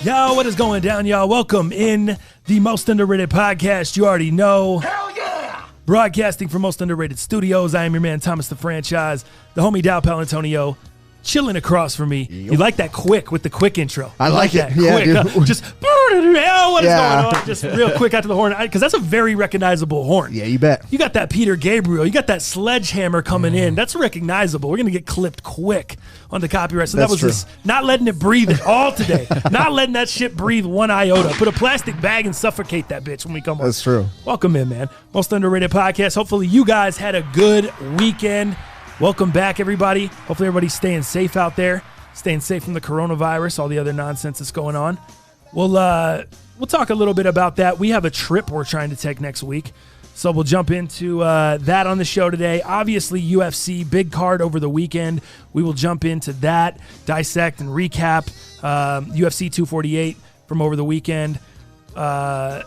Yo, what is going down, y'all? Welcome in the Most Underrated Podcast. You already know. Hell yeah! Broadcasting from Most Underrated Studios. I am your man, Thomas the Franchise. The homie Dow Palantonio chilling across from me. Yep. You like that quick with the quick intro. I like it. That Yeah, quick. Just, what is going on? Just real quick after the horn. Because that's a very recognizable horn. Yeah, you bet. You got that Peter Gabriel. You got that sledgehammer coming in. That's recognizable. We're going to get clipped quick on the copyright. So that was just not letting it breathe at all today. Not letting that shit breathe one iota. Put a plastic bag and suffocate that bitch when we come on. That's true. Welcome in, man. Most Underrated Podcast. Hopefully you guys had a good weekend. Welcome back, everybody. Hopefully everybody's staying safe out there, staying safe from the coronavirus, all the other nonsense that's going on. We'll talk a little bit about that. We have a trip we're trying to take next week, so we'll jump into that on the show today. Obviously, UFC, big card over the weekend. We will jump into that, dissect and recap UFC 248 from over the weekend. We have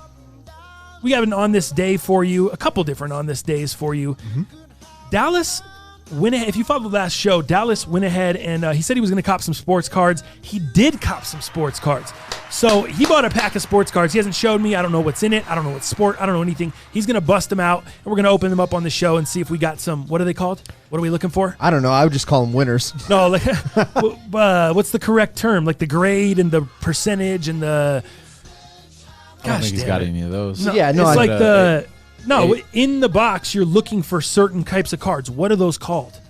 an On This Day for you, a couple different On This Days for you. Mm-hmm. Dallas went ahead. If you followed the last show, Dallas went ahead and he said he was going to cop some sports cards. He did cop some sports cards. So he bought a pack of sports cards. He hasn't showed me. I don't know what's in it. I don't know what sport. I don't know anything. He's going to bust them out, and we're going to open them up on the show and see if we got some. What are they called? What are we looking for? I don't know. I would just call them winners. No, like what's the correct term? Like the grade and the percentage and the. I don't think he's got any of those. No, yeah, no, it's like the. No, in the box, you're looking for certain types of cards. What are those called?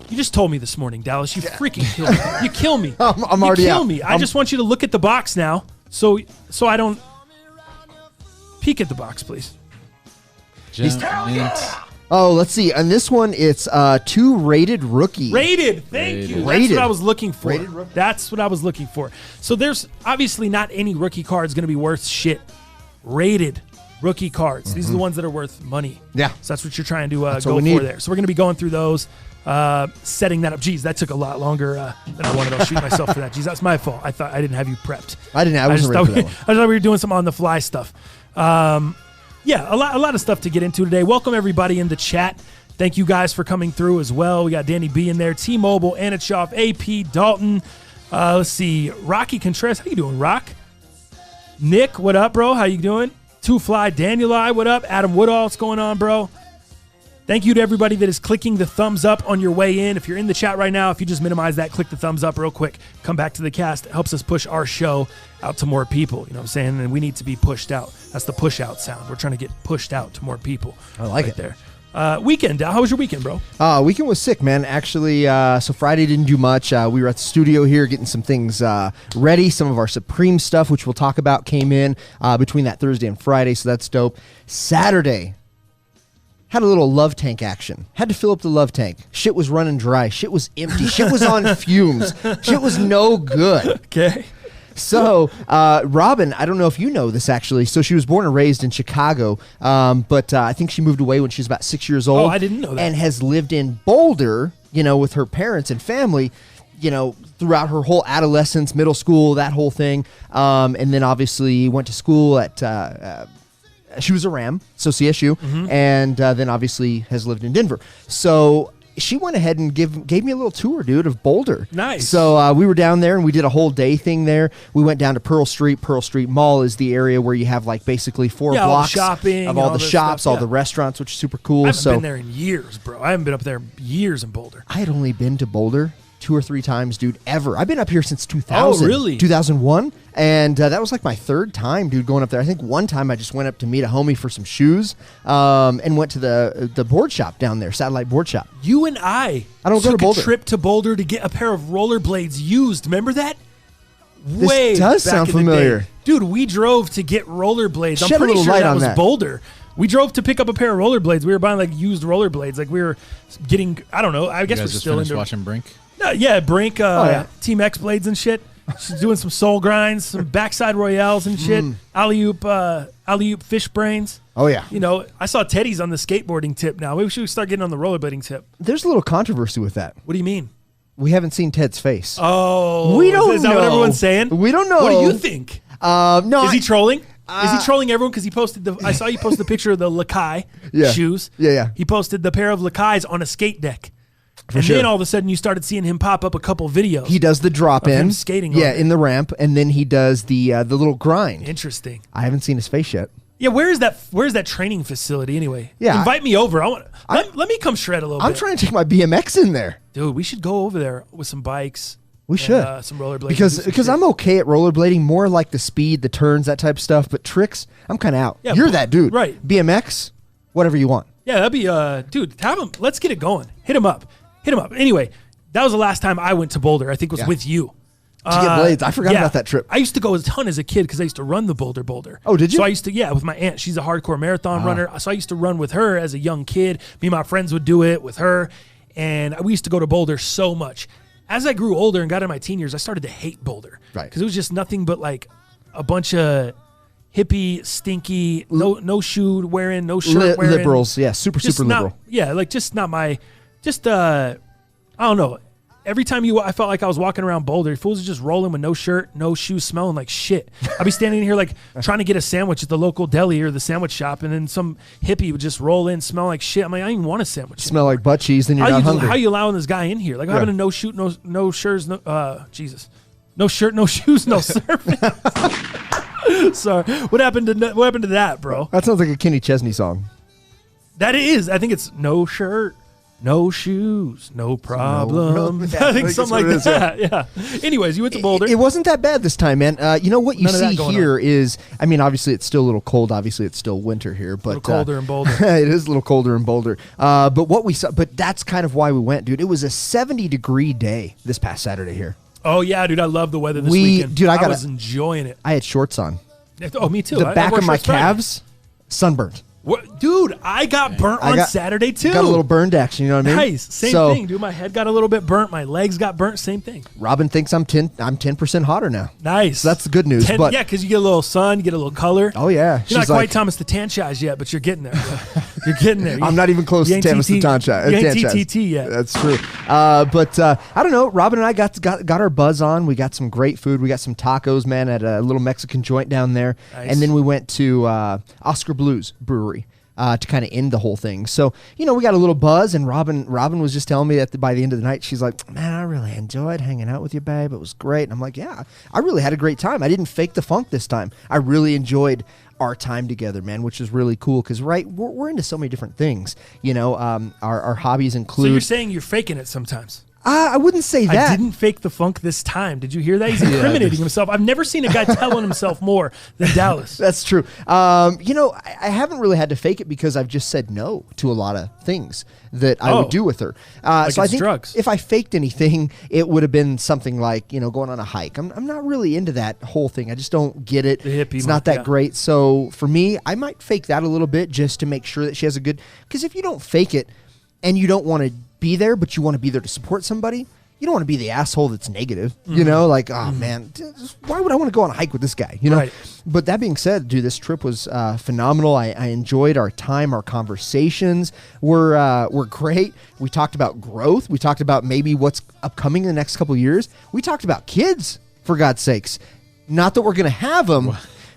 You just told me this morning, Dallas. You freaking kill me. You kill me. I'm already you kill out. me. I just want you to look at the box now, so I don't peek at the box, please. Oh, let's see. On this one, it's 2 rated rookie. Rated. Thank you. Rated. That's what I was looking for. Rated rookie. That's what I was looking for. So there's obviously not any rookie cards going to be worth shit. Rated rookie cards. These are the ones that are worth money. Yeah. So that's what you're trying to go for need there. So we're going to be going through those, setting that up. Jeez, that took a lot longer than I wanted. I'll shoot myself for that. Jeez, that's my fault. I thought I didn't have you prepped. I wasn't ready for that one. I thought we were doing some on the fly stuff. Yeah, a lot of stuff to get into today. Welcome everybody in the chat. Thank you guys for coming through as well. We got Danny B in there, T-Mobile, Anichoff, AP, Dalton. Let's see, Rocky Contreras. How you doing, Rock? Nick, what up, bro? How you doing? Two Fly, Daniel I, what up? Adam Woodall, what's going on, bro? Thank you to everybody that is clicking the thumbs up on your way in. If you're in the chat right now, if you just minimize that, click the thumbs up real quick. Come back to the cast. It helps us push our show out to more people. You know what I'm saying? And we need to be pushed out. That's the push out sound. We're trying to get pushed out to more people. I like it. There. Weekend, how was your weekend, bro? Weekend was sick, man. Actually, so Friday didn't do much. We were at the studio here getting some things ready. Some of our Supreme stuff, which we'll talk about, came in between that Thursday and Friday, so that's dope. Saturday, had a little love tank action. Had to fill up the love tank. Shit was running dry. Shit was empty. Shit was on fumes. Shit was no good. Okay. So, Robin, I don't know if you know this actually. So she was born and raised in Chicago, but I think she moved away when she was about 6 years old. Oh, I didn't know that. And has lived in Boulder, with her parents and family, throughout her whole adolescence, middle school, that whole thing. And then obviously went to school at, she was a Ram, so CSU, and then obviously has lived in Denver. So she went ahead and gave me a little tour, dude, of Boulder. Nice. So we were down there, and we did a whole day thing there. We went down to Pearl Street. Pearl Street Mall is the area where you have, like, basically 4 blocks shopping, of all the shops, stuff, all the restaurants, which is super cool. I haven't been there in years, bro. I haven't been up there in years in Boulder. I had only been to Boulder 2 or 3 times, dude, ever. I've been up here since 2000. Oh, really? 2001. And that was like my 3rd time, dude, going up there. I think one time I just went up to meet a homie for some shoes and went to the board shop down there, Satellite Board Shop. You and I don't go to Boulder. Took a trip to Boulder to get a pair of rollerblades used. Remember that? This does sound familiar. Dude, we drove to get rollerblades. Shed I'm pretty a little sure light that on was that. Boulder. We drove to pick up a pair of rollerblades. We were buying, like, used rollerblades. Like, we were getting, I don't know, I guess we're still into watching Brink? Yeah, Brink, Team X blades and shit. She's doing some soul grinds, some backside royales and shit. Alley-oop fish brains. Oh, yeah. I saw Teddy's on the skateboarding tip now. Maybe we should start getting on the rollerblading tip. There's a little controversy with that. What do you mean? We haven't seen Ted's face. Oh. We don't know. Is that what everyone's saying? We don't know. What do you think? No. Is he trolling? Is he trolling everyone? Because he posted I saw you post the picture of the Lakai shoes. Yeah. He posted the pair of Lakais on a skate deck. sure. Then all of a sudden you started seeing him pop up a couple videos. He does the drop in, him skating. Yeah, in the ramp, and then he does the little grind. Interesting. I haven't seen his face yet. Yeah, where's that training facility anyway? Yeah, invite me over. Let me come shred a little bit. I'm trying to take my BMX in there. Dude, we should go over there with some bikes. We should. Some rollerblading. Because I'm okay at rollerblading, more like the speed, the turns, that type of stuff. But tricks, I'm kind of out. Yeah, You're that dude. Right. BMX, whatever you want. Yeah, that'd be, dude, have him. Let's get it going. Hit him up. Anyway, that was the last time I went to Boulder. I think it was with you. To get blades. I forgot about that trip. I used to go a ton as a kid because I used to run the Boulder. Oh, did you? So I used to, with my aunt. She's a hardcore marathon runner. So I used to run with her as a young kid. Me and my friends would do it with her. And we used to go to Boulder so much. As I grew older and got in my teen years, I started to hate Boulder. Right. Because it was just nothing but like a bunch of hippie, stinky, no shoe wearing, no shirt wearing. Liberals. Yeah, super liberal. Yeah, like just not my, I don't know. Every time I felt like I was walking around Boulder, fools are just rolling with no shirt, no shoes, smelling like shit. I'd be standing here like trying to get a sandwich at the local deli or the sandwich shop, and then some hippie would just roll in, smell like shit. I'm like, I don't even want a sandwich. Smell like butt cheese, then you're not hungry. How are you allowing this guy in here? Like having a no shoot, no shirts, Jesus. No shirt, no shoes, no surfing. Sorry. What happened to that, bro? That sounds like a Kenny Chesney song. That is. I think it's no shirt. No shoes, no problem. I think something like that. Yeah. Anyways, you went to Boulder. It wasn't that bad this time, man. You know what you see here is, I mean, obviously it's still a little cold. Obviously it's still winter here, but a little colder in Boulder. It is a little colder in Boulder. But what we saw, but that's kind of why we went, dude. It was a 70-degree day this past Saturday here. Oh yeah, dude. I love the weather this weekend. Dude, I was enjoying it. I had shorts on. Oh, me too. The back of my calves, sunburned. What, dude, I got burnt on Saturday too. Got a little burned action, you know what I mean? Nice. Same thing, dude. My head got a little bit burnt. My legs got burnt. Same thing. Robin thinks I'm 10% hotter now. Nice. So that's the good news. Yeah, because you get a little sun, you get a little color. Oh, yeah. You're not quite Thomas the Tanchaz yet, but you're getting there. You're getting there. I'm not even close to Thomas the Tanchaz. You ain't TTT yet. That's true. But I don't know. Robin and I got our buzz on. We got some great food. We got some tacos, man, at a little Mexican joint down there. Nice. And then we went to Oscar Blues Brewery. To kind of end the whole thing. So, we got a little buzz, and Robin was just telling me that by the end of the night, she's like, man, I really enjoyed hanging out with you, babe. It was great. And I'm like, yeah, I really had a great time. I didn't fake the funk this time. I really enjoyed our time together, man, which is really cool because, we're into so many different things. Our hobbies include... So you're saying you're faking it sometimes? I wouldn't say that. I didn't fake the funk this time. Did you hear that? He's incriminating himself. I've never seen a guy telling himself more than Dallas. That's true. I haven't really had to fake it because I've just said no to a lot of things that I would do with her. So I think drugs. If I faked anything, it would have been something like, going on a hike. I'm not really into that whole thing. I just don't get it. The hippie it's not that great. So for me, I might fake that a little bit just to make sure that she has a good... Because if you don't fake it and you don't want to be there, but you want to be there to support somebody, you don't want to be the asshole that's negative, like, oh man, why would I want to go on a hike with this guy, Right. But that being said, dude, this trip was phenomenal. I enjoyed our time. Our conversations were great. We talked about growth. We talked about maybe what's upcoming in the next couple of years. We talked about kids, for God's sakes. Not that we're going to have them,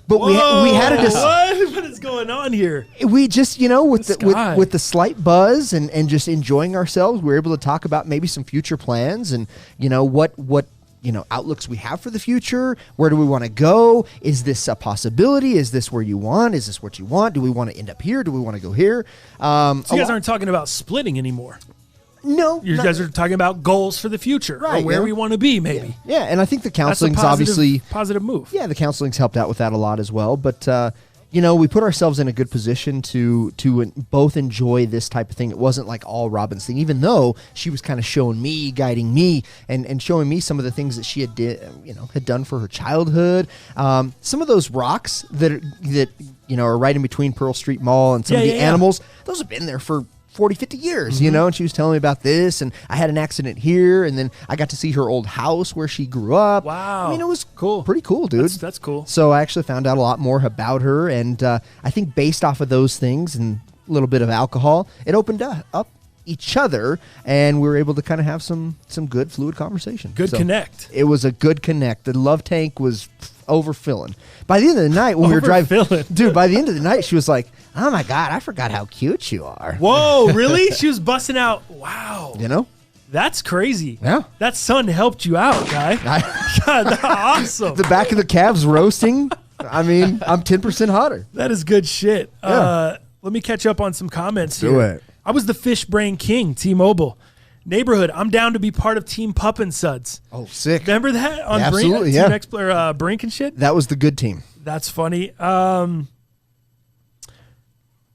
but we had a what is going on here? We just, with the slight buzz and just enjoying ourselves, we were able to talk about maybe some future plans and, what outlooks we have for the future. Where do we want to go? Is this a possibility? Is this where you want? Is this what you want? Do we want to end up here? Do we want to go here? So you guys aren't talking about splitting anymore. No. You guys are talking about goals for the future, right, or where we want to be, maybe. Yeah, and I think the counseling's obviously positive move. Yeah, the counseling's helped out with that a lot as well. But we put ourselves in a good position to both enjoy this type of thing. It wasn't like all Robin's thing, even though she was kind of showing me, guiding me, and showing me some of the things that she had done for her childhood. Some of those rocks that are right in between Pearl Street Mall and some of the animals, those have been there for 40, 50 years, and she was telling me about this, and I had an accident here, and then I got to see her old house where she grew up. Wow. I mean, it was cool. Pretty cool, dude. That's cool. So I actually found out a lot more about her, and I think based off of those things and a little bit of alcohol, it opened up each other, and we were able to kind of have some good fluid conversation. Good connect. It was a good connect. The love tank was overfilling. By the end of the night, when we were driving, dude, by the end of the night, she was like, oh my God, I forgot how cute you are. Whoa, really? She was busting out. Wow. That's crazy. Yeah. That sun helped you out, guy. God, that's awesome. The back of the calves roasting. I mean, I'm 10% hotter. That is good shit. Yeah. Let me catch up on some comments Do here. it. I was the Fish Brain King, T-Mobile. Neighborhood, I'm down to be part of Team Pup and Suds. Oh, sick. Remember that on absolutely, Team yeah. X-Player, Brink and shit? That was the good team. That's funny.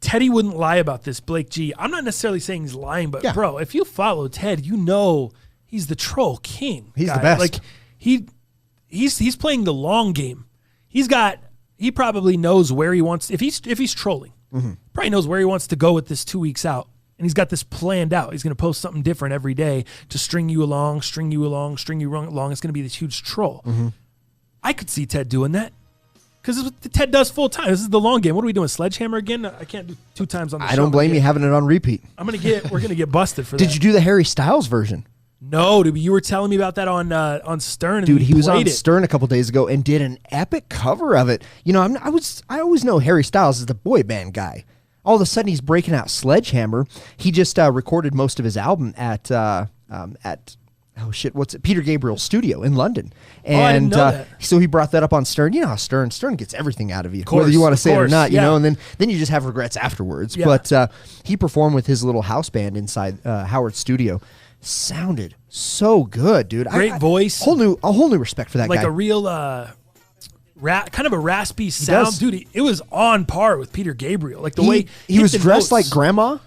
Teddy wouldn't lie about this, Blake G. I'm not necessarily saying he's lying, but bro, if you follow Ted, you know he's the troll king. He's guy. the best. Like he's playing the long game. He probably knows where he wants if he's trolling. Probably knows where he wants to go with this 2 weeks out. And he's got this planned out. He's going to post something different every day to string you along. It's going to be this huge troll. I could see Ted doing that. Because this is what Ted does full time. This is the long game. What are we doing? Sledgehammer again? I can't do 2 times on the show. I don't blame you having it on repeat. We're gonna get busted for that. Did you do the Harry Styles version? No, dude. You were telling me about that on Stern. And Dude, he was on it. Stern a couple days ago and did an epic cover of it. You know, I always know Harry Styles is the boy band guy. All of a sudden, he's breaking out Sledgehammer. He just recorded most of his album at Peter Gabriel's studio in London. And I didn't know that. So he brought that up on Stern. You know how Stern gets everything out of you, course, whether you want to say it or not, you yeah. know, and then you just have regrets afterwards. Yeah. But he performed with his little house band inside Howard's studio. Sounded so good, dude. Great voice. A whole new respect for that guy. Like a real kind of a raspy sound. Dude, it was on par with Peter Gabriel. Like the way he was dressed like grandma.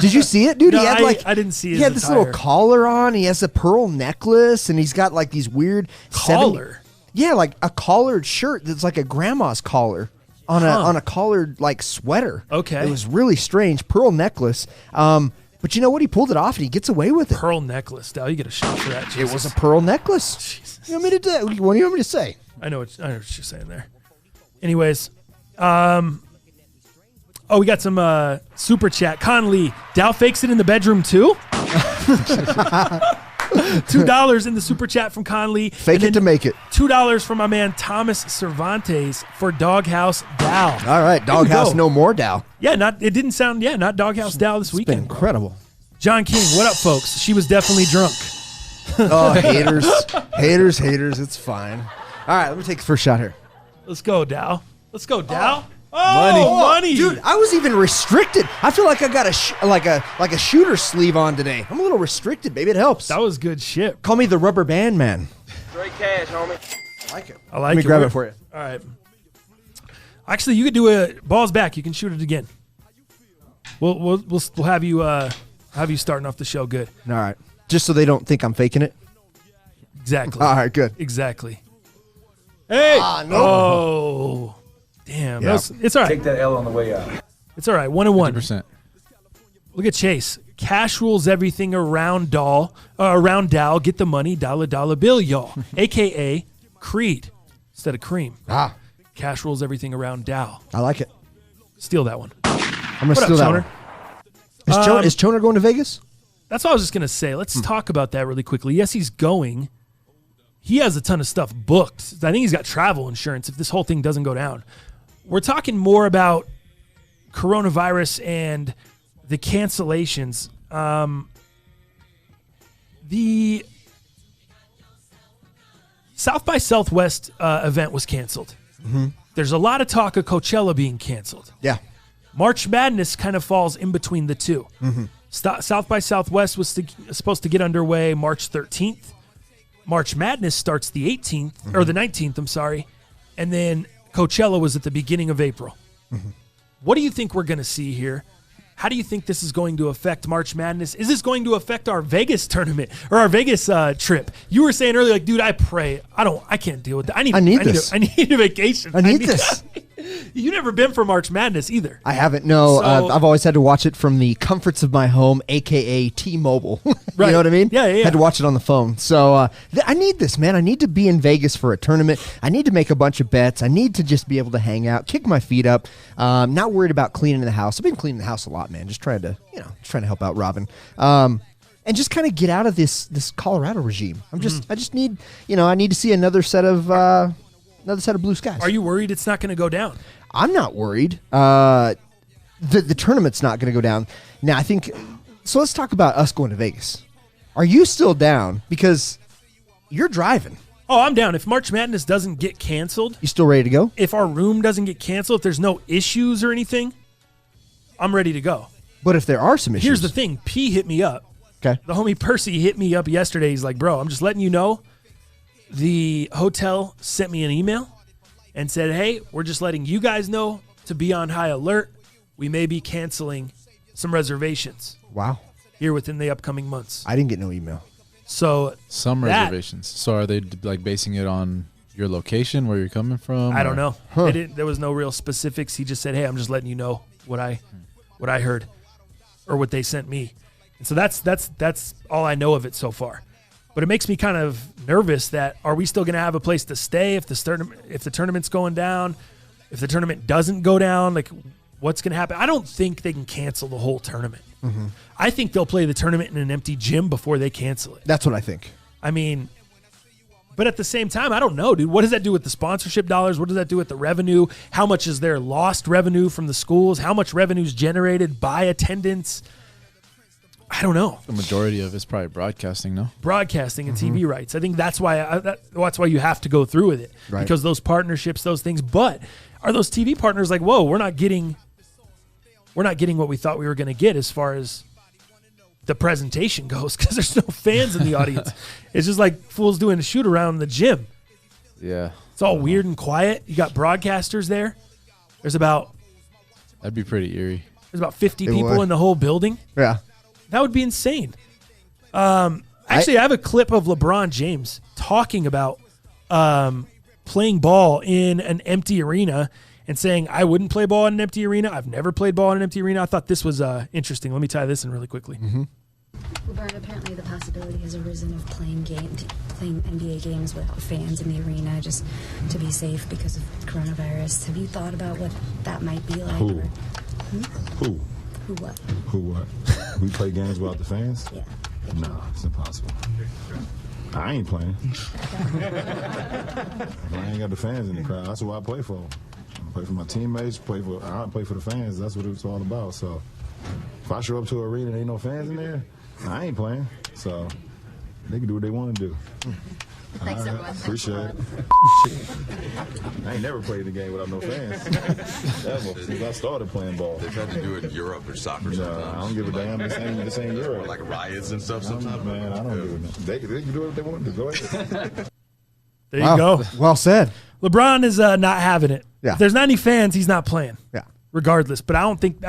Did you see it, dude? No, He had I didn't see his He had this attire. little collar on. He has a pearl necklace, and he's got like these weird Collar? Yeah, like a collared shirt that's like a grandma's collar on a collared like sweater. Okay. It was really strange. Pearl necklace. But you know what? He pulled it off, and he gets away with it. Pearl necklace. Now you get a shot for that. It Jesus. was a pearl necklace. Jesus. You want me to do? What do you want me to say? I know what you're saying there. Anyways, we got some super chat. Conley, Dow fakes it in the bedroom too. $2 in the super chat from Conley. Fake it to make it. $2 from my man Thomas Cervantes for Doghouse Dow. All right, Doghouse, no more Dow. Yeah, not Doghouse Dow this It's been weekend. incredible. John King, what up, folks? She was definitely drunk. Oh, haters. It's fine. All right, let me take the first shot here. Let's go, Dow. Oh, money. Dude, I was even restricted. I feel like I got a shooter sleeve on today. I'm a little restricted, baby. It helps. That was good shit. Call me the rubber band man. Straight cash, homie. I like it. I like it. Let me grab it for you. All right. Actually, you could do a balls back. You can shoot it again. We'll have you starting off the show good. All right. Just so they don't think I'm faking it. Exactly. All right, good. Exactly. Hey. No. Oh. Damn. Yeah. It's all right. Take that L on the way out. It's all right. 1-1. 100%. Look at Chase. Cash rules everything around Dow. Get the money, dollar bill, y'all. AKA Creed instead of cream. Cash rules everything around Dow. I like it. Steal that one. I'm going to What steal up, that Choner? one. Is Choner going to Vegas? That's what I was just going to say. Let's talk about that really quickly. Yes, he's going. He has a ton of stuff booked. I think he's got travel insurance if this whole thing doesn't go down. We're talking more about coronavirus and the cancellations. The South by Southwest event was canceled. Mm-hmm. There's a lot of talk of Coachella being canceled. Yeah. March Madness kind of falls in between the two. Mm-hmm. South by Southwest was supposed to get underway March 13th. March Madness starts the 18th, or the 19th, I'm sorry. And then Coachella was at the beginning of April. Mm-hmm. What do you think we're going to see here? How do you think this is going to affect March Madness? Is this going to affect our Vegas tournament or our Vegas trip? You were saying earlier, like, dude, I can't deal with that. I need this. I need a vacation. I need this. You've never been for March Madness either. I haven't. No, So- I've always had to watch it from the comforts of my home, a.k.a. T-Mobile. Right. You know what I mean? Yeah. Had to watch it on the phone. So I need this, man. I need to be in Vegas for a tournament. I need to make a bunch of bets. I need to just be able to hang out, kick my feet up. Not worried about cleaning the house. I've been cleaning the house a lot, man. Just trying to help out Robin. And just kind of get out of this Colorado regime. I just need, I need to see another set of blue skies. Are you worried it's not going to go down? I'm not worried. The tournament's not going to go down. Now, I think, so let's talk about us going to Vegas. Are you still down? Because you're driving. Oh, I'm down. If March Madness doesn't get canceled, You still ready to go? if our room doesn't get canceled, if there's no issues or anything, I'm ready to go. But if there are some issues. Here's the thing. P hit me up. Okay. The homie Percy hit me up yesterday. He's like, bro, I'm just letting you know. The hotel sent me an email and said, hey, we're just letting you guys know to be on high alert. We may be canceling some reservations Wow. here within the upcoming months. I didn't get no email. So Some that- reservations. So are they like basing it on your location, where you're coming from? I or- don't know. There was no real specifics. He just said, hey, I'm just letting you know what I heard or what they sent me. And so that's all I know of it so far. But it makes me kind of nervous that are we still going to have a place to stay if the tournament's going down? If the tournament doesn't go down, like what's going to happen? I don't think they can cancel the whole tournament. Mm-hmm. I think they'll play the tournament in an empty gym before they cancel it. That's what I think. I mean, but at the same time, I don't know, dude. What does that do with the sponsorship dollars? What does that do with the revenue? How much is there lost revenue from the schools? How much revenue is generated by attendance? I don't know. The majority of it's probably broadcasting, no? Broadcasting and TV rights. I think that's why that's why you have to go through with it, Right. because those partnerships, those things. But are those TV partners like, whoa, we're not getting what we thought we were going to get as far as the presentation goes, because there's no fans in the audience. It's just like fools doing a shoot around in the gym. Yeah. It's all weird and quiet. You got broadcasters there. There's about That'd be pretty eerie. 50 It people would. in the whole building. Yeah. That would be insane. Actually, I have a clip of LeBron James talking about playing ball in an empty arena and saying, I wouldn't play ball in an empty arena. I've never played ball in an empty arena. I thought this was interesting. Let me tie this in really quickly. Mm-hmm. LeBron, apparently the possibility has arisen of playing NBA games without fans in the arena just to be safe because of coronavirus. Have you thought about what that might be like? Who? Who Who? what? Who what? We play games without the fans? Yeah. No, it's impossible. I ain't playing. I ain't got the fans in the crowd. That's what I play for. I play for my teammates. I play for the fans. That's what it's all about. So if I show up to an arena and ain't no fans in there, I ain't playing. So they can do what they want to do. Thanks, All right, everyone. Appreciate it. I ain't never played a game without no fans. Ever, since I started playing ball. They've had to do it in Europe or soccer No, sometimes. I don't give a damn. This ain't Europe. Or like riots and stuff sometimes. Man, I don't give a damn. They can do what they want to do. Go ahead. There you go. Well said. LeBron is not having it. Yeah. If there's not any fans, he's not playing. Yeah. Regardless. But I don't think,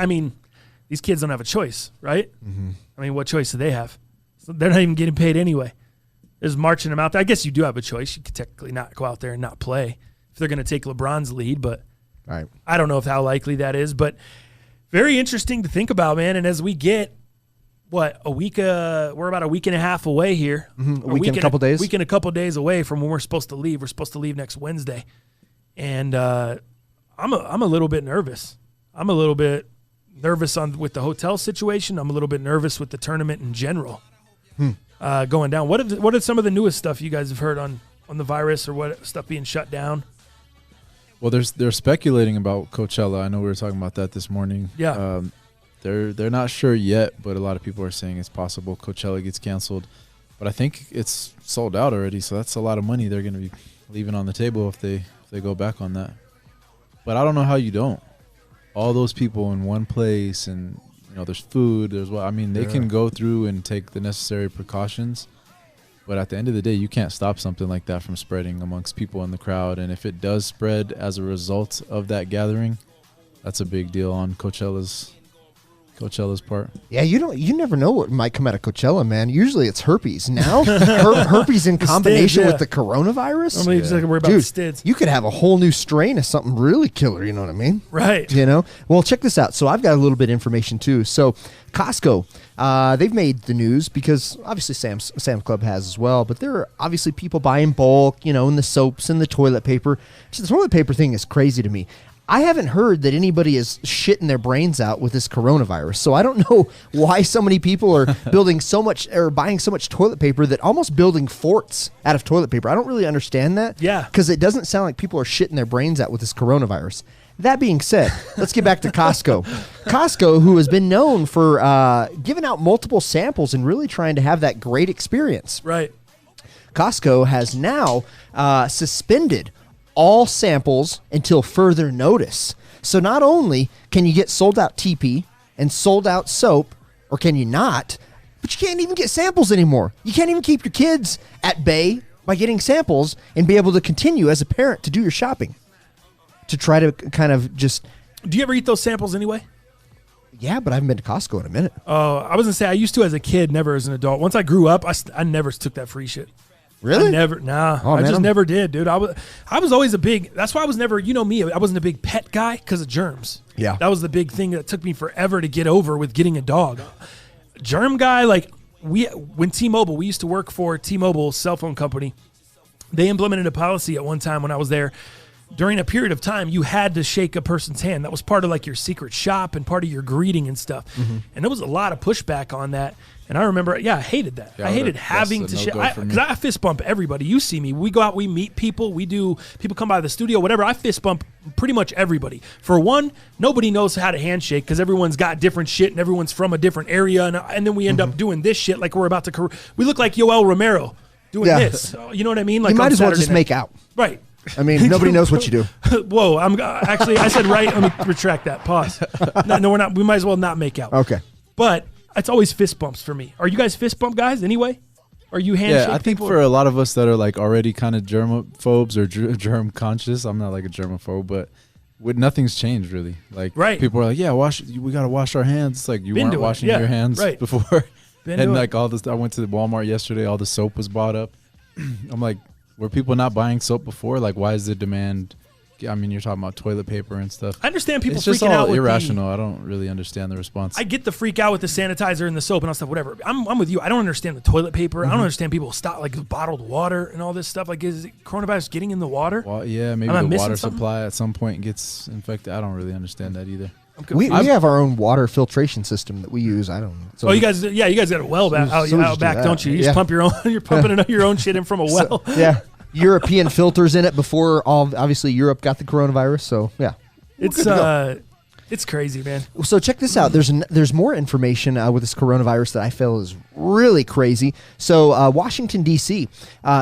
these kids don't have a choice, right? Mm-hmm. I mean, what choice do they have? So they're not even getting paid anyway. There's marching them out there. I guess you do have a choice. You could technically not go out there and not play if they're going to take LeBron's lead, but All right. I don't know if how likely that is. But very interesting to think about, man. And as we get, we're about a week and a half away here. Mm-hmm. A week and a couple days. Week and a couple days away from when we're supposed to leave. We're supposed to leave next Wednesday. And I'm a little bit nervous. I'm a little bit nervous with the hotel situation. I'm a little bit nervous with the tournament in general going down. What are some of the newest stuff you guys have heard on the virus or what stuff being shut down? Well, they're speculating about Coachella. I know we were talking about that this morning. Yeah. They're not sure yet, but a lot of people are saying it's possible Coachella gets canceled. But I think it's sold out already, so that's a lot of money they're going to be leaving on the table if they go back on that. But I don't know how you don't. All those people in one place, and there's food, they can go through and take the necessary precautions. But at the end of the day, you can't stop something like that from spreading amongst people in the crowd. And if it does spread as a result of that gathering, that's a big deal on Coachella's part. Yeah, you never know what might come out of Coachella, man. Usually it's herpes. Now, herpes in combination yeah. with the coronavirus. I'm just like worried about Dude, the stids. you could have a whole new strain of something really killer, you know what I mean? Right. Well, check this out. So I've got a little bit of information too. So Costco, they've made the news because obviously Sam's Club has as well, but there are obviously people buying bulk, and the soaps and the toilet paper. So the toilet paper thing is crazy to me. I haven't heard that anybody is shitting their brains out with this coronavirus. So I don't know why so many people are building so much or buying so much toilet paper that almost building forts out of toilet paper. I don't really understand that. Yeah. Because it doesn't sound like people are shitting their brains out with this coronavirus. That being said, let's get back to Costco. Costco, who has been known for giving out multiple samples and really trying to have that great experience. Right. Costco has now suspended all samples until further notice. So not only can you get sold out TP and sold out soap, or can you not, but you can't even get samples anymore. You can't even keep your kids at bay by getting samples and be able to continue as a parent to do your shopping. To try to kind of just... Do you ever eat those samples anyway? Yeah, but I haven't been to Costco in a minute. Oh, I was going to say, I used to as a kid, never as an adult. Once I grew up, I never took that free shit. Really? I never, I just never did, dude. I was always a big, that's why I was never, you know me, I wasn't a big pet guy because of germs. Yeah. That was the big thing that took me forever to get over with getting a dog. Germ guy, like, when T-Mobile, we used to work for T-Mobile cell phone company, they implemented a policy at one time when I was there. During a period of time, you had to shake a person's hand. That was part of like your secret shop and part of your greeting and stuff. Mm-hmm. And there was a lot of pushback on that. And I remember, I hated that. Yeah, I hated having to shake. Because I fist bump everybody. You see me. We go out, we meet people. People come by the studio, whatever. I fist bump pretty much everybody. For one, nobody knows how to handshake because everyone's got different shit and everyone's from a different area. And then we end up doing this shit like we're about to. We look like Yoel Romero doing this. You know what I mean? Like you might as well Saturday just night. make out. Right. I mean, nobody knows what you do. Whoa, I said right. Let me retract that. Pause. No, we're not. We might as well not make out. Okay. But it's always fist bumps for me. Are you guys fist bump guys anyway? Are you handshake? Yeah, I think people? for a lot of us that are like already kind of germaphobes or germ conscious, I'm not like a germaphobe, but nothing's changed really. Like people are like, yeah, we gotta wash our hands. It's like you weren't washing your hands before. And like all this, I went to the Walmart yesterday. All the soap was bought up. I'm like, were people not buying soap before? Like, why is the demand? I mean, you're talking about toilet paper and stuff. I understand people it's just freaking all out. Irrational. I don't really understand the response. I get the freak out with the sanitizer and the soap and all stuff, whatever. I'm with you. I don't understand the toilet paper. I don't understand people stop like bottled water and all this stuff. Like, is coronavirus getting in the water? Well, yeah, maybe the water supply at some point gets infected. I don't really understand that either. We have our own water filtration system that we use. I don't know. So you guys got a well back out back, don't you? You just pump your own. You're pumping your own shit in from a well. So, European filters in it before obviously Europe got the coronavirus. So yeah, it's crazy, man. So check this out. There's more information with this coronavirus that I feel is really crazy. So Washington D.C.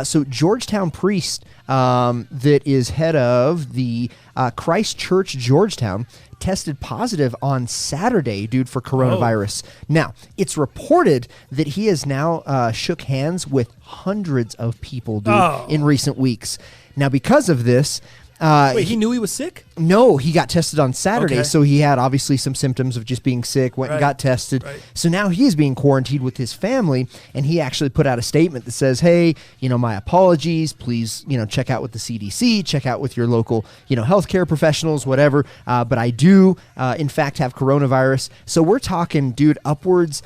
So Georgetown priest that is head of the Christ Church Georgetown tested positive on Saturday, dude, for coronavirus. Now, it's reported that he has now shook hands with hundreds of people, dude, in recent weeks. Now, because of this... Wait, he knew he was sick? No, he got tested on Saturday, so he had obviously some symptoms of just being sick, went and got tested. Right. So now he is being quarantined with his family, and he actually put out a statement that says, hey, my apologies, please, check out with the CDC, check out with your local, healthcare professionals, whatever. But I do, in fact, have coronavirus. So we're talking, dude, upwards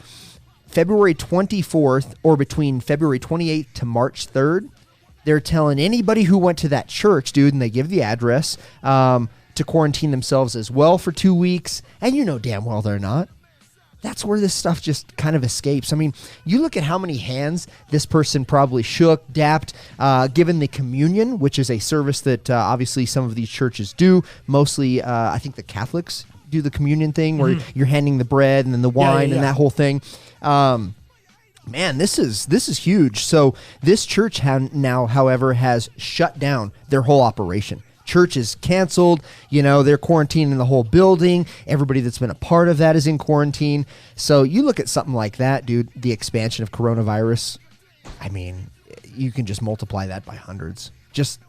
February 24th or between February 28th to March 3rd. They're telling anybody who went to that church, dude, and they give the address, to quarantine themselves as well for 2 weeks. And damn well they're not. That's where this stuff just kind of escapes. I mean, you look at how many hands this person probably shook, dapped, given the communion, which is a service that obviously some of these churches do. Mostly, I think the Catholics do the communion thing where you're handing the bread and then the wine and that whole thing. Man, this is huge. So this church now, however, has shut down their whole operation. Church is canceled. They're quarantining the whole building. Everybody that's been a part of that is in quarantine. So you look at something like that, dude, the expansion of coronavirus. I mean, you can just multiply that by hundreds. Just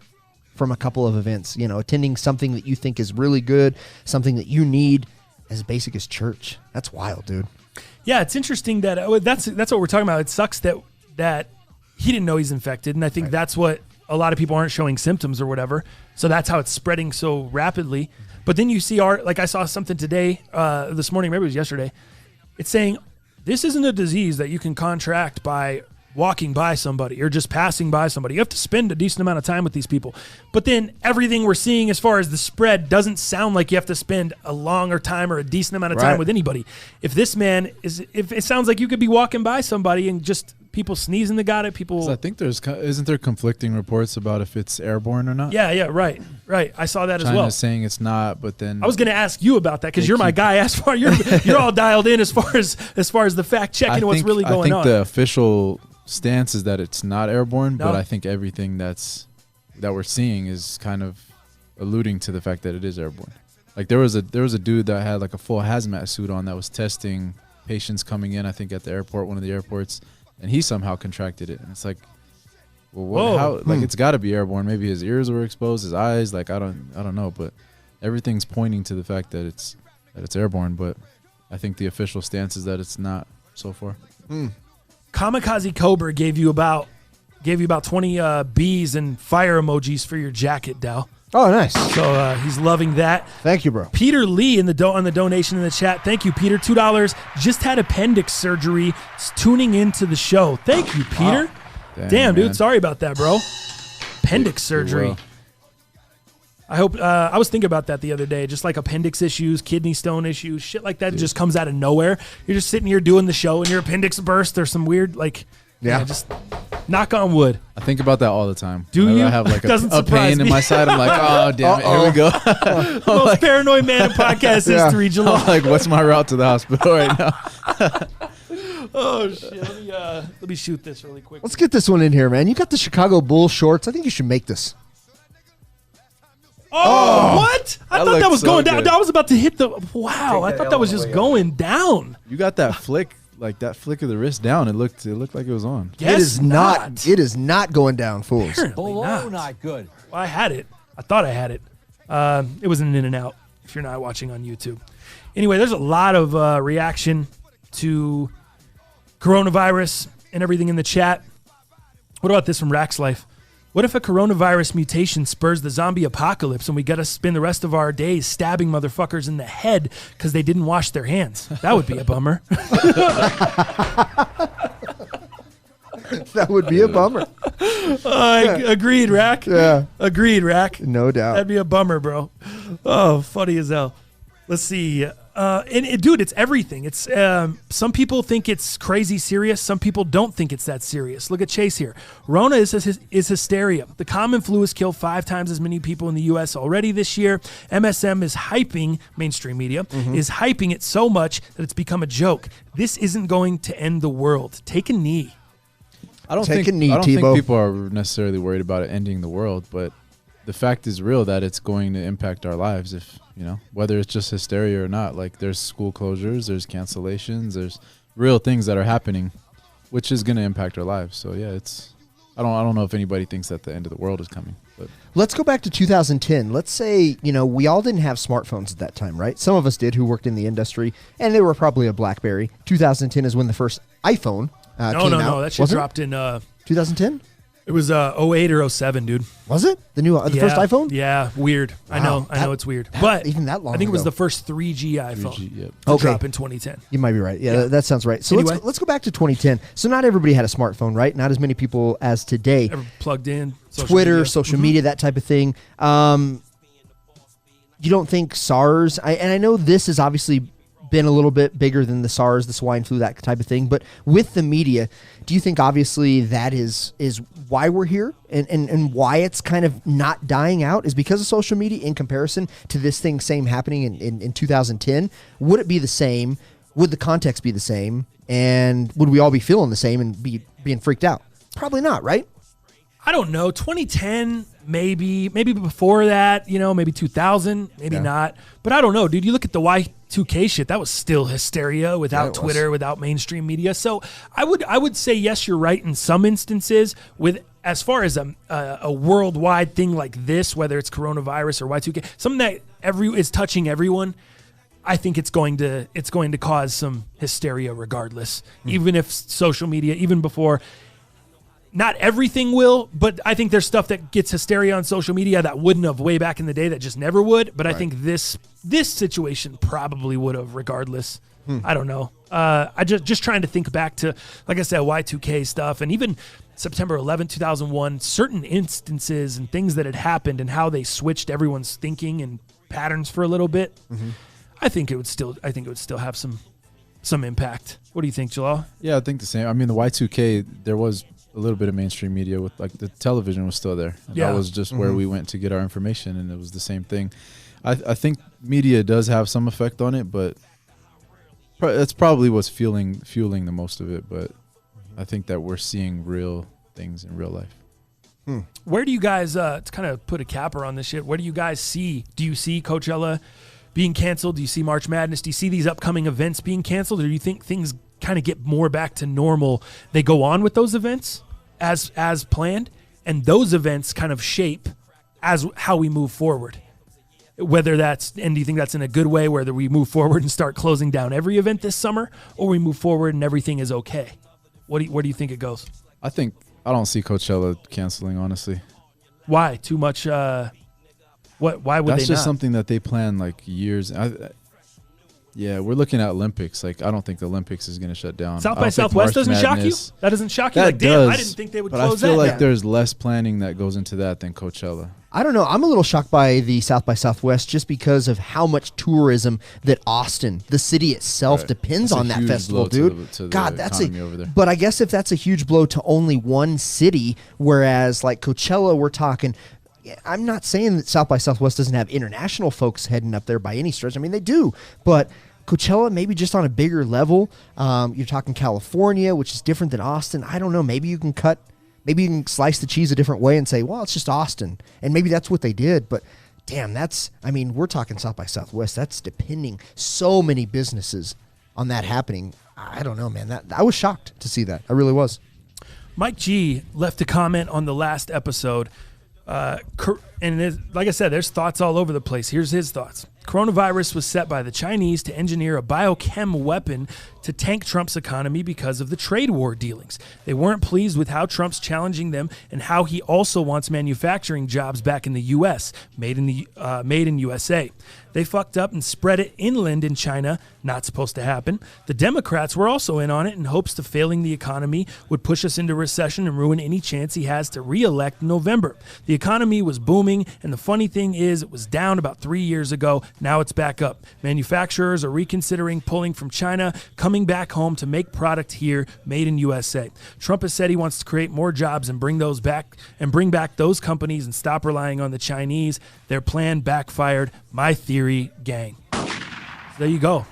from a couple of events, attending something that you think is really good, something that you need, as basic as church. That's wild, dude. Yeah, it's interesting that that's what we're talking about. It sucks that he didn't know he's infected, and I think that's what a lot of people aren't showing symptoms or whatever. So that's how it's spreading so rapidly. But then you see I saw something today, this morning, maybe it was yesterday. It's saying this isn't a disease that you can contract by walking by somebody or just passing by somebody. You have to spend a decent amount of time with these people. But then everything we're seeing as far as the spread doesn't sound like you have to spend a longer time or a decent amount of time with anybody. If it sounds like you could be walking by somebody and just people sneezing that got it. People. I think isn't there conflicting reports about if it's airborne or not? Yeah, right. I saw that as well. China's saying it's not, but then I was going to ask you about that because you're my guy. As far you're all dialed in as far as the fact checking what's really going on. I think the official stance is that it's not airborne, but I think everything that we're seeing is kind of alluding to the fact that it is airborne. Like there was a dude that had like a full hazmat suit on that was testing patients coming in, I think at the airport, one of the airports, and he somehow contracted it. And it's like, well, how? Like it's got to be airborne. Maybe his ears were exposed, his eyes. Like I don't know, but everything's pointing to the fact that it's airborne. But I think the official stance is that it's not so far. Kamikaze Cobra gave you about 20 bees and fire emojis for your jacket, Dal. Oh, nice. So he's loving that. Thank you, bro. Peter Lee on the donation in the chat. Thank you, Peter. $2. Just had appendix surgery. Tuning into the show. Thank you, Peter. Wow. Damn, dude. Sorry about that, bro. Appendix surgery. Well. I hope. I was thinking about that the other day. Just like appendix issues, kidney stone issues, shit like that just comes out of nowhere. You're just sitting here doing the show and your appendix bursts. There's some weird just knock on wood. I think about that all the time. Do Whenever you? I have like a Surprise pain me. in my side. I'm like, oh, damn it. Here we go. The most paranoid man in podcast history, Jalal. I'm like, what's my route to the hospital right now? Oh, shit. Let me shoot this really quick. Let's get this one in here, man. You got the Chicago Bulls shorts. I think you should make this. Oh, what? I thought that was so going down. good. I was about to hit the. Wow. I Take that thought that was L just away, going down. You got that flick, like that flick of the wrist down. It looked like it was on. Guess It is not. It is not going down, fools. Apparently not. not good. Well, I had it. I thought I had it. It was an in and out if you're not watching on YouTube. Anyway, there's a lot of reaction to coronavirus and everything in the chat. What about this from Rack's Life? What if a coronavirus mutation spurs the zombie apocalypse and we got to spend the rest of our days stabbing motherfuckers in the head because they didn't wash their hands? That would be a bummer. That would be a bummer. Agreed, Rack. Yeah. Agreed, Rack. No doubt. That'd be a bummer, bro. Oh, funny as hell. Let's see. Dude, it's everything. It's some people think it's crazy serious. Some people don't think it's that serious. Look at Chase here. Rona is hysteria. The common flu has killed 5 times as many people in the U.S. already this year. MSM is hyping, mainstream media, is hyping it so much that it's become a joke. This isn't going to end the world. Take a knee. I don't Take think a knee, I don't Tebow. think people are necessarily worried about it ending the world, but the fact is real that it's going to impact our lives. If whether it's just hysteria or not, like there's school closures, there's cancellations, there's real things that are happening, which is going to impact our lives. So yeah, I don't know if anybody thinks that the end of the world is coming. But Let's go back to 2010. Let's say, we all didn't have smartphones at that time, right? Some of us did who worked in the industry, and they were probably a BlackBerry. 2010 is when the first iPhone came out. No. That shit Was it? dropped in. 2010? It was 08 or 07, dude. Was it? The first iPhone? Yeah, weird. Wow, I know it's weird. But even that long I think it was ago. the first 3G iPhone 3G, yep. to Okay. drop in 2010. You might be right. Yeah, that sounds right. So Anyway. let's go back to 2010. So not everybody had a smartphone, right? Not as many people as today. Ever plugged in? Social Twitter, media. social media, that type of thing. You don't think SARS, and I know this has obviously been a little bit bigger than the SARS, the swine flu, that type of thing, but with the media, do you think obviously that is why we're here and why it's kind of not dying out is because of social media in comparison to this thing same happening in 2010? Would it be the same? Would the context be the same? And would we all be feeling the same and being freaked out? Probably not, right? I don't know. 2010, maybe before that, maybe 2000, maybe not. But I don't know, dude. You look at the Y2K shit, that was still hysteria without Twitter, without mainstream media. So I would say, yes, you're right in some instances. With as far as a worldwide thing like this, whether it's coronavirus or Y2K, something that is touching everyone, I think it's going to cause some hysteria regardless. Even if social media, even before. Not everything will, but I think there's stuff that gets hysteria on social media that wouldn't have way back in the day that just never would. But I think this situation probably would have regardless. I don't know. I just trying to think back to, like I said, Y2K stuff and even September 11, 2001, certain instances and things that had happened and how they switched everyone's thinking and patterns for a little bit. I think it would still have some some impact. What do you think, Jalal? Yeah, I think the same. I mean, the Y2K, there was a little bit of mainstream media with like the television was still there. Yeah. That was just where we went to get our information, and it was the same thing. I think media does have some effect on it, but it's probably what's fueling the most of it. But I think that we're seeing real things in real life. Where do you guys, to kind of put a capper on this shit, where do you guys see? Do you see Coachella being canceled? Do you see March Madness? Do you see these upcoming events being canceled? Or do you think things kind of get more back to normal? They go on with those events as planned, and those events kind of shape as how we move forward. Whether that's, and do you think that's in a good way, whether we move forward and start closing down every event this summer, or we move forward and everything is okay? Where do you think it goes? I don't see Coachella canceling, honestly. Why? Too much? Why would they not? That's just something that they plan like years. Yeah, we're looking at Olympics. Like, I don't think the Olympics is going to shut down. South by Southwest doesn't shock you? That doesn't shock you? That Like, damn, I does, didn't think they would but close I feel that. like there's less planning that goes into that than Coachella. I don't know. I'm a little shocked by the South by Southwest just because of how much tourism that Austin, the city itself, depends That's a on that huge festival, blow dude. to the God, that's economy over there. But I guess if that's a huge blow to only one city, whereas like Coachella, we're talking. I'm not saying that South by Southwest doesn't have international folks heading up there by any stretch. I mean, they do, but Coachella maybe just on a bigger level. You're talking California, which is different than Austin. I don't know. Maybe you can slice the cheese a different way and say, well, it's just Austin. And maybe that's what they did. But damn, we're talking South by Southwest. That's depending so many businesses on that happening. I don't know, man. I was shocked to see that. I really was. Mike G left a comment on the last episode. And like I said, there's thoughts all over the place. Here's his thoughts. Coronavirus was set by the Chinese to engineer a biochem weapon to tank Trump's economy because of the trade war dealings. They weren't pleased with how Trump's challenging them and how he also wants manufacturing jobs back in the U.S., made in USA. They fucked up and spread it inland in China, not supposed to happen. The Democrats were also in on it in hopes of failing the economy would push us into recession and ruin any chance he has to re-elect in November. The economy was booming, and the funny thing is it was down about 3 years ago. Now it's back up. Manufacturers are reconsidering pulling from China, coming back home to make product here, made in USA. Trump has said he wants to create more jobs and bring back those companies and stop relying on the Chinese. Their plan backfired. My theory, gang. So there you go.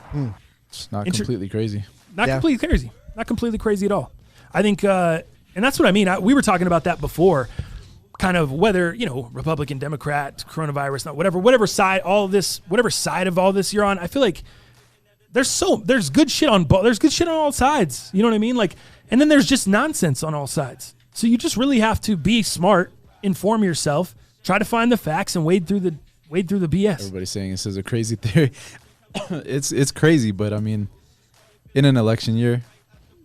It's not completely crazy. Not completely crazy. Not completely crazy at all. I think, and that's what I mean. We were talking about that before. Kind of whether, Republican, Democrat, coronavirus, not whatever side, all of this, whatever side of all this you're on, I feel like there's good shit on both. There's good shit on all sides. You know what I mean? Like, and then there's just nonsense on all sides. So you just really have to be smart, inform yourself, try to find the facts, and wade through the BS. Everybody's saying this is a crazy theory. It's crazy, but I mean, in an election year,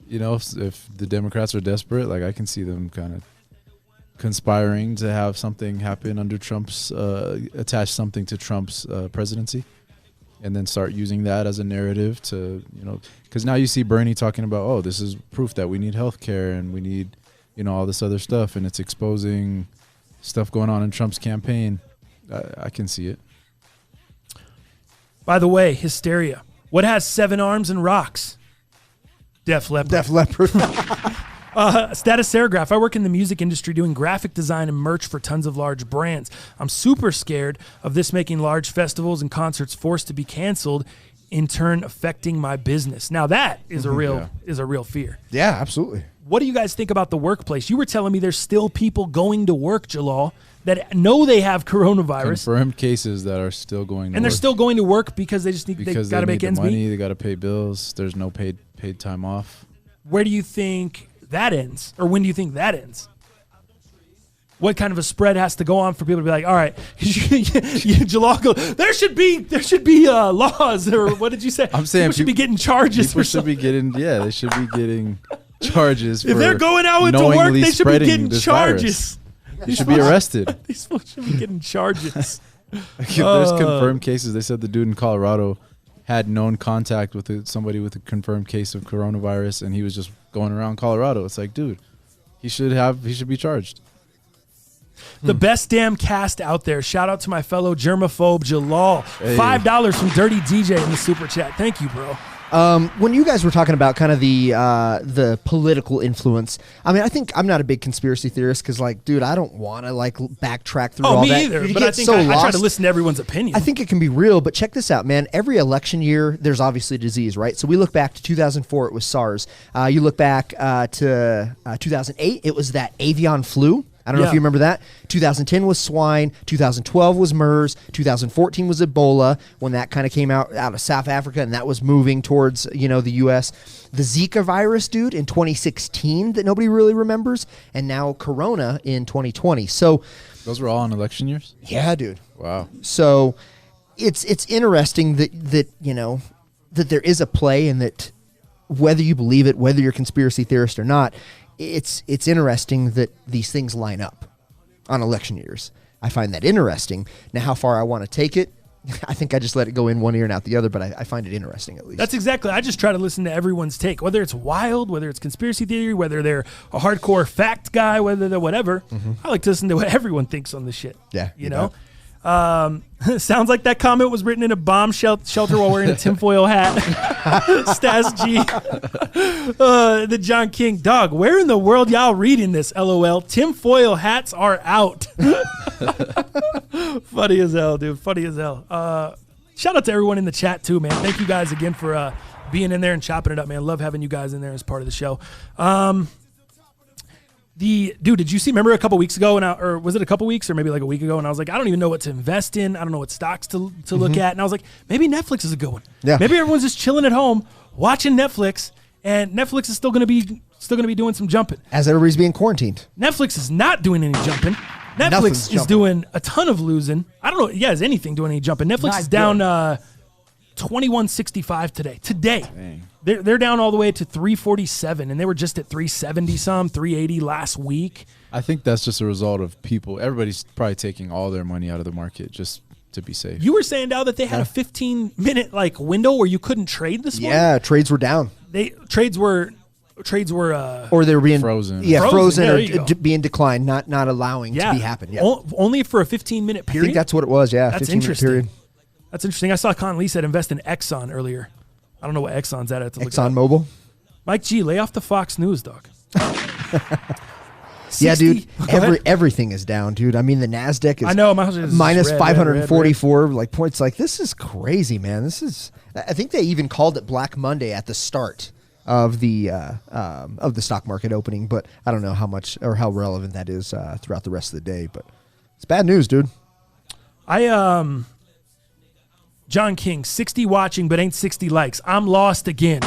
if the Democrats are desperate, like I can see them kind of conspiring to have something happen under Trump's attach something to Trump's presidency, and then start using that as a narrative to because now you see Bernie talking about, oh, this is proof that we need health care and we need all this other stuff, and it's exposing stuff going on in Trump's campaign. I can see it. By the way, hysteria. What has 7 arms and rocks? Def Leppard. Def Leppard. Status Serigraph. I work in the music industry doing graphic design and merch for tons of large brands. I'm super scared of this making large festivals and concerts forced to be canceled, in turn affecting my business. Now that is a real fear. Yeah, absolutely. What do you guys think about the workplace? You were telling me there's still people going to work, Jalal, that know they have coronavirus. Confirmed cases that are still going to work. And they're still going to work because they just need because they got to make ends money, meet. They got to pay bills. There's no paid time off. Where do you think that ends? Or when do you think that ends? What kind of a spread has to go on for people to be like, all right, Jalal, there should be laws, or what did you say? I'm saying people should be getting charges. People should be getting they should be getting charges. If they're going out into work, they should be getting charges. They should be arrested. These folks should be getting charges. There's confirmed cases. They said the dude in Colorado had known contact with somebody with a confirmed case of coronavirus, and he was just going around Colorado. It's like, dude, he should be charged. The best damn cast out there. Shout out to my fellow germaphobe Jalal. $5 from Dirty DJ in the super chat. Thank you, bro. When you guys were talking about kind of the political influence, I mean, I think I'm not a big conspiracy theorist because, like, dude, I don't want to like backtrack through all me that. either. You But get I think so I try lost. to listen to everyone's opinion. I think it can be real, but check this out, man. Every election year, there's obviously disease, right? So we look back to 2004, it was SARS. You look back to 2008, it was that avian flu. I don't know if you remember that. 2010 was swine. 2012 was MERS. 2014 was Ebola, when that kind of came out of South Africa, and that was moving towards, the U.S. The Zika virus, dude, in 2016 that nobody really remembers, and now Corona in 2020. So Those were all in election years? yeah, dude. Wow. So it's interesting that there is a play, and that whether you believe it, whether you're a conspiracy theorist or not, it's interesting that these things line up on election years. I find that interesting. Now, how far I want to take it, I think I just let it go in one ear and out the other, but I find it interesting at least. That's exactly. I just try to listen to everyone's take, whether it's wild, whether it's conspiracy theory, whether they're a hardcore fact guy, whether they're whatever. I like to listen to what everyone thinks on this shit. Yeah, you know. Sounds like that comment was written in a bomb shelter while wearing a tinfoil hat. Stas G. The John King. Dog, where in the world y'all reading this? LOL. Tinfoil hats are out. Funny as hell, dude. Funny as hell. Shout out to everyone in the chat, too, man. Thank you guys again for being in there and chopping it up, man. Love having you guys in there as part of the show. Dude, did you see? Remember a couple weeks ago, or was it a couple weeks, or maybe like a week ago? And I was like, I don't even know what to invest in. I don't know what stocks to look at. And I was like, maybe Netflix is a good one. Yeah. Maybe everyone's just chilling at home watching Netflix, and Netflix is still gonna be doing some jumping. As everybody's being quarantined. Netflix is not doing any jumping. Netflix is doing a ton of losing. I don't know. Yeah, is anything doing any jumping? Netflix is down 21.65 today. Dang. They're down all the way to 347, and they were just at 370 some, 380 last week. I think that's just a result of people. Everybody's probably taking all their money out of the market just to be safe. You were saying, Dow, that they had a 15-minute like window where you couldn't trade this morning? Yeah, trades were down. Trades were Or they were being frozen. Yeah, frozen There you or go. being declined, not allowing to be happen. Yeah. Only for a 15-minute I period. think that's what it was, yeah. That's 15-minute interesting. period. That's interesting. I saw Con Lee said invest in Exxon earlier. I don't know what Exxon's at. I have to look it Exxon up. Mobil. Mike G, lay off the Fox News, dog. Yeah, dude. Go ahead. Everything is down, dude. I mean, the NASDAQ is I know, my house is minus red, 544 like points. Like, this is crazy, man. This is. I think they even called it Black Monday at the start of the stock market opening, but I don't know how much or how relevant that is throughout the rest of the day. But it's bad news, dude. John King, 60 watching, but ain't 60 likes. I'm lost again.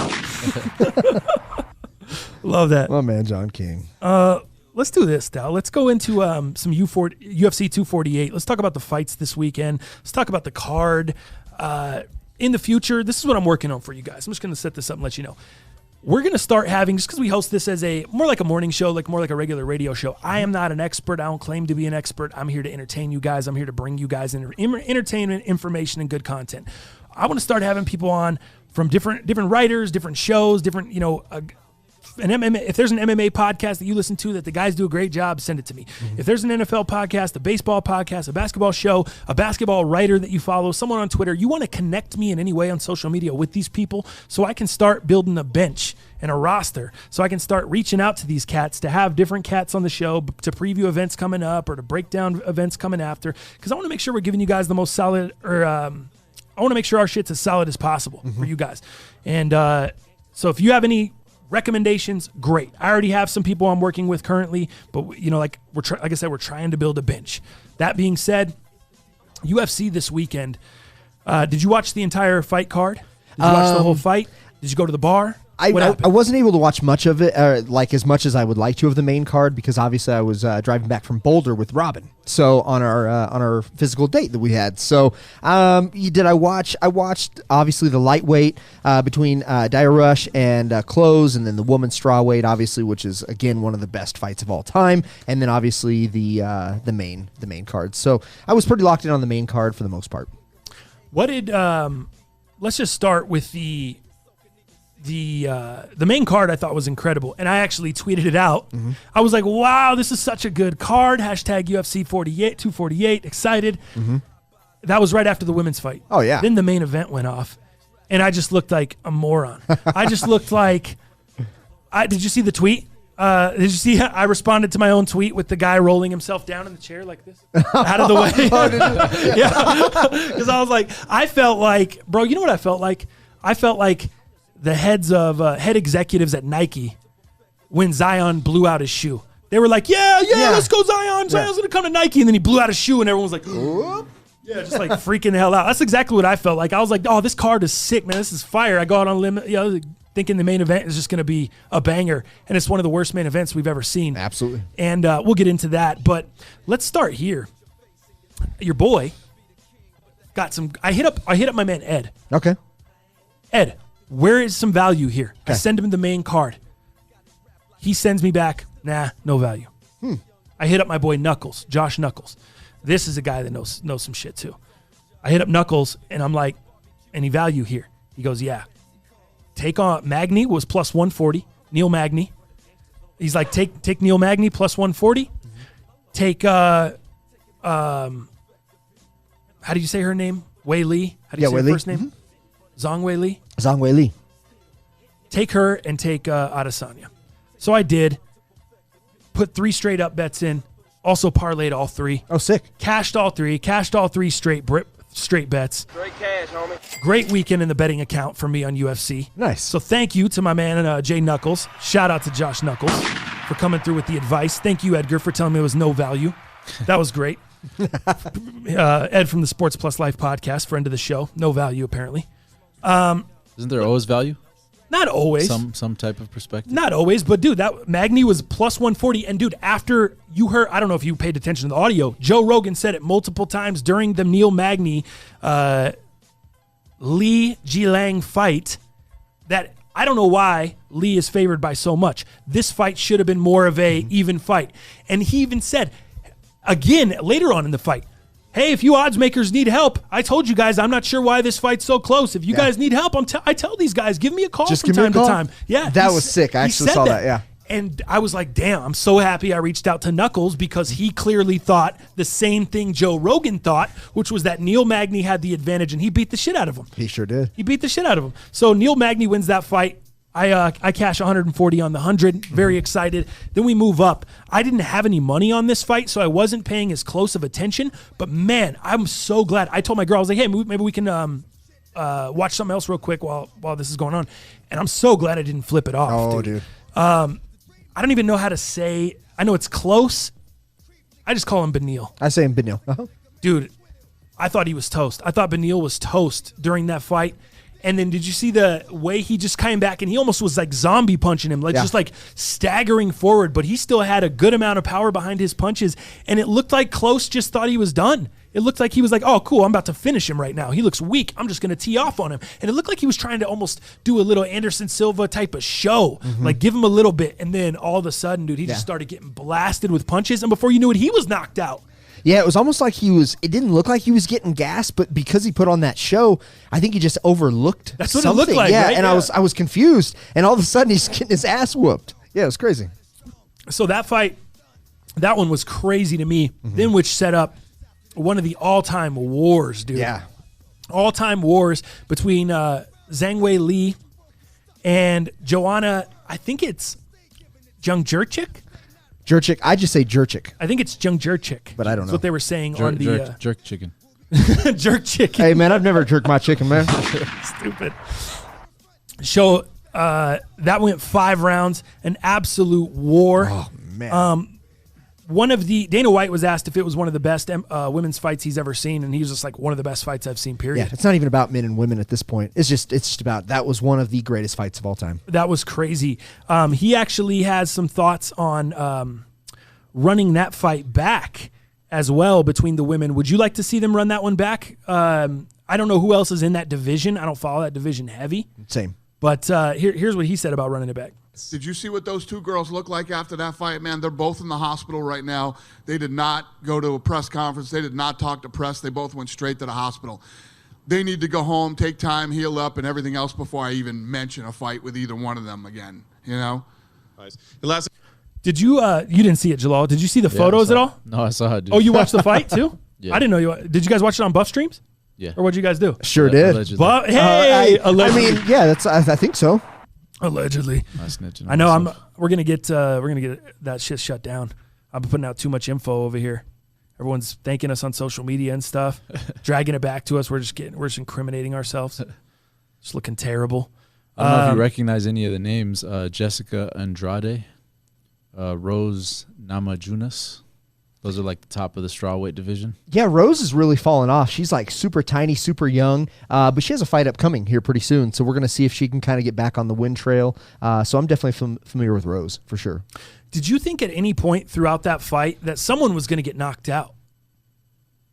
Love that. Oh man, John King. Let's do this, Dal. Let's go into some UFC 248. Let's talk about the fights this weekend. Let's talk about the card. In the future, this is what I'm working on for you guys. I'm just going to set this up and let you know. We're going to start having, just because we host this as more like a morning show, like more like a regular radio show. I am not an expert. I don't claim to be an expert. I'm here to entertain you guys. I'm here to bring you guys entertainment, information, and good content. I want to start having people on from different writers, different shows, different, an MMA, if there's an MMA podcast that you listen to that the guys do a great job, send it to me. If there's an NFL podcast, a baseball podcast, a basketball show, a basketball writer that you follow, someone on Twitter, you want to connect me in any way on social media with these people so I can start building a bench and a roster, so I can start reaching out to these cats to have different cats on the show to preview events coming up or to break down events coming after, because I want to make sure we're giving you guys the most solid, I want to make sure our shit's as solid as possible for you guys. And so if you have any recommendations, great. I already have some people I'm working with currently, but like I said, we're trying to build a bench. That being said, UFC this weekend. Did you watch the entire fight card? Did you watch the whole fight? Did you go to the bar? I wasn't able to watch much of it, like as much as I would like to of the main card, because obviously I was driving back from Boulder with Robin. So on our physical date that we had. So did I watch? I watched obviously the lightweight between Dia Rush and Close, and then the women's strawweight, obviously, which is again one of the best fights of all time, and then obviously the main card. So I was pretty locked in on the main card for the most part. What did? Let's just start with the main card. I thought was incredible, and I actually tweeted it out. I was like, wow, this is such a good card. Hashtag UFC 248, excited. That was right after the women's fight. Oh, yeah. Then the main event went off, and I just looked like a moron. I just looked like. Did you see the tweet? Did you see? I responded to my own tweet with the guy rolling himself down in the chair like this, out of the way. Yeah, because I was like, I felt like, bro. You know what I felt like? I felt like the heads of head executives at Nike when Zion blew out his shoe. They were like, yeah, let's go Zion. Zion's going to come to Nike. And then he blew out his shoe and everyone was like, whoop. Yeah, just like freaking the hell out. That's exactly what I felt like. I was like, oh, this card is sick, man. This is fire. I go out on limb, thinking the main event is just going to be a banger. And it's one of the worst main events we've ever seen. Absolutely. And we'll get into that. But let's start here. Your boy got some. I hit up my man, Ed. Okay. Ed, where is some value here? Okay. I send him the main card. He sends me back, nah, no value. I hit up my boy Knuckles, Josh Knuckles. This is a guy that knows some shit too. I hit up Knuckles and I'm like, any value here? He goes, yeah. Take on Magny was plus 140. Neil Magny. He's like, take Neil Magny plus 140. Take how do you say her name? Wei Li. How do you say her first name? Zhang Wei Li. Zhang Wei Li. Take her and take Adesanya. So I did. Put 3 straight up bets in. Also parlayed all 3. Oh, sick. Cashed all 3. Cashed all 3 straight bets. Straight cash, homie. Great weekend in the betting account for me on UFC. Nice. So thank you to my man Jay Knuckles. Shout out to Josh Knuckles for coming through with the advice. Thank you, Edgar, for telling me it was no value. That was great. Ed from the Sports Plus Life podcast, friend of the show. No value, apparently. Isn't there always value? Not always. Some type of perspective. Not always, but dude, that Magny was plus 140. And dude, after you heard, I don't know if you paid attention to the audio, Joe Rogan said it multiple times during the Neil Magny Li Jilang fight that I don't know why Lee is favored by so much. This fight should have been more of a even fight. And he even said, again, later on in the fight, hey, if you odds makers need help, I told you guys I'm not sure why this fight's so close. If you guys need help, I tell these guys, give me a call from time to time. Yeah, that was sick. I actually saw that. Yeah. And I was like, damn, I'm so happy I reached out to Knuckles because he clearly thought the same thing Joe Rogan thought, which was that Neil Magny had the advantage, and he beat the shit out of him. He sure did. He beat the shit out of him. So Neil Magny wins that fight. I cash 140 on the 100. Very excited. Then we move up. I didn't have any money on this fight, so I wasn't paying as close of attention. But, man, I'm so glad. I told my girl, I was like, hey, maybe we can watch something else real quick while this is going on. And I'm so glad I didn't flip it off. Oh, dude. I don't even know how to say. I know it's close. I just call him Beneil. I say him Beneil. Uh-huh. Dude, I thought he was toast. I thought Beneil was toast during that fight. And then did you see the way he just came back and he almost was like zombie punching him, just like staggering forward, but he still had a good amount of power behind his punches. And it looked like Close just thought he was done. It looked like he was like, oh, cool, I'm about to finish him right now. He looks weak. I'm just going to tee off on him. And it looked like he was trying to almost do a little Anderson Silva type of show, like give him a little bit. And then all of a sudden, dude, he just started getting blasted with punches. And before you knew it, he was knocked out. Yeah, it was almost like it didn't look like he was getting gassed, but because he put on that show, I think he just overlooked That's what something. It looked like, yeah, right? And I was confused, and all of a sudden he's getting his ass whooped. Yeah, it was crazy. So that fight, that one was crazy to me, then which set up one of the all-time wars, dude. Yeah. All-time wars between Zhang Wei Li and Joanna, I think it's Jędrzejczyk? Jurczyk. I just say Jurczyk. I think it's Jędrzejczyk. But I don't know. That's what they were saying on the... jerk chicken. Jerk chicken. Hey, man, I've never jerked my chicken, man. Stupid. So that went 5 rounds, an absolute war. Oh, man. Dana White was asked if it was one of the best women's fights he's ever seen, and he was just like, one of the best fights I've seen, period. Yeah, it's not even about men and women at this point. It's just about, that was one of the greatest fights of all time. That was crazy. He actually has some thoughts on running that fight back as well between the women. Would you like to see them run that one back? I don't know who else is in that division. I don't follow that division heavy. Same. But here's what he said about running it back. Did you see what those 2 girls look like after that fight, man? They're both in the hospital right now. They did not go to a press conference. They did not talk to press. They both went straight to the hospital. They need to go home, take time, heal up, and everything else before I even mention a fight with either one of them again, you know? Nice. The last Did you you didn't see it, Jalal. Did you see the photos at all? No, I saw it, dude. Oh, you watched the fight too? Yeah. I didn't know you. Did you guys watch it on Buff Streams? Yeah. Or what'd you guys do? Sure did. Allegedly. But hey, I allegedly. mean, yeah, I think so. Allegedly. Not snitching on I know. myself. We're gonna get that shit shut down. I've been putting out too much info over here. Everyone's thanking us on social media and stuff, dragging it back to us. We're just incriminating ourselves. Just looking terrible. I don't know if you recognize any of the names. Jessica Andrade, Rose Namajunas. Those are like the top of the strawweight division. Yeah, Rose is really fallen off. She's like super tiny, super young, but she has a fight upcoming here pretty soon. So we're going to see if she can kind of get back on the win trail. So I'm definitely familiar with Rose for sure. Did you think at any point throughout that fight that someone was going to get knocked out?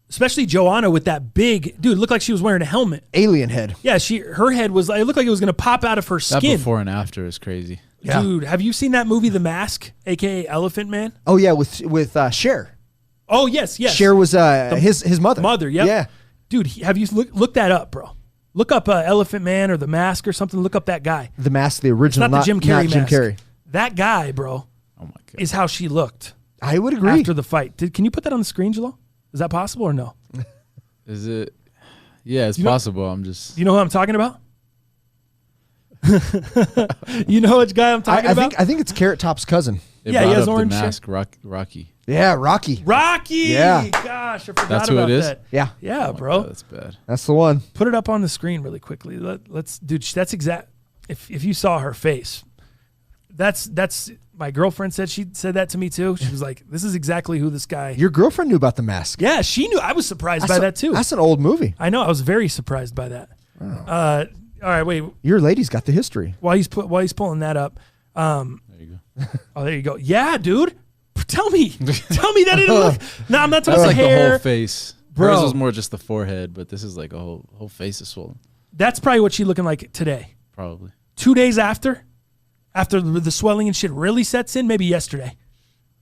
Especially Joanna with that big dude. It looked like she was wearing a helmet. Alien head. Yeah, her head was. It looked like it was going to pop out of her That skin. before and after is crazy. Yeah. Dude, have you seen that movie, The Mask, aka Elephant Man? Oh yeah, with Cher. Oh yes. Cher was his mother. Mother, yep. Yeah. Dude, have you look that up, bro? Look up Elephant Man or The Mask or something. Look up that guy. The Mask, the original, It's not the Jim Carrey Jim mask. Carrey. That guy, bro, Oh my god. is how she looked I would agree. after the fight. Can you put that on the screen, Jalal? Is that possible or no? Is it? Yeah, it's You know- possible. I'm just. You know who I'm talking about? You know which guy I'm talking I about? think it's Carrot Top's cousin. They Yeah, he brought has up orange the hair. mask, Rocky. Yeah, Rocky. Rocky. Yeah. Gosh, I forgot That's who about it is? that. Yeah, Yeah, Oh my bro. God, that's bad. that's the one. Put it up on the screen really quickly. Let's, dude. That's exact. If you saw her face, that's my girlfriend said that to me too. She was like, "This is exactly who this guy." Your girlfriend knew about The Mask. Yeah, she knew. I was surprised by that too. That's an old movie. I know. I was very surprised by that. All right, wait. Your lady's got the history. While he's pulling that up. There you go. Oh, there you go. Yeah, dude. Tell me that didn't look. No, I'm not talking That's about like hair. the whole face. Bro. Hers was more just the forehead, but this is like a whole face is swollen. That's probably what she's looking like today. Probably. 2 days after the swelling and shit really sets in, maybe yesterday.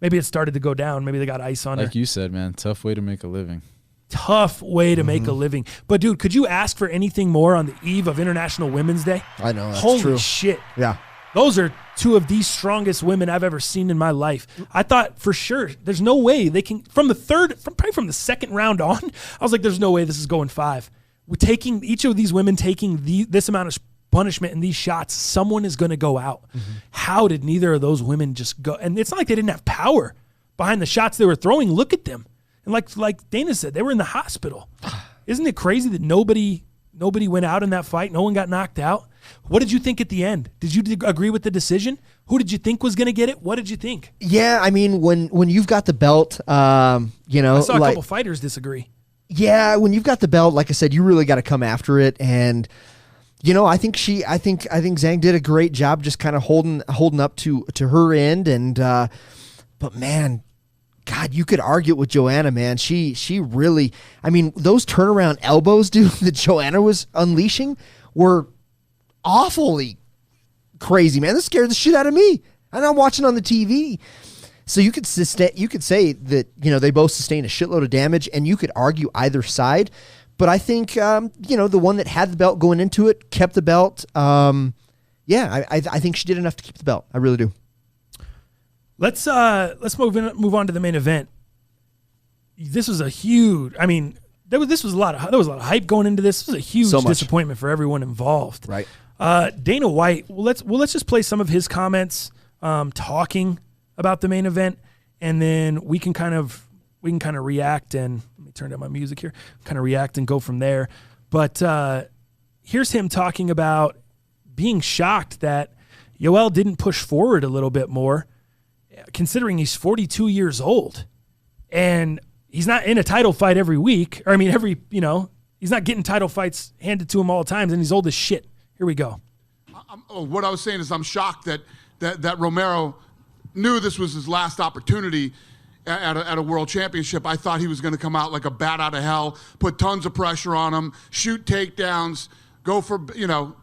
Maybe it started to go down. Maybe they got ice on her. Like you said, man, tough way to make a living. Tough way to make a living. But, dude, could you ask for anything more on the eve of International Women's Day? I know, that's Holy true. shit. Yeah. Those are two of the strongest women I've ever seen in my life. I thought for sure there's no way they can probably from the second round on. I was like, there's no way this is going 5. We're taking each of these women taking this amount of punishment and these shots. Someone is going to go out. How did neither of those women just go? And it's not like they didn't have power behind the shots they were throwing. Look at them. And like Dana said, they were in the hospital. Isn't it crazy that nobody went out in that fight? No one got knocked out. What did you think at the end? Did you agree with the decision? Who did you think was going to get it? What did you think? Yeah, I mean, when you've got the belt, I saw a like, couple fighters disagree. yeah, when you've got the belt, like I said, you really got to come after it. And I think Zhang did a great job, just kind of holding up to her end. And but man, God, you could argue it with Joanna, man. She really, I mean, those turnaround elbows, dude, that Joanna was unleashing were awfully crazy, man. This scared the shit out of me. And I'm watching on the TV. So you could say that, they both sustained a shitload of damage, and you could argue either side. But I think, the one that had the belt going into it kept the belt. I think she did enough to keep the belt. I really do. Let's move on to the main event. This was a huge. I mean, there was a lot of hype going into this. This was a huge So much. disappointment for everyone involved. Right. Dana White. Let's just play some of his comments talking about the main event, and then we can kind of react. And let me turn down my music here. Kind of react and go from there. But here's him talking about being shocked that Yoel didn't push forward a little bit more, considering he's 42 years old and he's not in a title fight every week. Or, I mean, he's not getting title fights handed to him all the times, and he's old as shit. Here we go. What I was saying is I'm shocked that Romero knew this was his last opportunity at a world championship. I thought he was going to come out like a bat out of hell, put tons of pressure on him, shoot takedowns, go for,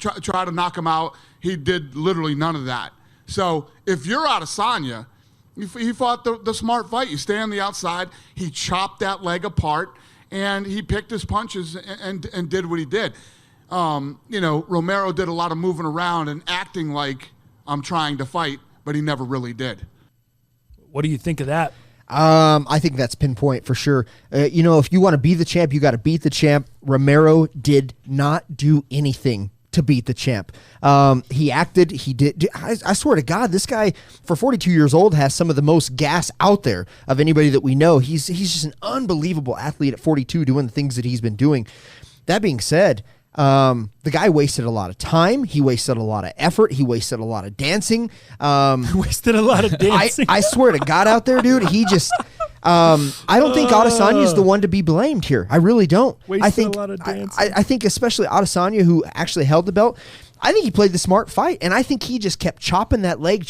try to knock him out. He did literally none of that. So if you're Adesanya, he fought the smart fight. You stay on the outside. He chopped that leg apart, and he picked his punches and did what he did. Romero did a lot of moving around and acting like I'm trying to fight, but he never really did. What do you think of that? I think that's pinpoint for sure. If you want to be the champ, you got to beat the champ. Romero did not do anything to beat the champ. He acted. He did. I swear to God, this guy, for 42 years old, has some of the most gas out there of anybody that we know. He's just an unbelievable athlete at 42, doing the things that he's been doing. That being said, the guy wasted a lot of time. He wasted a lot of effort. He wasted a lot of dancing. Wasted a lot of dancing. I swear to God, out there, dude, he just. I don't think Adesanya is the one to be blamed here. I really don't. I think a lot of dancing. I think especially Adesanya, who actually held the belt. I think he played the smart fight, and I think he just kept chopping that leg.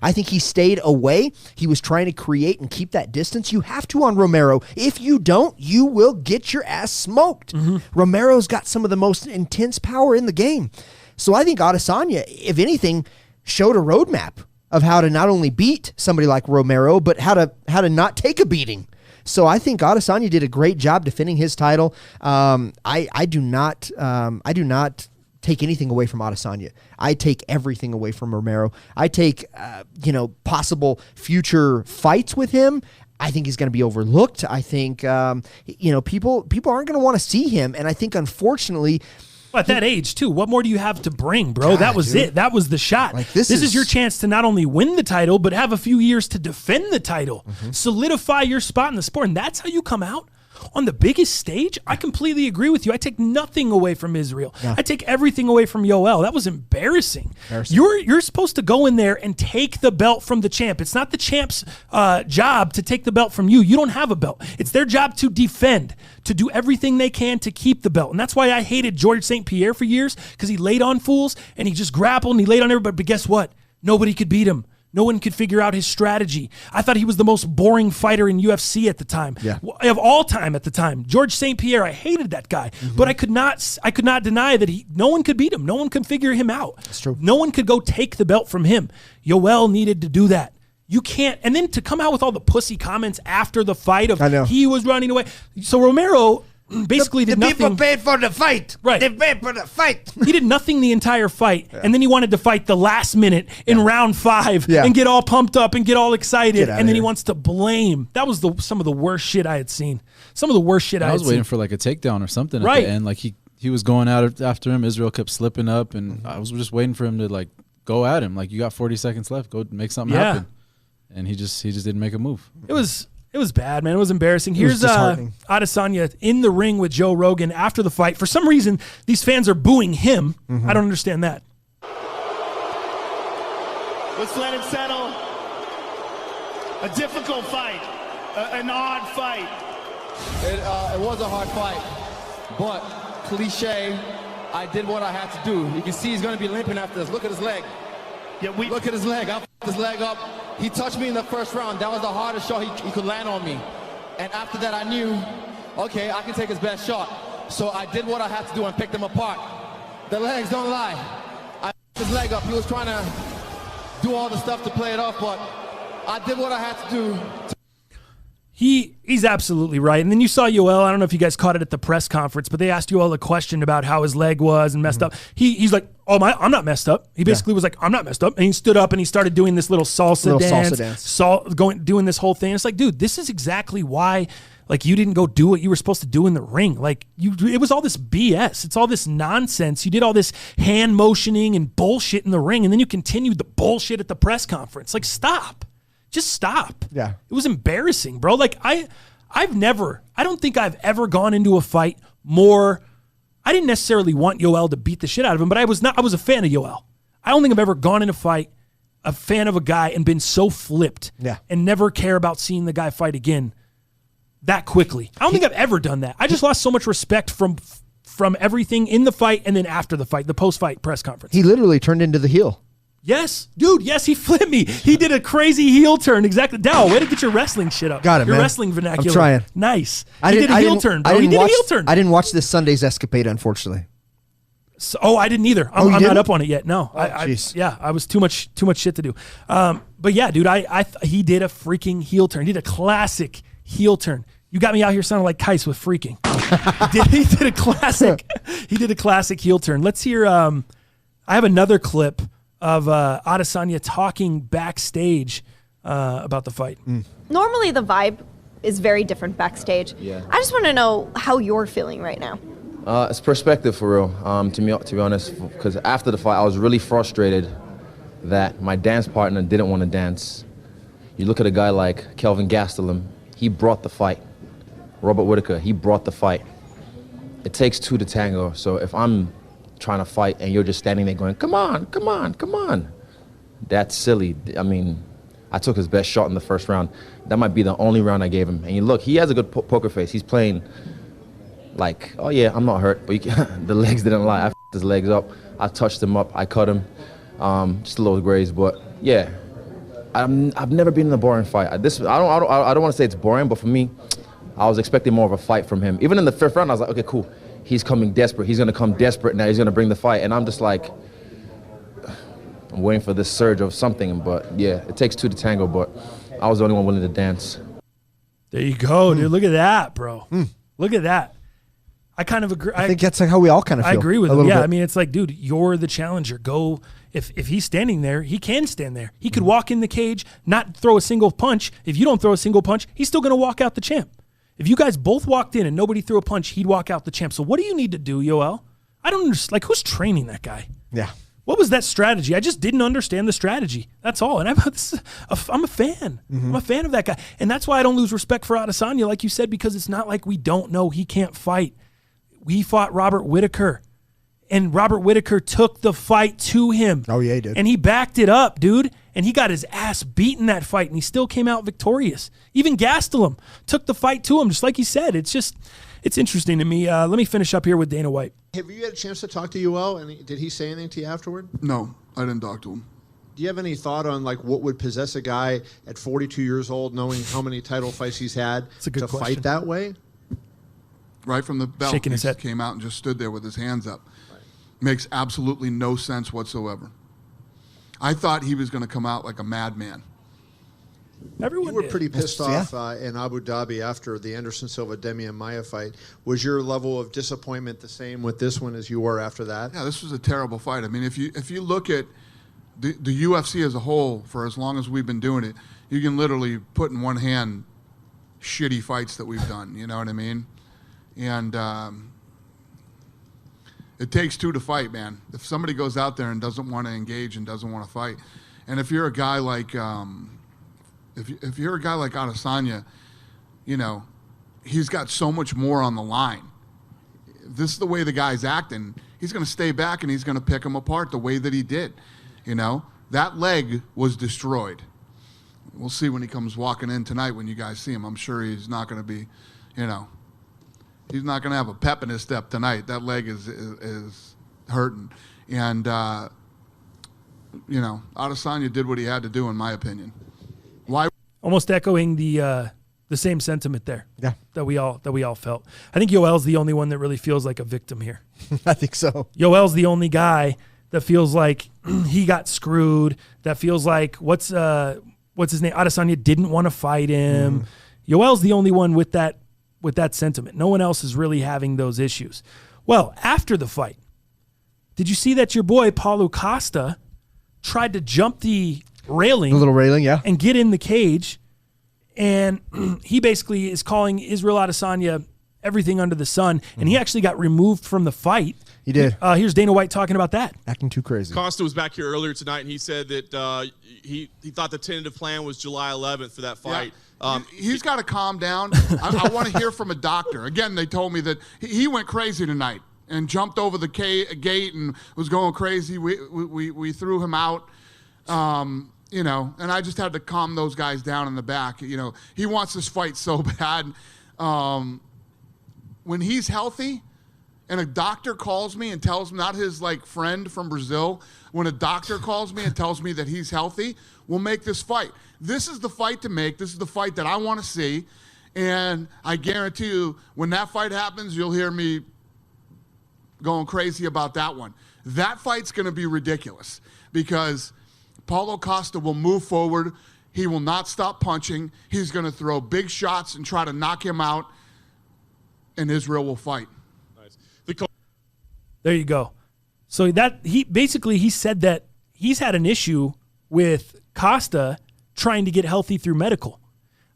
I think he stayed away. He was trying to create and keep that distance. You have to on Romero. If you don't, you will get your ass smoked. Romero's got some of the most intense power in the game. So I think Adesanya, if anything, showed a roadmap of how to not only beat somebody like Romero, but how to not take a beating. So I think Adesanya did a great job defending his title. I do not take anything away from Adesanya. I take everything away from Romero. I take possible future fights with him. I think he's going to be overlooked. I think people aren't going to want to see him, and I think unfortunately. At that age, too, what more do you have to bring, bro? That was it. That was the shot. This is your chance to not only win the title, but have a few years to defend the title. Solidify your spot in the sport, and that's how you come out on the biggest stage. I completely agree with you. I take nothing away from Isreal. Yeah. I take everything away from Yoel. That was embarrassing. You're supposed to go in there and take the belt from the champ. It's not the champ's job to take the belt from you. You don't have a belt. It's their job to defend, to do everything they can to keep the belt. And that's why I hated George St. Pierre for years, because he laid on fools and he just grappled and he laid on everybody. But guess what? Nobody could beat him. No one could figure out his strategy. I thought he was the most boring fighter in UFC at the time, of all time at the time. George St. Pierre, I hated that guy, but I could not deny that no one could beat him. No one could figure him out. That's true. No one could go take the belt from him. Yoel needed to do that. You can't, and then to come out with all the pussy comments after the fight of he was running away. So Romero basically did nothing. The people paid for the fight. Right. They paid for the fight. He did nothing the entire fight, and then he wanted to fight the last minute in round 5 and get all pumped up and get all excited, and then he wants to blame. That was some of the worst shit I had seen. Some of the worst shit I had seen. I was waiting for like a takedown or something at the end. Like he was going out after him. Isreal kept slipping up, and I was just waiting for him to like go at him. Like, you got 40 seconds left. Go make something happen. And he just didn't make a move. It was bad, man. It was embarrassing. Here's Adesanya in the ring with Joe Rogan after the fight. For some reason, these fans are booing him. I don't understand that. Let's let it settle. A difficult fight. An odd fight. It was a hard fight, but cliche, I did what I had to do. You can see he's going to be limping after this. Look at his leg. Look at his leg. I f***ed his leg up. He touched me in the first round. That was the hardest shot he could land on me. And after that, I knew, okay, I can take his best shot. So I did what I had to do and picked him apart. The legs don't lie. I f***ed his leg up. He was trying to do all the stuff to play it off, but I did what I had to do. He's absolutely right. And then you saw Yoel. I don't know if you guys caught it at the press conference, but they asked Yoel a question about how his leg was and messed up. He's like, oh, I'm not messed up. He basically was like, I'm not messed up. And he stood up and he started doing this little salsa dance. Doing this whole thing. It's like, dude, this is exactly why like you didn't go do what you were supposed to do in the ring. Like it was all this BS. It's all this nonsense. You did all this hand motioning and bullshit in the ring, and then you continued the bullshit at the press conference. Like, stop. Just stop. Yeah. It was embarrassing, bro. Like, I don't think I've ever gone into a fight more. I didn't necessarily want Yoel to beat the shit out of him, but I was a fan of Yoel. I don't think I've ever gone in a fight, a fan of a guy, and been so flipped and never care about seeing the guy fight again that quickly. I don't think I've ever done that. I just lost so much respect from everything in the fight and then after the fight, the post-fight press conference. He literally turned into the heel. Yes, dude. Yes, he flipped me. He did a crazy heel turn. Exactly. Dow, way to get your wrestling shit up. Got it, your man. wrestling vernacular. I'm trying. Nice. He did a heel turn, bro. He did a heel turn. I didn't watch this Sunday's escapade, unfortunately. So, I didn't either. I'm not up on it yet. No. Oh, I was too much shit to do. But yeah, dude, he did a freaking heel turn. He did a classic heel turn. You got me out here sounding like Kais with freaking. He did a classic. He did a classic heel turn. Let's hear. I have another clip of Adesanya talking backstage about the fight. Normally the vibe is very different backstage. Yeah. I just want to know how you're feeling right now. It's perspective for real, to be honest, because after the fight, I was really frustrated that my dance partner didn't want to dance. You look at a guy like Kelvin Gastelum, he brought the fight. Robert Whittaker, he brought the fight. It takes two to tango, so if I'm trying to fight and you're just standing there going, come on, come on, come on, that's silly. I mean, I took his best shot in the first round. That might be the only round I gave him. And you look, he has a good poker face. He's playing like, oh yeah, I'm not hurt, but the legs didn't lie. I f***ed his legs up. I touched him up. I cut him. Just a little graze, but yeah, I've never been in a boring fight. I don't want to say it's boring, but for me, I was expecting more of a fight from him. Even in the fifth round, I was like, okay, cool. He's coming desperate. He's gonna come desperate now. He's gonna bring the fight, and I'm just like, I'm waiting for this surge of something. But yeah, it takes two to tango. But I was the only one willing to dance. There you go, dude. Look at that, bro. Look at that. I kind of agree. I think that's like how we all kind of feel. I agree with him. bit. I mean, it's like, dude, you're the challenger. Go. If he's standing there, he can stand there. He could walk in the cage, not throw a single punch. If you don't throw a single punch, he's still going to walk out the champ. If you guys both walked in and nobody threw a punch, he'd walk out the champ. So what do you need to do, Yoel? I don't understand. Like, who's training that guy? Yeah. What was that strategy? I just didn't understand the strategy. That's all. And I'm a fan. I'm a fan of that guy. And that's why I don't lose respect for Adesanya, like you said, because it's not like we don't know he can't fight. We fought Robert Whittaker, and Robert Whittaker took the fight to him. Oh, yeah, he did. And he backed it up, dude. And he got his ass beaten that fight, and he still came out victorious. Even Gastelum took the fight to him, just like he said. It's interesting to me. Let me finish up here with Dana White. Have you had a chance to talk to Yoel, and did he say anything to you afterward? No, I didn't talk to him. Do you have any thought on like what would possess a guy at 42 years old, knowing how many title fights he's had, to fight that way? Right from the belt, Shaking his head. Came out and just stood there with his hands up. Right. Makes absolutely no sense whatsoever. I thought he was going to come out like a madman. Everyone You were pretty pissed off in Abu Dhabi after the Anderson Silva Demian Maia fight. Was your level of disappointment the same with this one as you were after that? Yeah, this was a terrible fight. I mean, if you look at the UFC as a whole, for as long as we've been doing it, you can literally put in one hand shitty fights that we've done. You know what I mean? And it takes two to fight, man. If somebody goes out there and doesn't want to engage and doesn't want to fight, and if you're a guy like if you're a guy like Adesanya, you know, he's got so much more on the line. If this is the way the guy's acting, he's going to stay back and he's going to pick him apart the way that he did. You know, that leg was destroyed. We'll see when he comes walking in tonight when you guys see him. I'm sure he's not going to be, you know, he's not going to have a pep in his step tonight. That leg is hurting. And, you know, Adesanya did what he had to do, in my opinion. Why? Almost echoing the same sentiment there. Yeah. That we all felt. I think Yoel's the only one that really feels like a victim here. I think so. Yoel's the only guy that feels like he got screwed. That feels like what's his name? Adesanya didn't want to fight him. Yoel's the only one with that sentiment. No one else is really having those issues. Well, after the fight, did you see that your boy Paulo Costa tried to jump the railing, the little railing, yeah, and get in the cage, and he basically is calling Israel Adesanya everything under the sun, and he actually got removed from the fight. He did. Here's Dana White talking about that. Acting too crazy. Costa was back here earlier tonight, and he said that he thought the tentative plan was July 11th for that fight. Yeah. He's got to calm down. I want to hear from a doctor. Again, they told me that he went crazy tonight and jumped over the gate and was going crazy. We threw him out. You know, and I just had to calm those guys down in the back. You know, he wants this fight so bad. When he's healthy and a doctor calls me and tells me, not his like friend from Brazil, when a doctor calls me and tells me that he's healthy, we'll make this fight. This is the fight to make. This is the fight that I want to see. And I guarantee you, when that fight happens, you'll hear me going crazy about that one. That fight's going to be ridiculous because Paulo Costa will move forward. He will not stop punching. He's going to throw big shots and try to knock him out, and Israel will fight. Nice. There you go. So that he said that he's had an issue with Costa trying to get healthy through medical.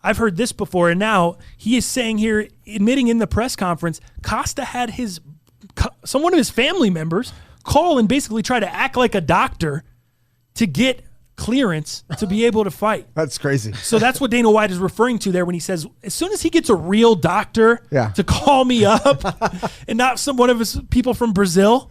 I've heard this before, and now he is saying here, admitting in the press conference, Costa had one of his family members call and basically try to act like a doctor to get clearance to be able to fight. That's crazy. So that's what Dana White is referring to there when he says, as soon as he gets a real doctor to call me up and not one of his people from Brazil,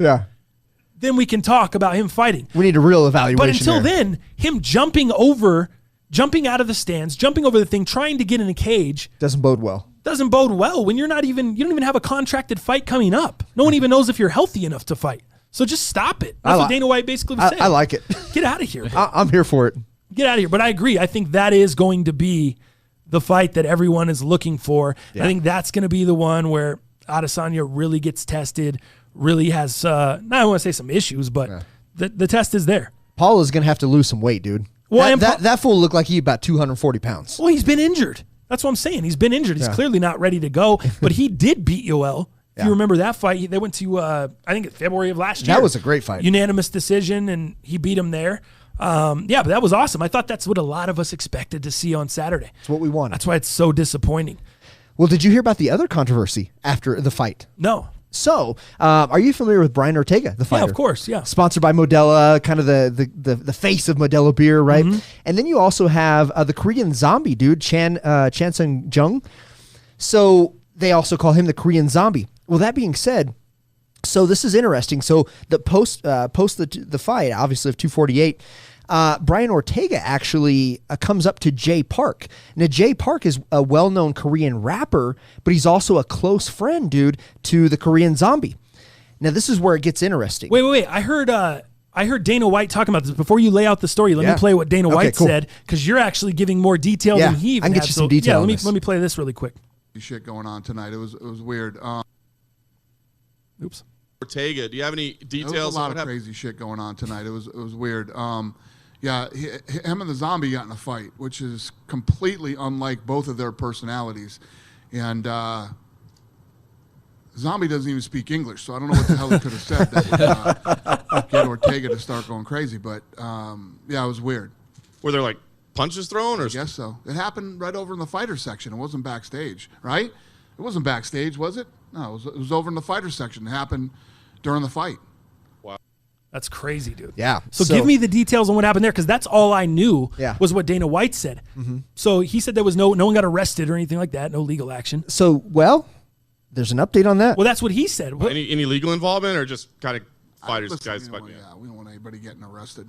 then we can talk about him fighting. We need a real evaluation. But until then, him jumping out of the stands, jumping over the thing, trying to get in a cage doesn't bode well. Doesn't bode well when you don't even have a contracted fight coming up. No one even knows if you're healthy enough to fight. So just stop it. That's what Dana White basically was saying. I like it. Get out of here. I'm here for it. Get out of here. But I agree. I think that is going to be the fight that everyone is looking for. Yeah. I think that's going to be the one where Adesanya really gets tested, really has, I want to say some issues, but the test is there. Paul is going to have to lose some weight, dude. Well, that fool looked like he about 240 pounds. Well, he's been injured. That's what I'm saying. He's been injured. He's clearly not ready to go, but he did beat Yoel. If you remember that fight, they went to, I think, February of last year. That was a great fight. Unanimous decision, and he beat him there. But that was awesome. I thought that's what a lot of us expected to see on Saturday. It's what we wanted. That's why it's so disappointing. Well, did you hear about the other controversy after the fight? No. So, are you familiar with Brian Ortega, the fighter? Yeah, of course, yeah. Sponsored by Modelo, kind of the face of Modelo beer, right? Mm-hmm. And then you also have the Korean zombie dude, Chan Sung Jung. So they also call him the Korean zombie. Well, that being said, so this is interesting. So the post the fight, obviously of 248, Brian Ortega actually comes up to Jay Park. Now, Jay Park is a well-known Korean rapper, but he's also a close friend, dude, to the Korean zombie. Now, this is where it gets interesting. Wait. I heard Dana White talking about this. Before you lay out the story, let me play what Dana White said, because you're actually giving more detail than he even I can get you some detail. Yeah, let me play this really quick. Shit going on tonight. It was weird. Oops. Ortega, do you have any details? There was a lot of crazy shit going on tonight. It was weird. Him and the zombie got in a fight, which is completely unlike both of their personalities. And zombie doesn't even speak English, so I don't know what the hell he could have said that would get Ortega to start going crazy. But it was weird. Were there like punches thrown? Or I guess so. It happened right over in the fighter section. It wasn't backstage, right? It wasn't backstage, was it? No, it was over in the fighter section. It happened during the fight. Wow. That's crazy, dude. Yeah. So give me the details on what happened there, because that's all I knew was what Dana White said. Mm-hmm. So he said there was no one got arrested or anything like that, no legal action. So, there's an update on that. Well, that's what he said. Any legal involvement or just kind of fighters, guys? We don't want anybody getting arrested.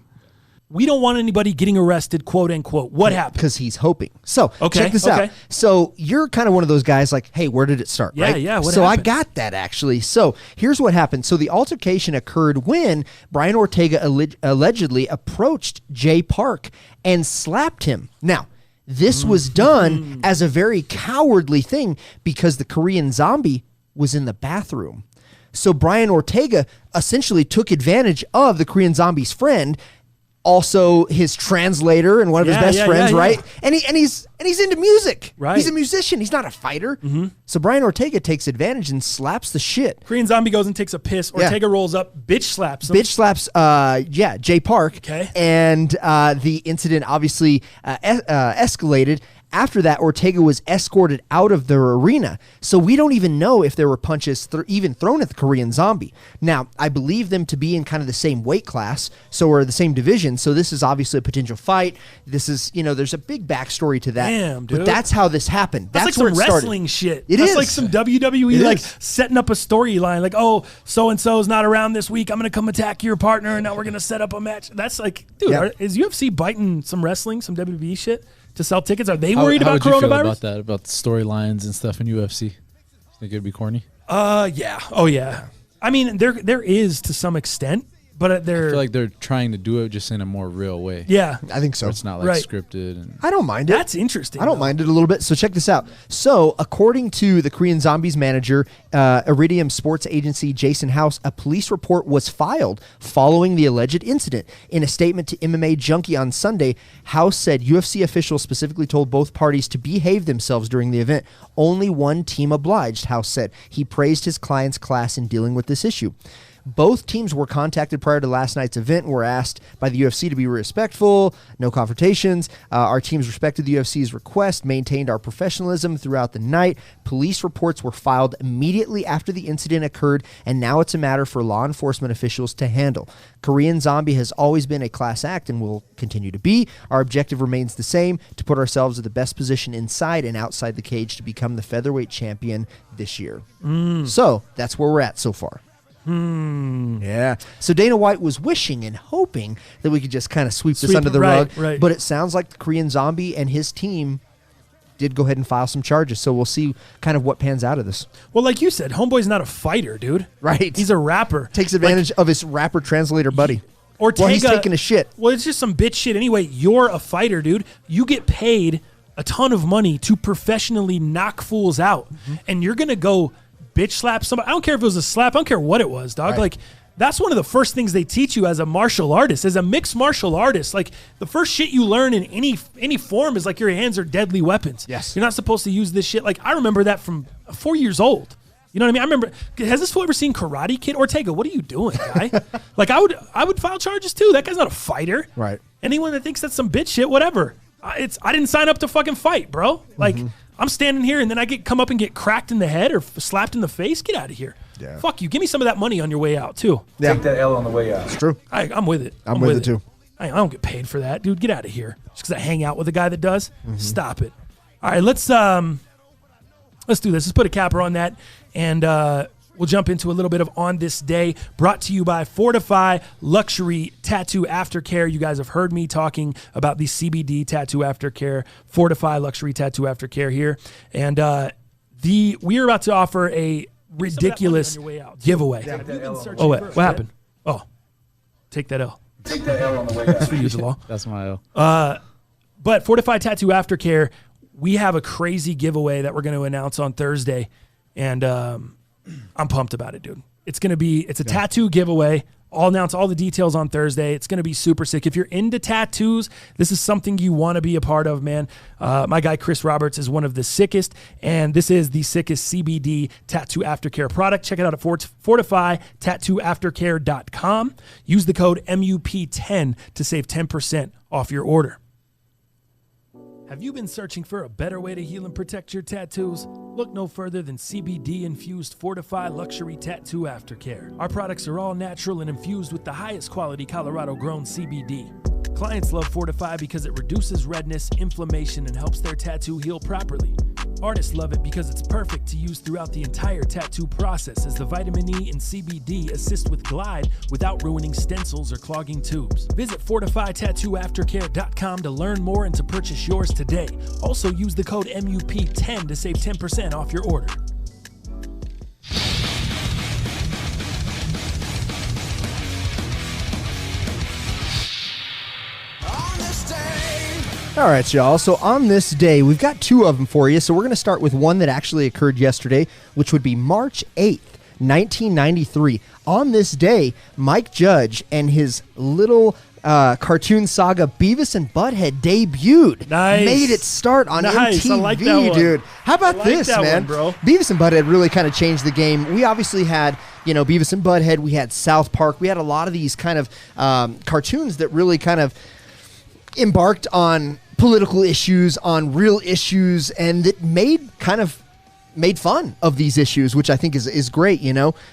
We don't want anybody getting arrested, quote unquote. What happened? Because he's hoping. So check this out. So you're kind of one of those guys like, hey, where did it start? Yeah, right? yeah. What happened? I got that actually. So here's what happened. So the altercation occurred when Brian Ortega allegedly approached Jay Park and slapped him. Now, this was done as a very cowardly thing because the Korean zombie was in the bathroom. So Brian Ortega essentially took advantage of the Korean zombie's friend, also his translator and one of his best friends, right? And he's into music. Right. He's a musician. He's not a fighter. Mm-hmm. So Brian Ortega takes advantage and slaps the shit. Korean zombie goes and takes a piss. Ortega rolls up, bitch slaps him. Bitch slaps, Jay Park. Okay. And the incident obviously escalated. After that, Ortega was escorted out of the arena. So we don't even know if there were punches even thrown at the Korean zombie. Now, I believe them to be in kind of the same weight class, or the same division. So this is obviously a potential fight. This is, there's a big backstory to that. Damn, dude. But that's how this happened. That's where like some it started. wrestling shit. It that's is. Like some WWE, like setting up a storyline. Like, oh, so-and-so's not around this week. I'm going to come attack your partner, and now we're going to set up a match. That's like, dude, is UFC biting some wrestling, some WWE shit to sell tickets? Are they worried about coronavirus? How would you feel about that, about storylines and stuff in UFC? Think it'd be corny? Yeah. Oh, yeah. I mean, there is to some extent, but I feel like they're trying to do it just in a more real way. Yeah. I think so. Where it's not like scripted. And I don't mind it. That's interesting. I don't mind it a little bit. So check this out. So according to the Korean Zombies manager, Iridium sports agency Jason House, a police report was filed following the alleged incident. In a statement to MMA Junkie on Sunday, House said UFC officials specifically told both parties to behave themselves during the event. Only one team obliged, House said. He praised his client's class in dealing with this issue. Both teams were contacted prior to last night's event and were asked by the UFC to be respectful, no confrontations. Our teams respected the UFC's request, maintained our professionalism throughout the night. Police reports were filed immediately after the incident occurred, and now it's a matter for law enforcement officials to handle. Korean Zombie has always been a class act and will continue to be. Our objective remains the same, to put ourselves in the best position inside and outside the cage to become the featherweight champion this year. So that's where we're at so far. Yeah. So Dana White was wishing and hoping that we could just kind of sweep this under the rug. Right. But it sounds like the Korean Zombie and his team did go ahead and file some charges. So we'll see kind of what pans out of this. Well, like you said, Homeboy's not a fighter, dude. Right. He's a rapper. Takes advantage of his rapper translator buddy. Ortega, well, he's taking a shit. Well, it's just some bitch shit. Anyway, you're a fighter, dude. You get paid a ton of money to professionally knock fools out. And you're going to go bitch slap somebody. I don't care if it was a slap. I don't care what it was, dog. Right. Like, that's one of the first things they teach you as a martial artist, as a mixed martial artist. Like, the first shit you learn in any form is like your hands are deadly weapons. Yes. You're not supposed to use this shit. Like, I remember that from 4 years old. You know what I mean? I remember, has this fool ever seen Karate Kid? Ortega, what are you doing, guy? Like, I would file charges too. That guy's not a fighter. Right. Anyone that thinks that's some bitch shit, whatever. I didn't sign up to fucking fight, bro. Like, I'm standing here and then I come up and get cracked in the head or slapped in the face. Get out of here. Yeah. Fuck you. Give me some of that money on your way out too. Yeah. Take that L on the way out. It's true. I'm with it. I'm with it too. I don't get paid for that, dude. Get out of here. Just because I hang out with a guy that does. Stop it. All right, let's do this. Let's put a capper on that, and we'll jump into a little bit of On This Day, brought to you by Fortify Luxury Tattoo Aftercare. You guys have heard me talking about the CBD Tattoo Aftercare, Fortify Luxury Tattoo Aftercare here, and we are about to offer a ridiculous giveaway. Oh, wait, what happened? Oh, take that L. Take that L on the way That's out. for you, Jalal. That's my L. But Fortify Tattoo Aftercare, we have a crazy giveaway that we're going to announce on Thursday, and I'm pumped about it, dude. It's a tattoo giveaway. I'll announce all the details on Thursday. It's going to be super sick. If you're into tattoos, this is something you want to be a part of, man. My guy Chris Roberts is one of the sickest, and this is the sickest CBD tattoo aftercare product. Check it out at fortifytattooaftercare.com. Use the code MUP10 to save 10% off your order. Have you been searching for a better way to heal and protect your tattoos? Look no further than CBD-infused Fortify Luxury Tattoo Aftercare. Our products are all natural and infused with the highest quality Colorado-grown CBD. Clients love Fortify because it reduces redness, inflammation, and helps their tattoo heal properly. Artists love it because it's perfect to use throughout the entire tattoo process, as the vitamin E and CBD assist with glide without ruining stencils or clogging tubes. Visit FortifyTattooAftercare.com to learn more and to purchase yours today. Also use the code MUP10 to save 10% off your order. All right, y'all. So on this day, we've got two of them for you. So we're going to start with one that actually occurred yesterday, which would be March 8th, 1993. On this day, Mike Judge and his little cartoon saga Beavis and Butthead debuted. Nice. Made its start on MTV, I like that one. dude. How about this, that man? one, bro. Beavis and Butthead really kind of changed the game. We obviously had, Beavis and Butthead. We had South Park. We had a lot of these kind of cartoons that really kind of embarked on political issues, on real issues, and that made fun of these issues, which I think is great,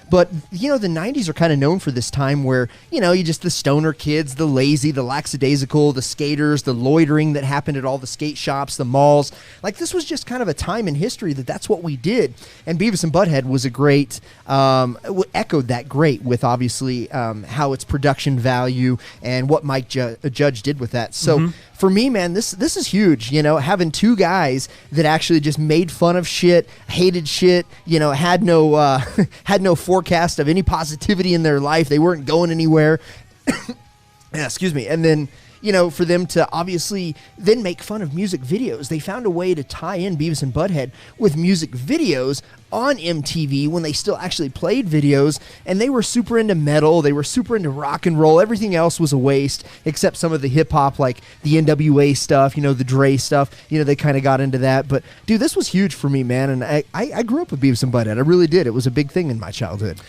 But, the 90s are kind of known for this time where, you just the stoner kids, the lazy, the lackadaisical, the skaters, the loitering that happened at all the skate shops, the malls. Like, this was just kind of a time in history that's what we did. And Beavis and Butthead was a great, echoed that great with obviously how its production value and what Mike Judge did with that. So, for me, man, this is huge, having two guys that actually just made fun of shit, hated shit, had no forecast of any positivity in their life. They weren't going anywhere. Yeah, excuse me. And then, for them to obviously then make fun of music videos. They found a way to tie in Beavis and Butthead with music videos on MTV when they still actually played videos, and they were super into metal, they were super into rock and roll. Everything else was a waste except some of the hip-hop, like the NWA stuff, the Dre stuff. They kind of got into that. But, dude, this was huge for me, man, and I grew up with Beavis and Butthead. I really did. It was a big thing in my childhood.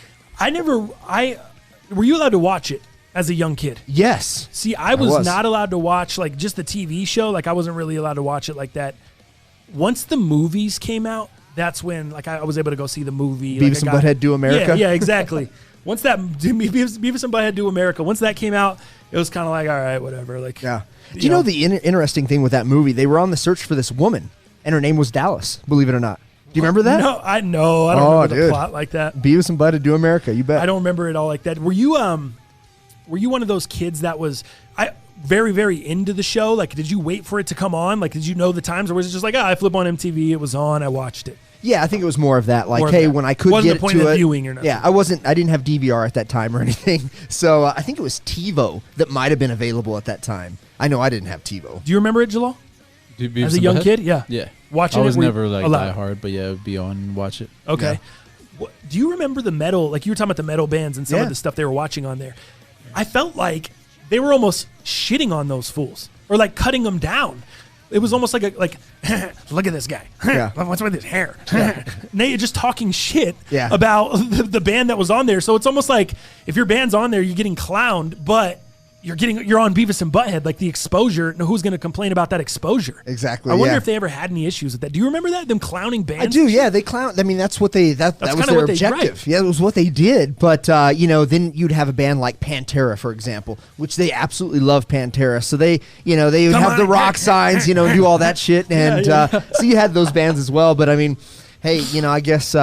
Were you allowed to watch it as a young kid? Yes. See, I was not allowed to watch like just the TV show. Like I wasn't really allowed to watch it like that. Once the movies came out, that's when like I was able to go see the movie. Beavis and Butthead Do America. Yeah, exactly. Once that Beavis and Butthead Do America, once that came out, it was kind of like, all right, whatever. Like, yeah. Do you know the interesting thing with that movie? They were on the search for this woman, and her name was Dallas. Believe it or not. Do you remember that? No, I know. I don't remember the plot like that. Beavis and Butthead Do America. You bet. I don't remember it all like that. Were you one of those kids that was very, very into the show? Like, did you wait for it to come on? Like, did you know the times, or was it just like, I flip on MTV, it was on, I watched it? Yeah, I think it was more of that. Like, hey, when I could wasn't get the point to of it, viewing or nothing. Yeah, I didn't have DVR at that time or anything. So I think it was TiVo that might have been available at that time. I know I didn't have TiVo. Do you remember it, Jalal? As a young kid? Yeah. Yeah. Watching I was it? never like die hard, but yeah, it would be on and watch it. Okay. Yeah. Do you remember the metal? Like you were talking about the metal bands and some of the stuff they were watching on there. I felt like they were almost shitting on those fools or like cutting them down. It was almost like look at this guy. Yeah. What's with his hair? They just talking shit Yeah. about the band that was on there. So it's almost like if your band's on there, you're getting clowned, but you're on Beavis and Butthead, like the exposure. Who's going to complain about that exposure? Exactly. I wonder yeah. if they ever had any issues with that. Do you remember that? Them clowning bands? I do, yeah. They clown. I mean, that's what they. That was kinda their what they- objective. right. Yeah, it was what they did. But then you'd have a band like Pantera, for example, which they absolutely love Pantera. So they would have the rock signs, and do all that shit. And so you had those bands as well. But I mean, hey, I guess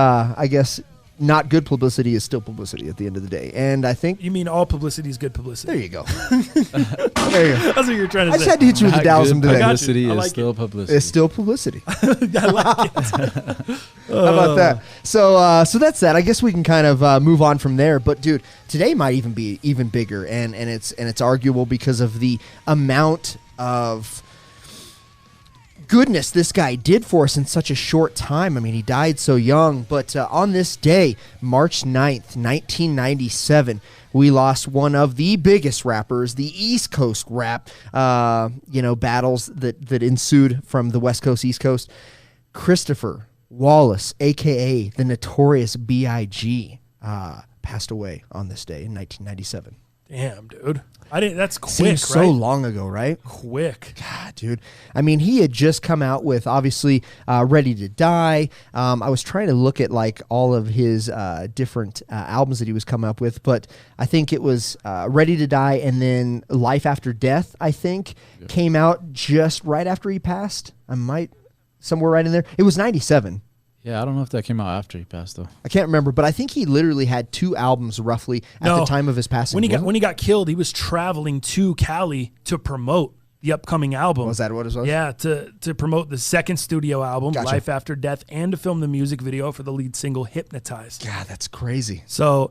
not good publicity is still publicity at the end of the day. And I think You mean all publicity is good publicity? there you go. There you go. That's what you're trying to I say. just had to hit you with the Dallasm today. Publicity I is like still publicity. It's still publicity. I like it. How about that? So that's that. I guess we can kind of move on from there. But dude, today might even be even bigger, and it's arguable because of the amount of goodness this guy did for us in such a short time. I mean, he died so young. But on this day, March 9th, 1997, we lost one of the biggest rappers, the East Coast rap, battles that ensued from the West Coast, East Coast. Christopher Wallace, a.k.a. the Notorious B.I.G., passed away on this day in 1997. Damn, dude. That's quick, Seems so right? long ago, right? Quick. God, dude. I mean, he had just come out with, obviously, Ready to Die. I was trying to look at, like, all of his different albums that he was coming up with, but I think it was Ready to Die and then Life After Death, I think, came out just right after he passed. Somewhere right in there. It was 97. Yeah, I don't know if that came out after he passed, though. I can't remember, but I think he literally had 2 albums roughly at the time of his passing. When he got killed, he was traveling to Cali to promote the upcoming album. Was that what it was? Yeah, to promote the second studio album, Gotcha. Life After Death, and to film the music video for the lead single, Hypnotized. God, that's crazy. So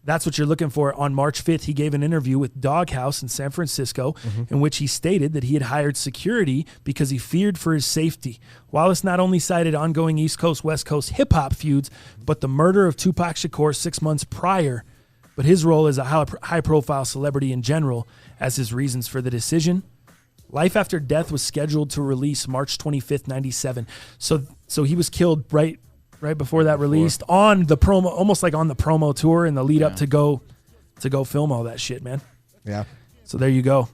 that's what you're looking for. On March 5th, he gave an interview with Doghouse in San Francisco in which he stated that he had hired security because he feared for his safety. Wallace not only cited ongoing East Coast, West Coast hip-hop feuds, but the murder of Tupac Shakur 6 months prior, but his role as a high-profile celebrity in general as his reasons for the decision. Life After Death was scheduled to release March 25th, 97. So he was killed right before that released on the promo, almost like on the promo tour in the lead up to go film all that shit, man. Yeah. So there you go.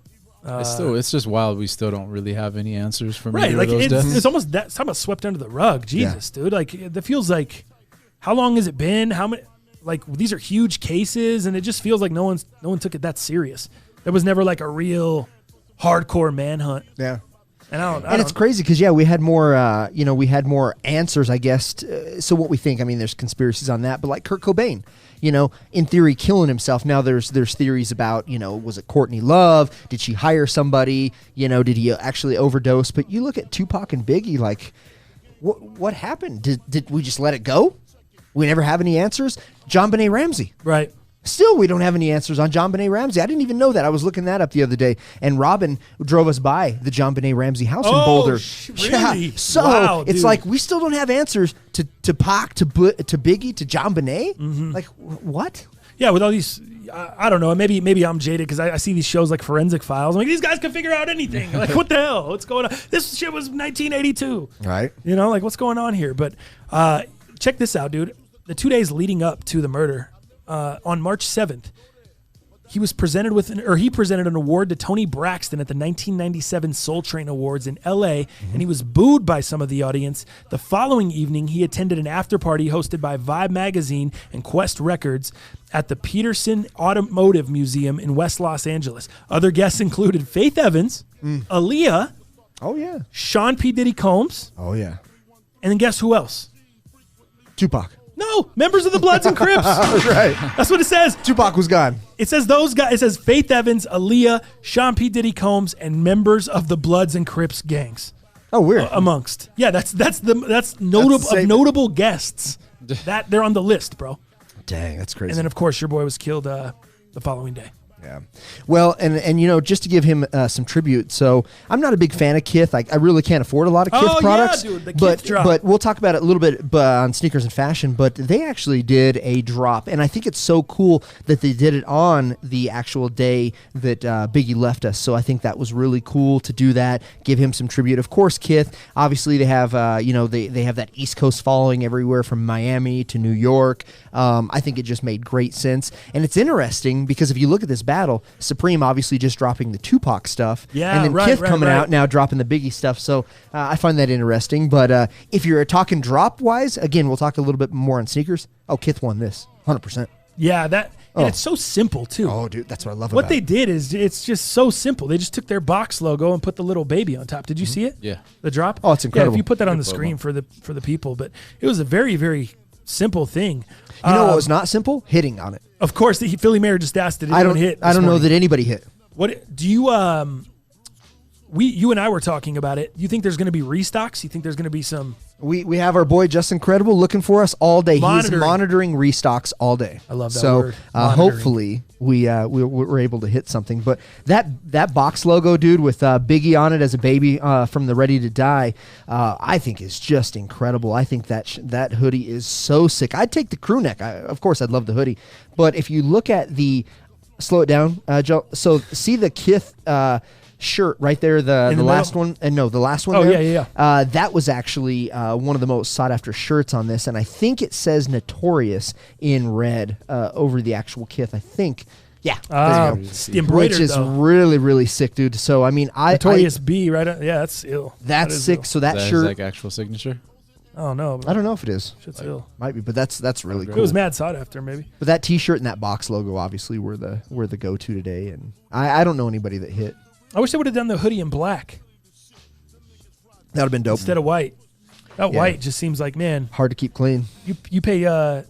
It's just wild. We still don't really have any answers from Right. either Like of those deaths. it's almost that. It's talking about swept under the rug. Jesus, dude. Like it feels like, how long has it been? How many? Like these are huge cases, and it just feels like no one took it that serious. There was never like a real hardcore manhunt. Yeah. And it's crazy because we had more, we had more answers, I guess. So what we think, I mean, there's conspiracies on that, but like Kurt Cobain, in theory, killing himself. Now there's theories about, was it Courtney Love? Did she hire somebody? Did he actually overdose? But you look at Tupac and Biggie, like, what happened? Did we just let it go? We never have any answers. John Benet Ramsey, right? Still, we don't have any answers on John Benet Ramsey. I didn't even know that. I was looking that up the other day, and Robin drove us by the John Benet Ramsey house in Boulder. Really? Yeah. So Wow, it's dude. like we still don't have answers to Pac, to Biggie, to John Benet. Like what? Yeah, with all these, I don't know. Maybe I'm jaded because I see these shows like Forensic Files. I'm like, these guys can figure out anything. Like, what the hell? What's going on? This shit was 1982. Right. Like, what's going on here? But check this out, dude. The 2 days leading up to the murder, on March 7th, he presented an award to Tony Braxton at the 1997 Soul Train Awards in L.A., and he was booed by some of the audience. The following evening, he attended an after-party hosted by Vibe Magazine and Quest Records at the Peterson Automotive Museum in West Los Angeles. Other guests included Faith Evans, Aaliyah, Sean P. Diddy Combs, and then guess who else? Tupac. No, members of the Bloods and Crips. Right. That's what it says. Tupac was gone. It says those guys. It says Faith Evans, Aaliyah, Sean P. Diddy Combs, and members of the Bloods and Crips gangs. Oh, weird. Amongst. Yeah, that's notable of notable guests. That they're on the list, bro. Dang, that's crazy. And then of course your boy was killed the following day. Yeah. Well, and just to give him some tribute, so I'm not a big fan of Kith. I really can't afford a lot of Kith products. Yeah, dude, the Kith drop. But we'll talk about it a little bit on Sneakers and Fashion, but they actually did a drop, and I think it's so cool that they did it on the actual day that Biggie left us. So I think that was really cool to do that, give him some tribute. Of course, Kith, obviously they have, they have that East Coast following everywhere from Miami to New York. I think it just made great sense. And it's interesting because if you look at this battle, Supreme obviously just dropping the Tupac stuff, and then Kith coming out now dropping the Biggie stuff. So I find that interesting. But if you're talking drop wise, again, we'll talk a little bit more on sneakers. Oh, Kith won this 100%. Yeah, and it's so simple too. Oh, dude, that's what I love. What about they it. did is it's just so simple. They just took their box logo and put the little baby on top. Did you see it? Yeah. The drop. Oh, it's incredible. Yeah, if you put that on the screen for the people, but it was a very, very simple thing. You know what was not simple? Hitting on it. Of course, Philly Mayor just asked it. I don't know that anybody hit. What do you? You and I were talking about it. You think there's going to be restocks? You think there's going to be some? We have our boy Justin Credible looking for us all day. He's monitoring restocks all day. I love that so, word. Hopefully we're able to hit something. But that box logo, dude, with Biggie on it as a baby from the Ready to Die, I think is just incredible. I think that hoodie is so sick. I'd take the crew neck. Of course, I'd love the hoodie. But if you look at slow it down, Joe. So see the Kith shirt right there, the last one, and no, the last one. Oh, there, yeah. That was actually one of the most sought after shirts on this, and I think it says Notorious in red over the actual Kith. I think. Yeah, embroidered, which is really, really sick, dude. So I mean, Notorious B, right? Yeah, that's ill. That's sick. Ill. So that is shirt, like actual signature. Oh no, I don't know if it is. Shit's ill. Might be, but that's really cool. It was mad sought after, maybe. But that T-shirt and that box logo obviously were the go-to today, and I don't know anybody that hit. I wish they would have done the hoodie in black. That would have been dope instead of white. That white just seems like, man, hard to keep clean. You pay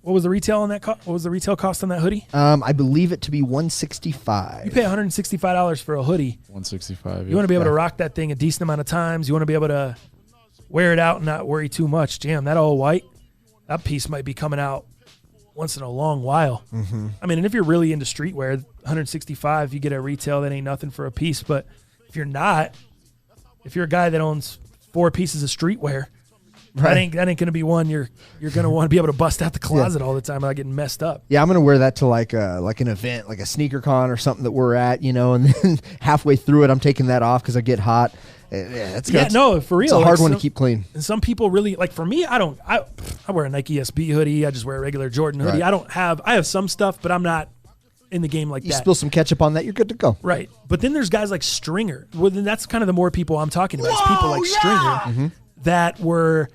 what was the retail on that? What was the retail cost on that hoodie? I believe it to be $165. You pay $165 for a hoodie. $165. You want to be able to rock that thing a decent amount of times. You want to be able to wear it out and not worry too much. Damn, that all white, that piece might be coming out once in a long while. Mm-hmm. I mean, and if you're really into streetwear, $165, you get a retail, that ain't nothing for a piece. But if you're not, if you're a guy that owns 4 pieces of streetwear, that ain't going to be one you're going to want to be able to bust out the closet all the time without getting messed up. Yeah, I'm going to wear that to like an event, like a sneaker con or something that we're at, and then halfway through it, I'm taking that off because I get hot. No, for real. It's a hard one to keep clean. And some people really, like for me, I wear a Nike SB hoodie. I just wear a regular Jordan hoodie. Right. I have some stuff, but I'm not in the game like that. You spill some ketchup on that, you're good to go. Right. But then there's guys like Stringer. Well, then that's kind of the more people I'm talking about. It's people like Stringer that were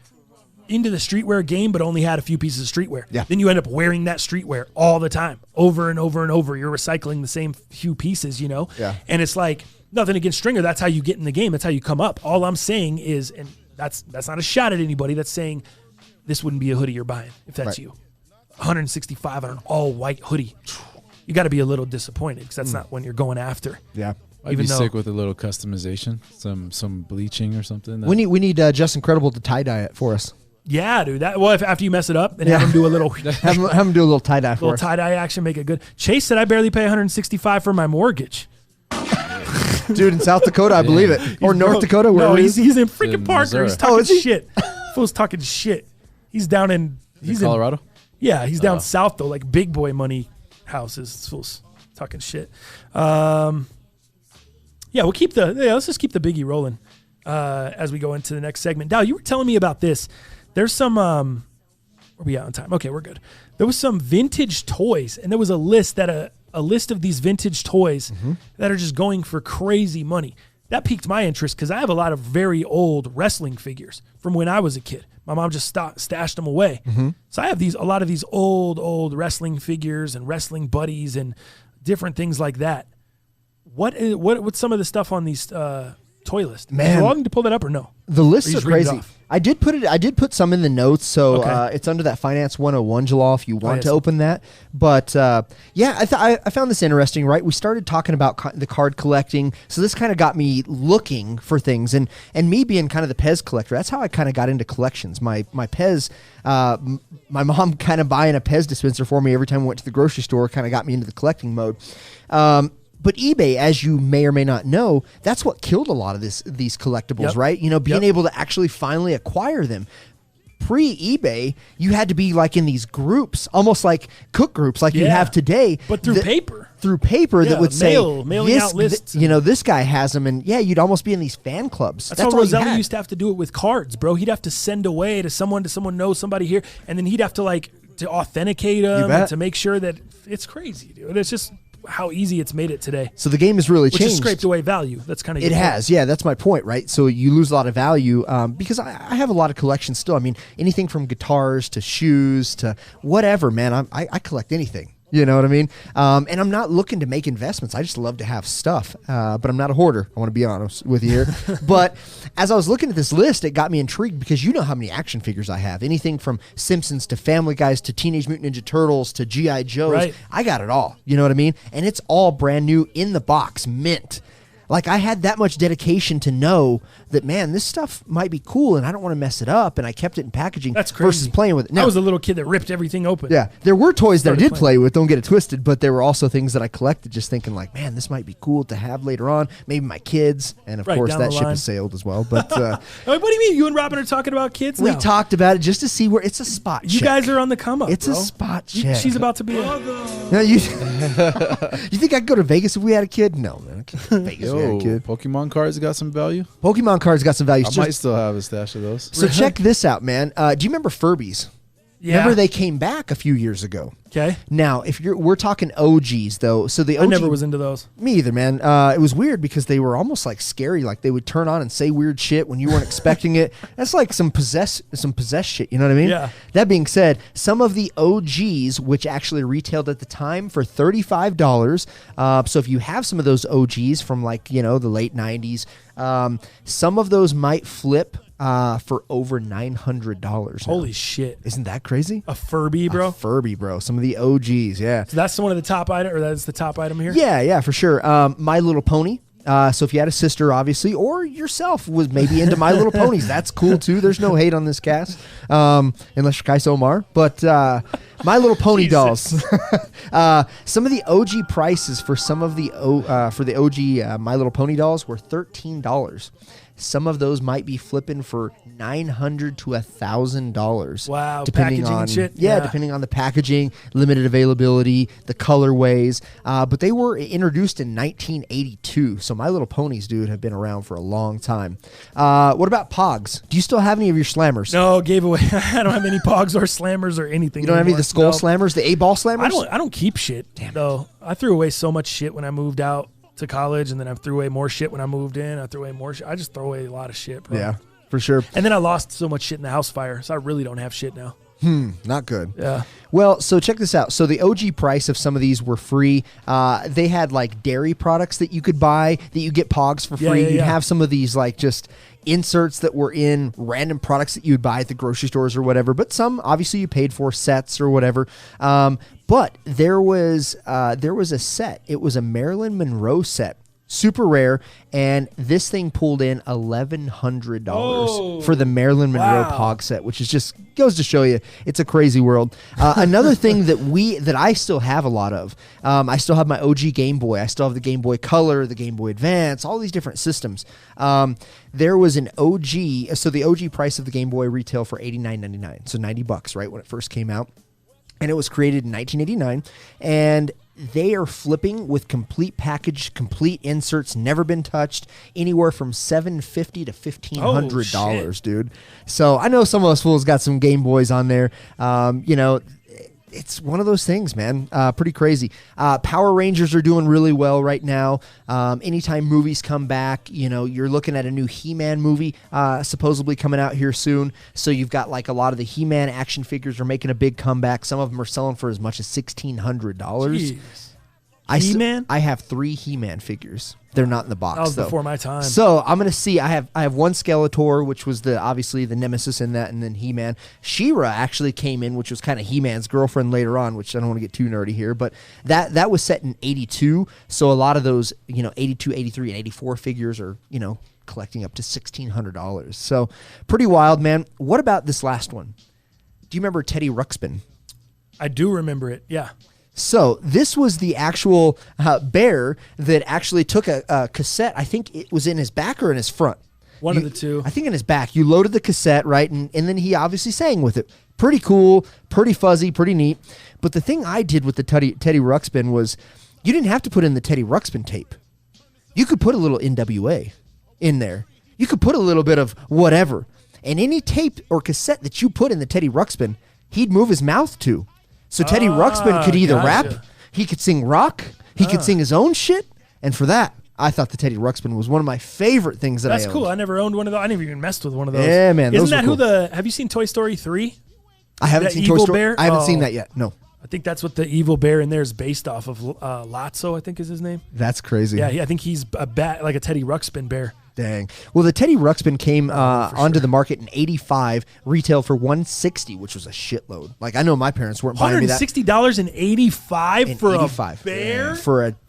into the streetwear game, but only had a few pieces of streetwear. Yeah. Then you end up wearing that streetwear all the time, over and over and over. You're recycling the same few pieces, Yeah. And it's like, nothing against Stringer. That's how you get in the game. That's how you come up. All I'm saying is, and that's not a shot at anybody, that's saying this wouldn't be a hoodie you're buying if that's you. $165 on an all-white hoodie. You got to be a little disappointed because that's not when you're going after. Yeah. I'd be sick with a little customization, some bleaching or something. We need Justin Credible to tie-dye it for us. Yeah, dude. After you mess it up and have him do a little have him do a little tie-dye for us. Little tie-dye action, make it good. Chase said I barely pay $165 for my mortgage. Dude, in South Dakota, I believe it. Or North Dakota, where he's in freaking Parker. He's talking shit. Fool's talking shit. He's down in Colorado? Yeah, he's down south though, like big boy money houses. Fool's talking shit. Yeah, let's just keep the Biggie rolling as we go into the next segment. Dow, you were telling me about this. There's some are we out on time? Okay, we're good. There was some vintage toys, and there was a list that a list of these vintage toys that are just going for crazy money. That piqued my interest because I have a lot of very old wrestling figures from when I was a kid. My mom just stashed them away. So I have a lot of these old wrestling figures and wrestling buddies and different things like that. What's some of the stuff on these toy list? Man, are you allowed to pull that up or no? The lists Or you are just read it crazy. off? I did put some in the notes, so Okay. it's under that Finance 101 Jalal if you want yes. to open that. But yeah, I found this interesting. Right, we started talking about the card collecting, so this kind of got me looking for things, and me being kind of the Pez collector. That's how I kind of got into collections. My Pez, my mom kind of buying a Pez dispenser for me every time we went to the grocery store kind of got me into the collecting mode. But eBay, as you may or may not know, that's what killed a lot of these collectibles, right? You know, being able to actually finally acquire them. Pre-eBay, you had to be like in these groups, almost like cook groups like you have today. But through paper. Through paper that would mailing out lists. you know, this guy has them, and you'd almost be in these fan clubs. That's all how you Roselli had. used to have to do it with cards, bro. He'd have to send away to someone knows somebody here, and then he'd have to to authenticate them and to make sure that it's crazy, dude. It's just how easy it's made it today. So the game has really Which changed. has scraped away value. That's kind of It has, yeah. That's my point, right? So you lose a lot of value because I have a lot of collections still. I mean, anything from guitars to shoes to whatever, man. I collect anything. You know what I mean? And I'm not looking to make investments. I just love to have stuff. But I'm not a hoarder. I want to be honest with you here. But as I was looking at this list, it got me intrigued because you know how many action figures I have. Anything from Simpsons to Family Guys to Teenage Mutant Ninja Turtles to G.I. Joes. Right. I got it all. You know what I mean? And it's all brand new in the box, mint. Like, I had that much dedication to know that, man, this stuff might be cool and I don't want to mess it up, and I kept it in packaging That's crazy. versus playing with it. Now, I was a little kid that ripped everything open. yeah, there were toys that I Started did play with, don't get it twisted, but there were also things that I collected just thinking like, man, this might be cool to have later on, maybe my kids, and of Right, course down that the ship line. has sailed as well. But What do you mean? You and Robin are talking about kids we now? talked about it just to see where it's a spot You check. guys are on the come up. It's bro. a spot check. She's about to be a Now, you think I could go to Vegas if we had a kid? No, man. I can't go to Vegas if we had Yo, a kid. Pokemon cards got some value. Pokemon cards got some value. I might still have a stash of those. So check this out, man. Do you remember Furbies? Yeah. Remember they came back a few years ago. Okay. Now, we're talking OGs though. So the OG, I never was into those. Me either, man. It was weird because they were almost like scary. Like they would turn on and say weird shit when you weren't expecting it. That's like some possessed shit. You know what I mean? Yeah. That being said, some of the OGs, which actually retailed at the time for $35. So if you have some of those OGs from the late '90s, some of those might flip for over $900. Holy shit. Isn't that crazy? A Furby, bro? A Furby, bro. Some of the OGs, yeah. So that's one of the top item, or that's the top item here? Yeah, for sure. My Little Pony. So if you had a sister, obviously, or yourself was maybe into My Little Ponies, that's cool too. There's no hate on this cast, unless you're Kais Omar. But My Little Pony dolls. Some of the OG prices for some of the for the OG My Little Pony dolls were $13. Some of those might be flipping for $900 to $1,000. Wow, depending packaging on and shit? Yeah, Yeah. depending on the packaging, limited availability, the colorways. But they were introduced in 1982. So My Little Ponies, dude, have been around for a long time. What about Pogs? Do you still have any of your slammers? No, gave away. I don't have any Pogs or Slammers or anything. You don't have any of anymore. the skull No. slammers, the A-ball slammers? I don't keep shit. Though I threw away so much shit when I moved out to college, and then I threw away more shit when I moved in. I threw away more shit. I just throw away a lot of shit, bro. Yeah, for sure. And then I lost so much shit in the house fire, so I really don't have shit now. Not good. Yeah. Well, so check this out. So the OG price of some of these were free. They had like dairy products that you could buy that you get Pogs for free. You'd have some of these like just inserts that were in random products that you'd buy at the grocery stores or whatever. But some obviously you paid for sets or whatever. But there was a set. It was a Marilyn Monroe set. Super rare, and this thing pulled in $1,100 for the Marilyn Monroe Pog set, which is just goes to show you it's a crazy world. Another thing that I still have a lot of, I still have my OG Game Boy. I still have the Game Boy Color, the Game Boy Advance, all these different systems. There was an OG, so the OG price of the Game Boy retail for $89.99, so $90, right, when it first came out. And it was created in 1989, and they are flipping with complete package, complete inserts, never been touched, anywhere from $750 to $1,500, dude. So I know some of us fools got some Game Boys on there. it's one of those things, man. Pretty crazy. Power Rangers are doing really well right now. Anytime movies come back, you're looking at a new He-Man movie supposedly coming out here soon. So you've got like a lot of the He-Man action figures are making a big comeback. Some of them are selling for as much as $1,600. He-Man? I have 3 He-Man figures. They're not in the box. That was though. before my time. So I'm gonna see. I have one Skeletor, which was obviously the nemesis in that, and then He-Man. She-Ra actually came in, which was kind of He-Man's girlfriend later on, which I don't want to get too nerdy here, but that was set in 82. So a lot of those 82, 83, and 84 figures are collecting up to $1,600. So pretty wild, man. What about this last one? Do you remember Teddy Ruxpin? I do remember it. Yeah. So this was the actual bear that actually took a cassette. I think it was in his back or in his front. One of the two. I think in his back. You loaded the cassette, right? And then he obviously sang with it. Pretty cool, pretty fuzzy, pretty neat. But the thing I did with the Teddy Ruxpin was you didn't have to put in the Teddy Ruxpin tape. You could put a little NWA in there. You could put a little bit of whatever. And any tape or cassette that you put in the Teddy Ruxpin, he'd move his mouth to. So Teddy Ruxpin could either rap, he could sing rock, he could sing his own shit, and for that, I thought the Teddy Ruxpin was one of my favorite things that I owned. That's cool. I never owned one of those. I never even messed with one of those. Yeah, man. Isn't that who have you seen Toy Story 3? I haven't seen Toy Story. Bear? I haven't seen that yet. No. I think that's what the evil bear in there is based off of. Lotso, I think is his name. That's crazy. Yeah, I think he's a bat, like a Teddy Ruxpin bear. Dang. Well, the Teddy Ruxpin came onto the market in '85, retailed for $160, which was a shitload. Like I know my parents weren't buying me that. $160 in '85 for a bear?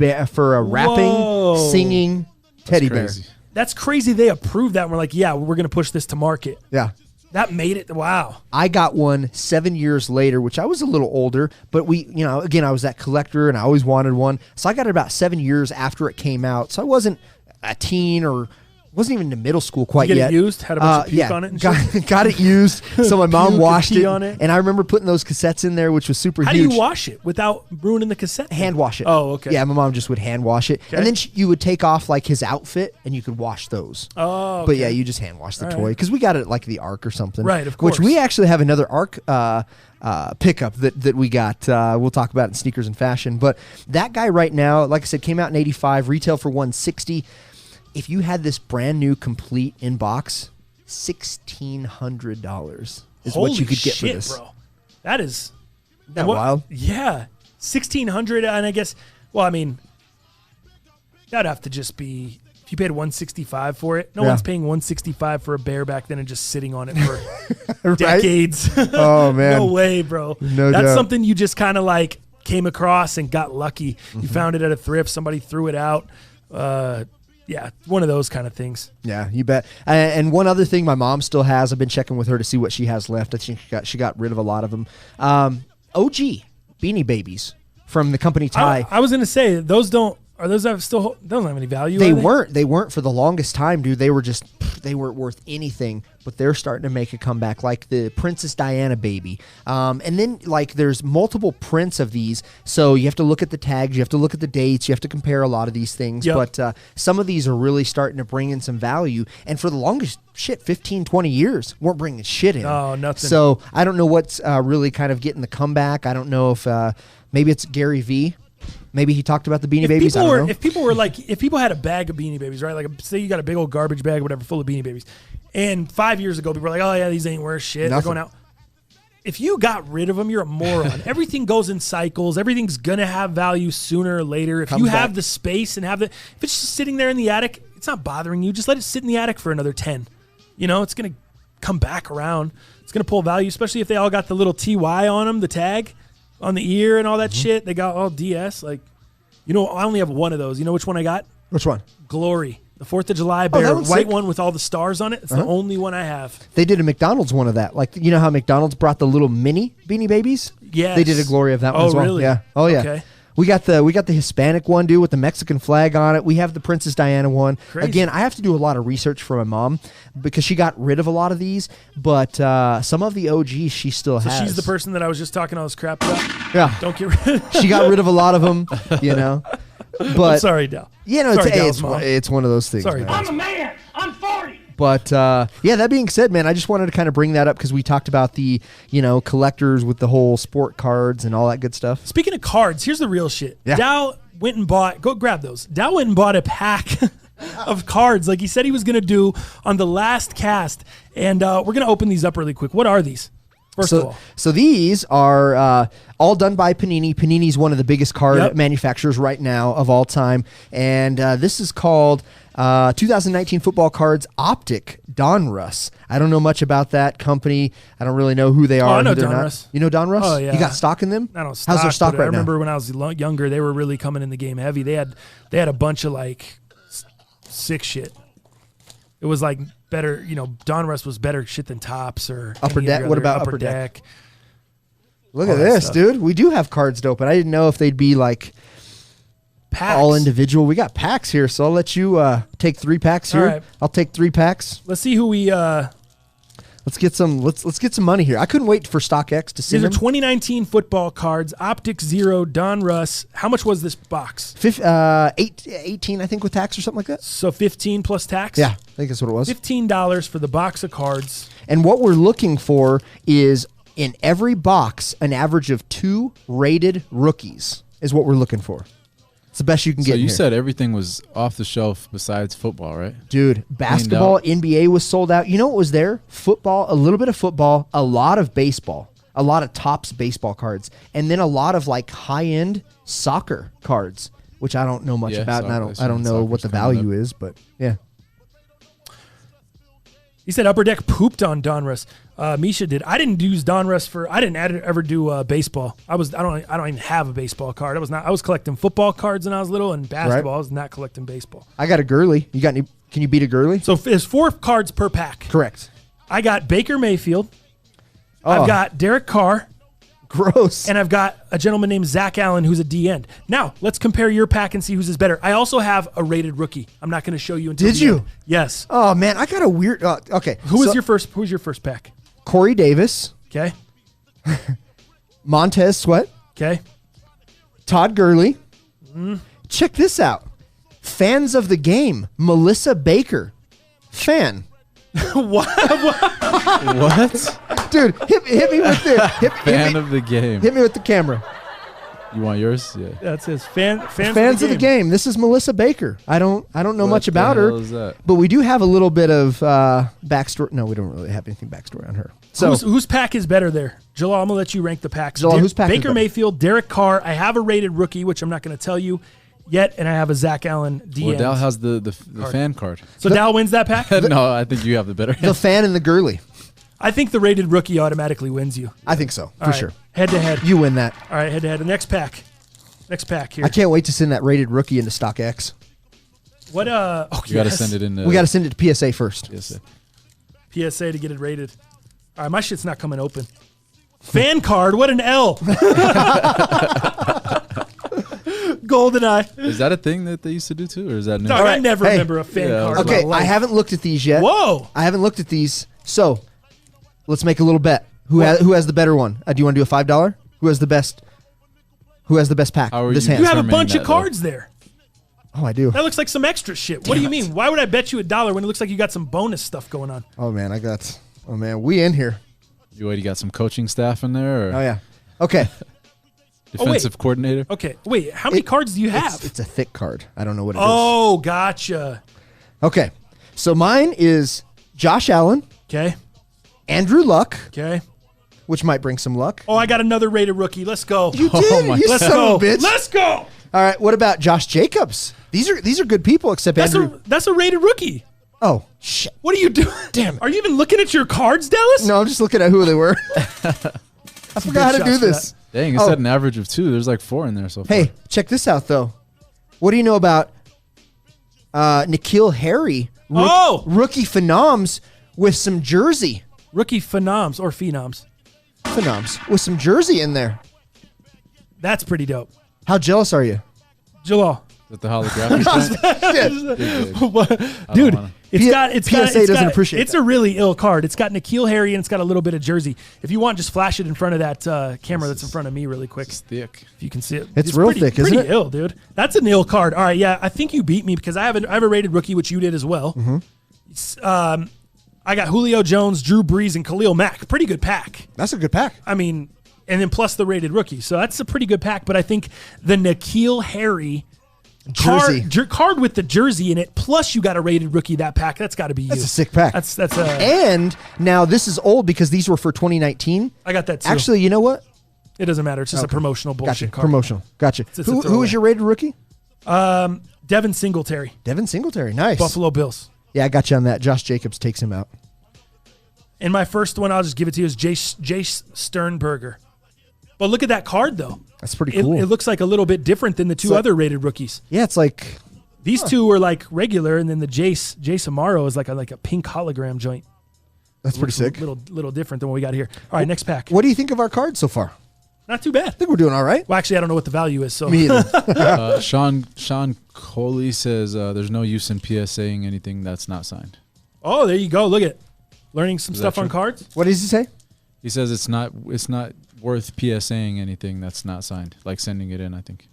Yeah. For a rapping, singing teddy bear. That's crazy. They approved that. And we're like, yeah, we're going to push this to market. Yeah. That made it. Wow. I got one 7 years later, which I was a little older, but again, I was that collector and I always wanted one. So I got it about 7 years after it came out. So I wasn't a teen or wasn't even to middle school quite yet. Get it used? Had a bunch of puke on it? And got it used. So my mom washed it, on it. And I remember putting those cassettes in there, which was super huge. How do you wash it without ruining the cassette? Hand wash it. Oh, okay. Yeah, my mom just would hand wash it. Okay. And then you would take off like his outfit and you could wash those. Oh, okay. But yeah, you just hand wash the toy because we got it at like the Ark or something. Right, of course. Which we actually have another Ark pickup that we got. We'll talk about in Sneakers and Fashion. But that guy right now, like I said, came out in '85, retail for $160. If you had this brand new complete in box, $1,600 is what you could get for this. Bro. That is that wild. Yeah, $1,600, and I guess. Well, I mean, that'd have to just be if you paid $165 for it. No one's paying $165 for a bear back then and just sitting on it for right? decades. Oh man, no way, bro. No That's doubt. something you just kind of like came across and got lucky. You found it at a thrift. Somebody threw it out. Yeah, one of those kind of things. Yeah, you bet. And one other thing my mom still has, I've been checking with her to see what she has left. I think she got rid of a lot of them. OG Beanie Babies from the company Ty. I was going to say, those don't have any value. They weren't for the longest time, dude. They weren't worth anything, but they're starting to make a comeback, like the Princess Diana baby. And then like there's multiple prints of these, so you have to look at the tags, you have to look at the dates, you have to compare a lot of these things. Yep. But some of these are really starting to bring in some value, and for the longest 15, 20 years weren't bringing shit in. Oh, nothing. So I don't know what's really kind of getting the comeback. I don't know if maybe it's Gary V. Maybe he talked about the Beanie Babies. I don't know. If people had a bag of Beanie Babies, right? Like, say you got a big old garbage bag or whatever full of Beanie Babies, and 5 years ago people were like, "Oh yeah, these ain't worth shit." They're going out. If you got rid of them, you're a moron. Everything goes in cycles. Everything's gonna have value sooner or later. If you have the space and if it's just sitting there in the attic, it's not bothering you. Just let it sit in the attic for another 10. It's gonna come back around. It's gonna pull value, especially if they all got the little TY on them, the tag on the ear and all that shit. They got all DS. Like, I only have one of those. You know which one I got? Which one? Glory. The 4th of July bear, white sick. one with all the stars on it. It's the only one I have. They did a McDonald's one of that. Like, you know how McDonald's brought the little mini Beanie Babies? Yes. They did a Glory of that one as well. Really? Yeah. Oh, yeah. Okay. We got the Hispanic one, dude, with the Mexican flag on it. We have the Princess Diana one. Crazy. Again, I have to do a lot of research for my mom because she got rid of a lot of these, but some of the OGs she still has. So she's the person that I was just talking all this crap about? Yeah. Don't get rid of She got rid of a lot of them, But I'm sorry, Dal. It's one of those things. Sorry, man. I'm a man. I'm 40. But yeah, that being said, man, I just wanted to kind of bring that up because we talked about the, collectors with the whole sport cards and all that good stuff. Speaking of cards, here's the real shit. Yeah. Dow went and bought, go grab those. Dow went and bought a pack of cards like he said he was going to do on the last cast. And we're going to open these up really quick. What are these? First of all. So these are all done by Panini. Panini's one of the biggest card manufacturers right now of all time. And this is called 2019 Football Cards Optic Donruss. I don't know much about that company. I don't really know who they are. I know who they're Donruss. You know Donruss? Oh, yeah. You got stock in them? I don't stock. How's their stock but right I now? remember when I was younger, they were really coming in the game heavy. They had a bunch of like sick shit. It was like better, Donruss was better shit than Topps or Upper any Deck. other What about Upper Deck? Look All at that this, stuff. dude. We do have cards dope, but I didn't know if they'd be like Packs. all individual. We got packs here, so I'll let you take 3 packs here. All right. I'll take 3 packs. Let's see who we. Let's get some. Let's get some money here. I couldn't wait for StockX to send These are them. 2019 football cards. Optic Zero, Donruss. How much was this box? 18, I think, with tax or something like that. So 15 plus tax. Yeah, I think that's what it was. $15 for the box of cards. And what we're looking for is in every box an average of 2 rated rookies is what we're looking for. It's the best you can get. So you in here. said everything was off the shelf besides football, right? Dude, basketball, NBA was sold out. You know what was there? Football, a little bit of football, a lot of baseball, a lot of Topps baseball cards, and then a lot of like high-end soccer cards, which I don't know much about, and I don't know what the value is, but yeah. He said Upper Deck pooped on Donruss. Misha did. I didn't use Donruss I didn't ever do baseball. I don't even have a baseball card. I was collecting football cards when I was little and basketball. Right. I was not collecting baseball. I got a Gurley. You got any? Can you beat a Gurley? So there's 4 cards per pack. Correct. I got Baker Mayfield. Oh. I've got Derek Carr. Gross. And I've got a gentleman named Zach Allen who's a D-end. Now, let's compare your pack and see whose is better. I also have a rated rookie. I'm not going to show you until Did the you? end. Yes. Oh man, I got a weird. Okay. Who's your first pack? Corey Davis. Okay. Montez Sweat. Okay. Todd Gurley. Mm. Check this out. Fans of the game. Melissa Baker. Fan. What? What? Dude, hit me with the Fan of the game. Hit me with the camera. You want yours? Yeah. That's his fans of the game. This is Melissa Baker. I don't know much about her, hell is that? but we do have a little bit of backstory. No, we don't really have anything backstory on her. So whose pack is better there? Jalal, I'm going to let you rank the packs. Jalal, whose pack is Baker better? Mayfield, Derek Carr. I have a rated rookie, which I'm not going to tell you yet, and I have a Zach Allen D. Well, Dow has the fan card. So Dow wins that pack? No, I think you have the better. the fan and the Gurley. I think the rated rookie automatically wins you. I think so, for All right. sure. Head to head. You win that. All right, head to head. The next pack. Next pack here. I can't wait to send that rated rookie into StockX. What oh, You got to send it in. We got to send it to PSA first. PSA to get it rated. All right, my shit's not coming open. Fan card, what an L. GoldenEye. Is that a thing that they used to do too, or is that new? Dog, I never remember a fan card. in Okay, my life. I haven't looked at these yet. Whoa. I haven't looked at these. So, let's make a little bet. Who has the better one? Do you want to do a $5? Who has the best? Who has the best pack? How are This you hand. You have a determining bunch of that, though? cards there. Oh, I do. That looks like some extra shit. What do you mean? Why would I bet you $1 when it looks like you got some bonus stuff going on? Oh man, we in here. You got some coaching staff in there? Or Oh yeah. Okay. defensive coordinator? Okay, wait. How many cards do you have? It's a thick card. I don't know what it is. Oh, gotcha. Okay. So mine is Josh Allen. Okay. Andrew Luck. Okay. Which might bring some luck. Oh, I got another rated rookie. Let's go. You did. You Let's son go. of a bitch. Let's go. All right. What about Josh Jacobs? These are good people, except Andrew. That's a rated rookie. Oh shit! What are you doing? Damn. Are you even looking at your cards, Dallas? No, I'm just looking at who they were. I forgot how to do this. Dang, you said an average of 2. There's like 4 in there so far. Hey, check this out though. What do you know about N'Keal Harry? Rookie phenoms with some jersey. Rookie phenoms or phenoms. Phenoms with some jersey in there. That's pretty dope. How jealous are you? Jalal. Is that the holographic thing? Dude, it's PSA doesn't appreciate It's a really ill card. It's got N'Keal Harry and it's got a little bit of jersey. If you want, just flash it in front of that camera that's in front of me really quick. It's thick. If you can see it. It's real thick, isn't pretty it? ill, dude. That's an ill card. All right, yeah. I think you beat me because I have a rated rookie, which you did as well. Mm-hmm. I got Julio Jones, Drew Brees, and Khalil Mack. Pretty good pack. That's a good pack. I mean, and then plus the rated rookie. So that's a pretty good pack. But I think the N'Keal Harry jersey card with the jersey in it, plus you got a rated rookie, that pack, that's got to be you. That's a sick pack. That's And now this is old because these were for 2019. I got that too. Actually, you know what? It doesn't matter. It's just a promotional bullshit Gotcha. card. Promotional. Gotcha. It's a Who throwaway. was your rated rookie? Devin Singletary. Devin Singletary. Nice. Buffalo Bills. Yeah, I got you on that. Josh Jacobs takes him out. And my first one, I'll just give it to you, is Jace Sternberger. But look at that card, though. That's pretty cool. It looks like a little bit different than the two other rated rookies. Yeah, it's like these two are like regular, and then the Jace Amaro is like a pink hologram joint. That's pretty sick. Little different than what we got here. All right, next pack. What do you think of our cards so far? Not too bad. I think we're doing all right. Well, actually, I don't know what the value is. So Me either. Sean Coley says there's no use in PSAing anything that's not signed. Oh, there you go. Look at learning some Is stuff that on true? cards. What does he say? He says it's not worth PSAing anything that's not signed, like sending it in, I think.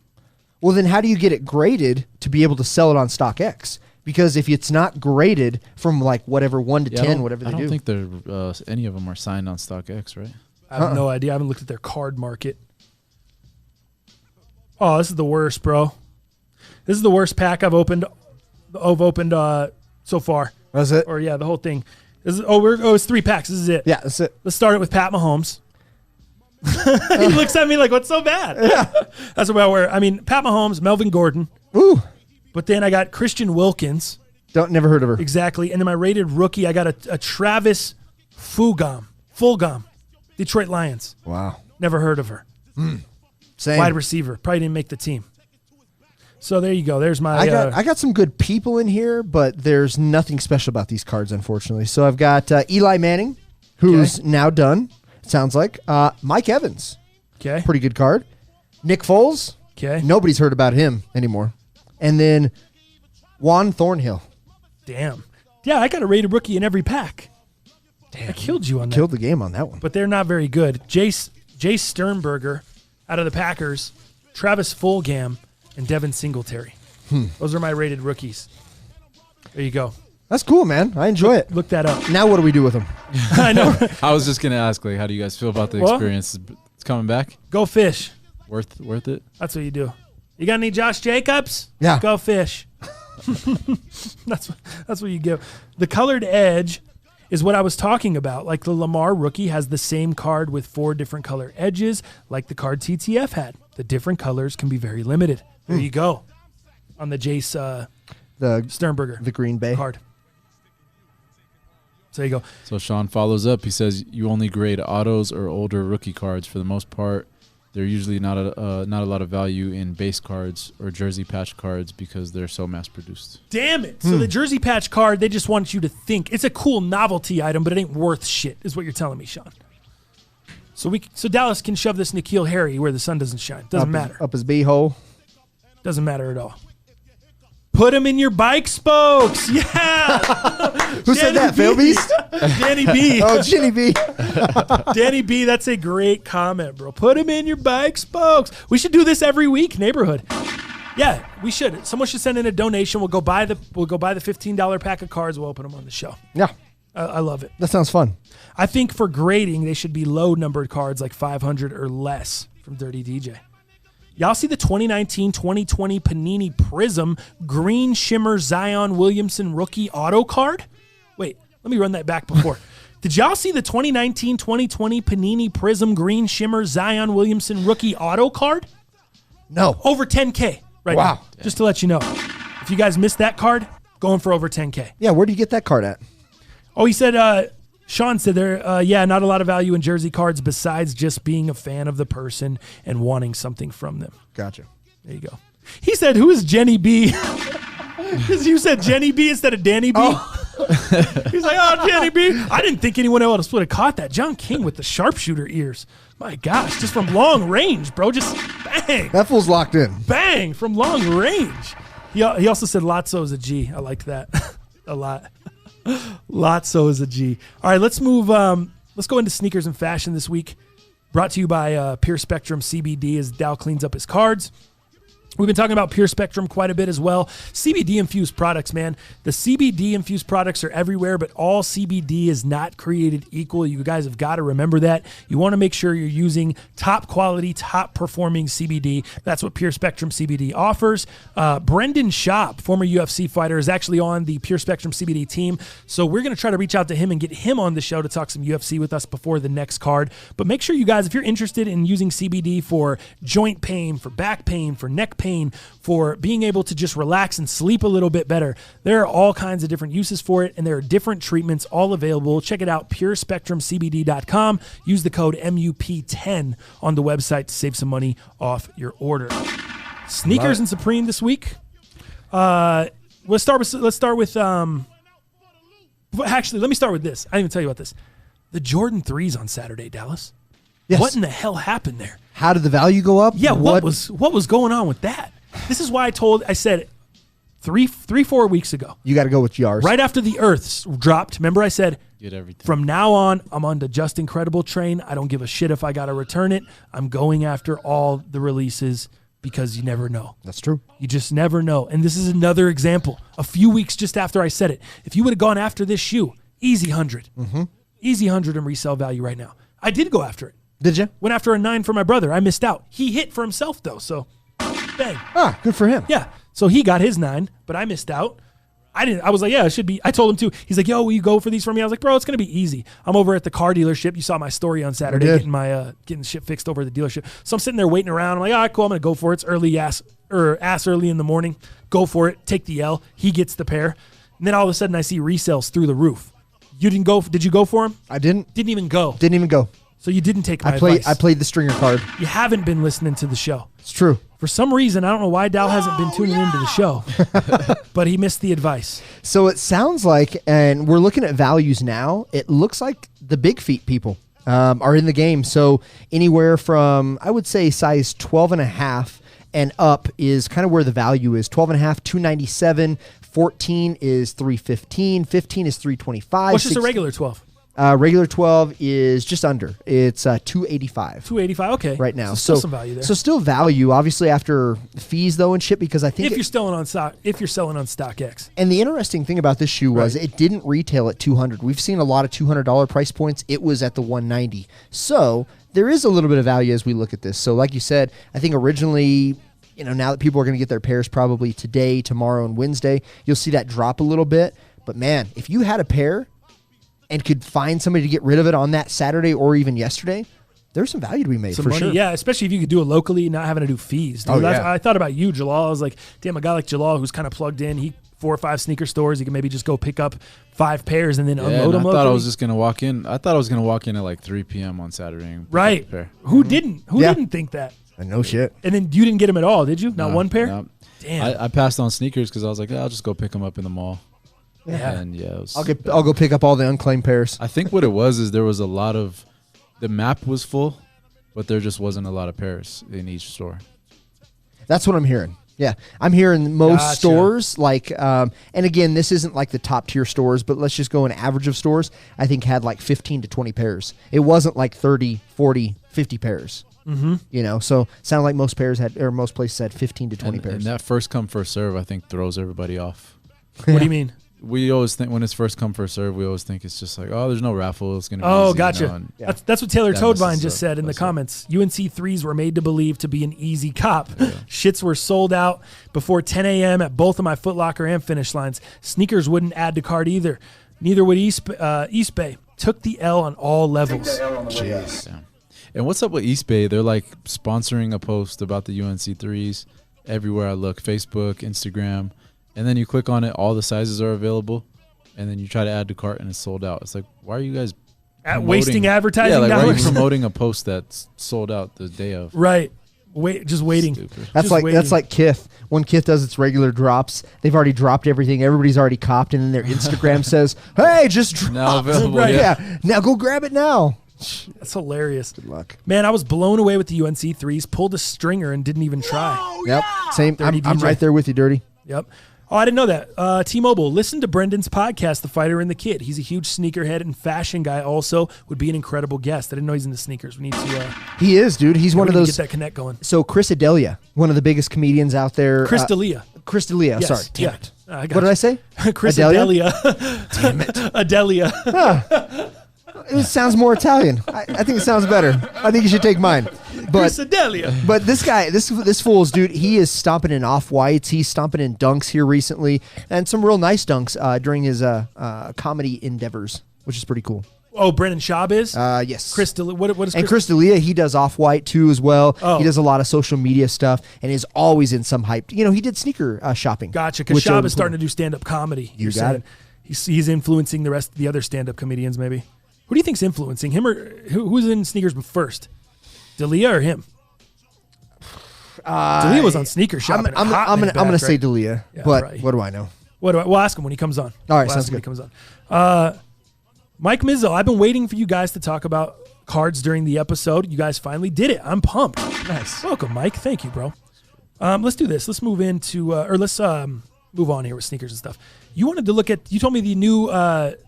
Well, then how do you get it graded to be able to sell it on StockX? Because if it's not graded from like whatever 1 to 10, whatever they do. I don't think they're any of them are signed on StockX, right? I have no idea. I haven't looked at their card market. Oh, this is the worst, bro. This is the worst pack I've opened so far. That's it? Or yeah, the whole thing. It's 3 packs. This is it. Yeah, that's it. Let's start it with Pat Mahomes. He looks at me like, what's so bad? Yeah. That's about where, I mean, Pat Mahomes, Melvin Gordon. Ooh. But then I got Christian Wilkins. Never heard of her. Exactly. And then my rated rookie, I got a Travis Fulgham, Detroit Lions. Wow. Never heard of her. Same. Wide receiver. Probably didn't make the team. So there you go. There's my. I got some good people in here, but there's nothing special about these cards, unfortunately. So I've got Eli Manning, who's now done. It sounds like Mike Evans. Okay. Pretty good card. Nick Foles. Okay. Nobody's heard about him anymore. And then Juan Thornhill. Damn. Yeah, I got a rated rookie in every pack. Damn. I killed you on that. Killed the game on that one. But they're not very good. Jace Sternberger out of the Packers, Travis Fulgham, and Devin Singletary. Those are my rated rookies. There you go. That's cool, man. I enjoy it. Look that up. Now what do we do with them? I know. I was just gonna ask, like, how do you guys feel about the Well, experience? It's coming back. Go fish. Worth it. That's what you do. You got any Josh Jacobs? Yeah. Go fish. That's what you give. The colored edge is what I was talking about. Like the Lamar rookie has the same card with 4 different color edges, like the card TTF had. The different colors can be very limited. There you go. On the Jace Sternberger. The Green Bay card. So there you go. So Sean follows up. He says you only grade autos or older rookie cards for the most part. They're usually not a lot of value in base cards or jersey patch cards because they're so mass produced. Damn it. So the jersey patch card, they just want you to think. It's a cool novelty item, but it ain't worth shit, is what you're telling me, Sean. So Dallas can shove this N'Keal Harry where the sun doesn't shine. Doesn't matter. Up his beehole. Doesn't matter at all. Put them in your bike spokes. Yeah. Who said that? Phil Beast? Danny B. Oh, Jenny B. Danny B, that's a great comment, bro. Put them in your bike spokes. We should do this every week, neighborhood. Yeah, we should. Someone should send in a donation. We'll go buy the $15 pack of cards. We'll open them on the show. Yeah. I love it. That sounds fun. I think for grading, they should be low numbered cards like 500 or less from Dirty DJ. Y'all see the 2019-2020 Panini Prism Green Shimmer Zion Williamson rookie auto card? Wait, let me run that back before. Did y'all see the 2019-2020 Panini Prism Green Shimmer Zion Williamson rookie auto card? No. Over 10K right Wow. now. Just to let you know. If you guys missed that card, going for over 10K. Yeah, where do you get that card at? Oh, he said, Sean said there, not a lot of value in jersey cards besides just being a fan of the person and wanting something from them. Gotcha. There you go. He said, who is Jenny B? Because you said Jenny B instead of Danny B. Oh. He's like, oh, Jenny B. I didn't think anyone else would have caught that. John King with the sharpshooter ears. My gosh, just from long range, bro. Just bang. That fool's locked in. Bang from long range. He also said Lotso is a G. I liked that a lot. Lotso is a G. All right, let's move. Let's go into sneakers and fashion this week. Brought to you by Pure Spectrum CBD as Dow cleans up his cards. We've been talking about Pure Spectrum quite a bit as well. CBD-infused products, man. The CBD-infused products are everywhere, but all CBD is not created equal. You guys have got to remember that. You want to make sure you're using top-quality, top-performing CBD. That's what Pure Spectrum CBD offers. Brendan Schaub, former UFC fighter, is actually on the Pure Spectrum CBD team, so we're going to try to reach out to him and get him on the show to talk some UFC with us before the next card. But make sure you guys, if you're interested in using CBD for joint pain, for back pain, for neck pain, for being able to just relax and sleep a little bit better. There are all kinds of different uses for it, and there are different treatments all available. Check it out, purespectrumcbd.com. Use the code MUP10 on the website to save some money off your order. Sneakers and Supreme this week. Let's start with actually, let me start with this. I didn't even tell you about this. The Jordan 3s on Saturday, Dallas. Yes. What in the hell happened there? How did the value go up? Yeah, what was going on with that? This is why I said 4 weeks ago. You got to go with GRs. Right after the Earths dropped, remember I said, get everything. From now on, I'm on the Just Incredible train. I don't give a shit if I got to return it. I'm going after all the releases because you never know. That's true. You just never know. And this is another example. A few weeks just after I said it, if you would have gone after this shoe, easy 100. Mm-hmm. Easy 100 in resale value right now. I did go after it. Did you? Went after a 9 for my brother. I missed out. He hit for himself, though, so bang. Ah, good for him. Yeah. So he got his 9, but I missed out. I was like, yeah, it should be. I told him too. He's like, yo, will you go for these for me? I was like, bro, it's going to be easy. I'm over at the car dealership. You saw my story on Saturday getting shit fixed over at the dealership. So I'm sitting there waiting around. I'm like, all right, cool. I'm going to go for it. It's early ass early in the morning. Go for it. Take the L. He gets the pair. And then all of a sudden I see resales through the roof. You didn't go. Did you go for him? I didn't. Didn't even go. Didn't even go. So you didn't take my advice. I played the stringer card. You haven't been listening to the show. It's true. For some reason, I don't know why Dal hasn't been tuning into the show, but he missed the advice. So it sounds like, and we're looking at values now, it looks like the big feet people are in the game. So anywhere from, I would say, size 12.5 and up is kind of where the value is. 12.5, 297. 14 is 315. 15 is 325. What's just a regular 12? Regular 12 is just under. It's 285. 285, okay. Right now. So still some value there. So still value, obviously, after fees, though, and shit, because I think... If you're selling on StockX. And the interesting thing about this shoe was it didn't retail at $200. We've seen a lot of $200 price points. It was at the $190. So there is a little bit of value as we look at this. So like you said, I think originally... now that people are going to get their pairs probably today, tomorrow, and Wednesday, you'll see that drop a little bit. But, man, if you had a pair and could find somebody to get rid of it on that Saturday or even yesterday, there's some value to be made for sure. Yeah, especially if you could do it locally, not having to do fees. Dude. I thought about you, Jalal. I was like, damn, a guy like Jalal who's kind of plugged in, 4 or 5 sneaker stores, he can maybe just go pick up 5 pairs and then unload them locally. I thought I was just going to walk in. I thought I was going to walk in at like 3 p.m. on Saturday. And right. Who didn't? Who didn't think that? No shit. And then you didn't get them at all, did you? Not one pair? No. Damn. I passed on sneakers because I was like, I'll just go pick them up in the mall. Yeah. And I'll go pick up all the unclaimed pairs. I think what it was is there was a lot of, the map was full, but there just wasn't a lot of pairs in each store. That's what I'm hearing. Yeah, I'm hearing most stores, like, and again, this isn't like the top tier stores, but let's just go an average of stores, I think had like 15 to 20 pairs. It wasn't like 30, 40, 50 pairs. Mm-hmm. So sounded like most places had 15 to 20 pairs. And that first come, first serve, I think, throws everybody off. What do you mean? We always think when it's first come, first serve, we always think it's just like, oh, there's no raffle. It's going to be easy, gotcha. That's what Taylor Toadvine just said in the comments. UNC 3s were made to believe to be an easy cop. Yeah. Shits were sold out before 10 a.m. at both of my Foot Locker and Finish lines. Sneakers wouldn't add to cart either. Neither would East Bay. Took the L on all levels. Jeez. Yeah. And what's up with East Bay? They're like sponsoring a post about the UNC 3s everywhere I look. Facebook, Instagram. And then you click on it, all the sizes are available, and then you try to add to cart, and it's sold out. It's like, why are you guys wasting advertising dollars? Why are you promoting a post that's sold out the day of? Right. Just waiting. Stupid. That's like Kith. When Kith does its regular drops, they've already dropped everything. Everybody's already copped, and then their Instagram says, hey, just drop. Now available. Right. Yeah. Now go grab it now. That's hilarious. Good luck. Man, I was blown away with the UNC 3s, pulled a stringer and didn't even try. Yep. Same. I'm right there with you, Dirty. Yep. Oh, I didn't know that. T-Mobile, listen to Brendan's podcast, The Fighter and the Kid. He's a huge sneakerhead and fashion guy also. Would be an incredible guest. I didn't know he's into sneakers. We need to... he is, dude. He's one of those... Get that connect going. So Chris Adelia, one of the biggest comedians out there. Chris D'Elia. Chris D'Elia, Yes. sorry. Damn Yeah. it. What did I say? Chris Adelia? Adelia. Damn it. Adelia. It sounds more Italian. I think it sounds better. I think you should take mine. Chris Adelia. But this guy, this fool's dude, he is stomping in off-whites. He's stomping in dunks here recently, and some real nice dunks during his comedy endeavors, which is pretty cool. Oh, Brendan Schaub is? Yes. Chris D'Elia. What is And Chris D'Elia, he does off-white too as well. Oh. He does a lot of social media stuff and is always in some hype. You know, he did sneaker shopping. Gotcha, because Schaub is starting to do stand-up comedy. You got it. He's influencing the rest of the other stand-up comedians, maybe. Who do you think's influencing him, or who's in sneakers first? D'Elia or him? D'Elia was on sneaker shopping. I'm gonna say D'Elia, Yeah, but right. what do I know? We'll ask him when he comes on. All right, We'll sounds ask him when good. he comes on. Mike Mizzo, I've been waiting for you guys to talk about cards during the episode. You guys finally did it. I'm pumped. Nice. Welcome, Mike. Thank you, bro. Let's do this. Let's move into, let's move on here with sneakers and stuff. You wanted to look at, you told me the new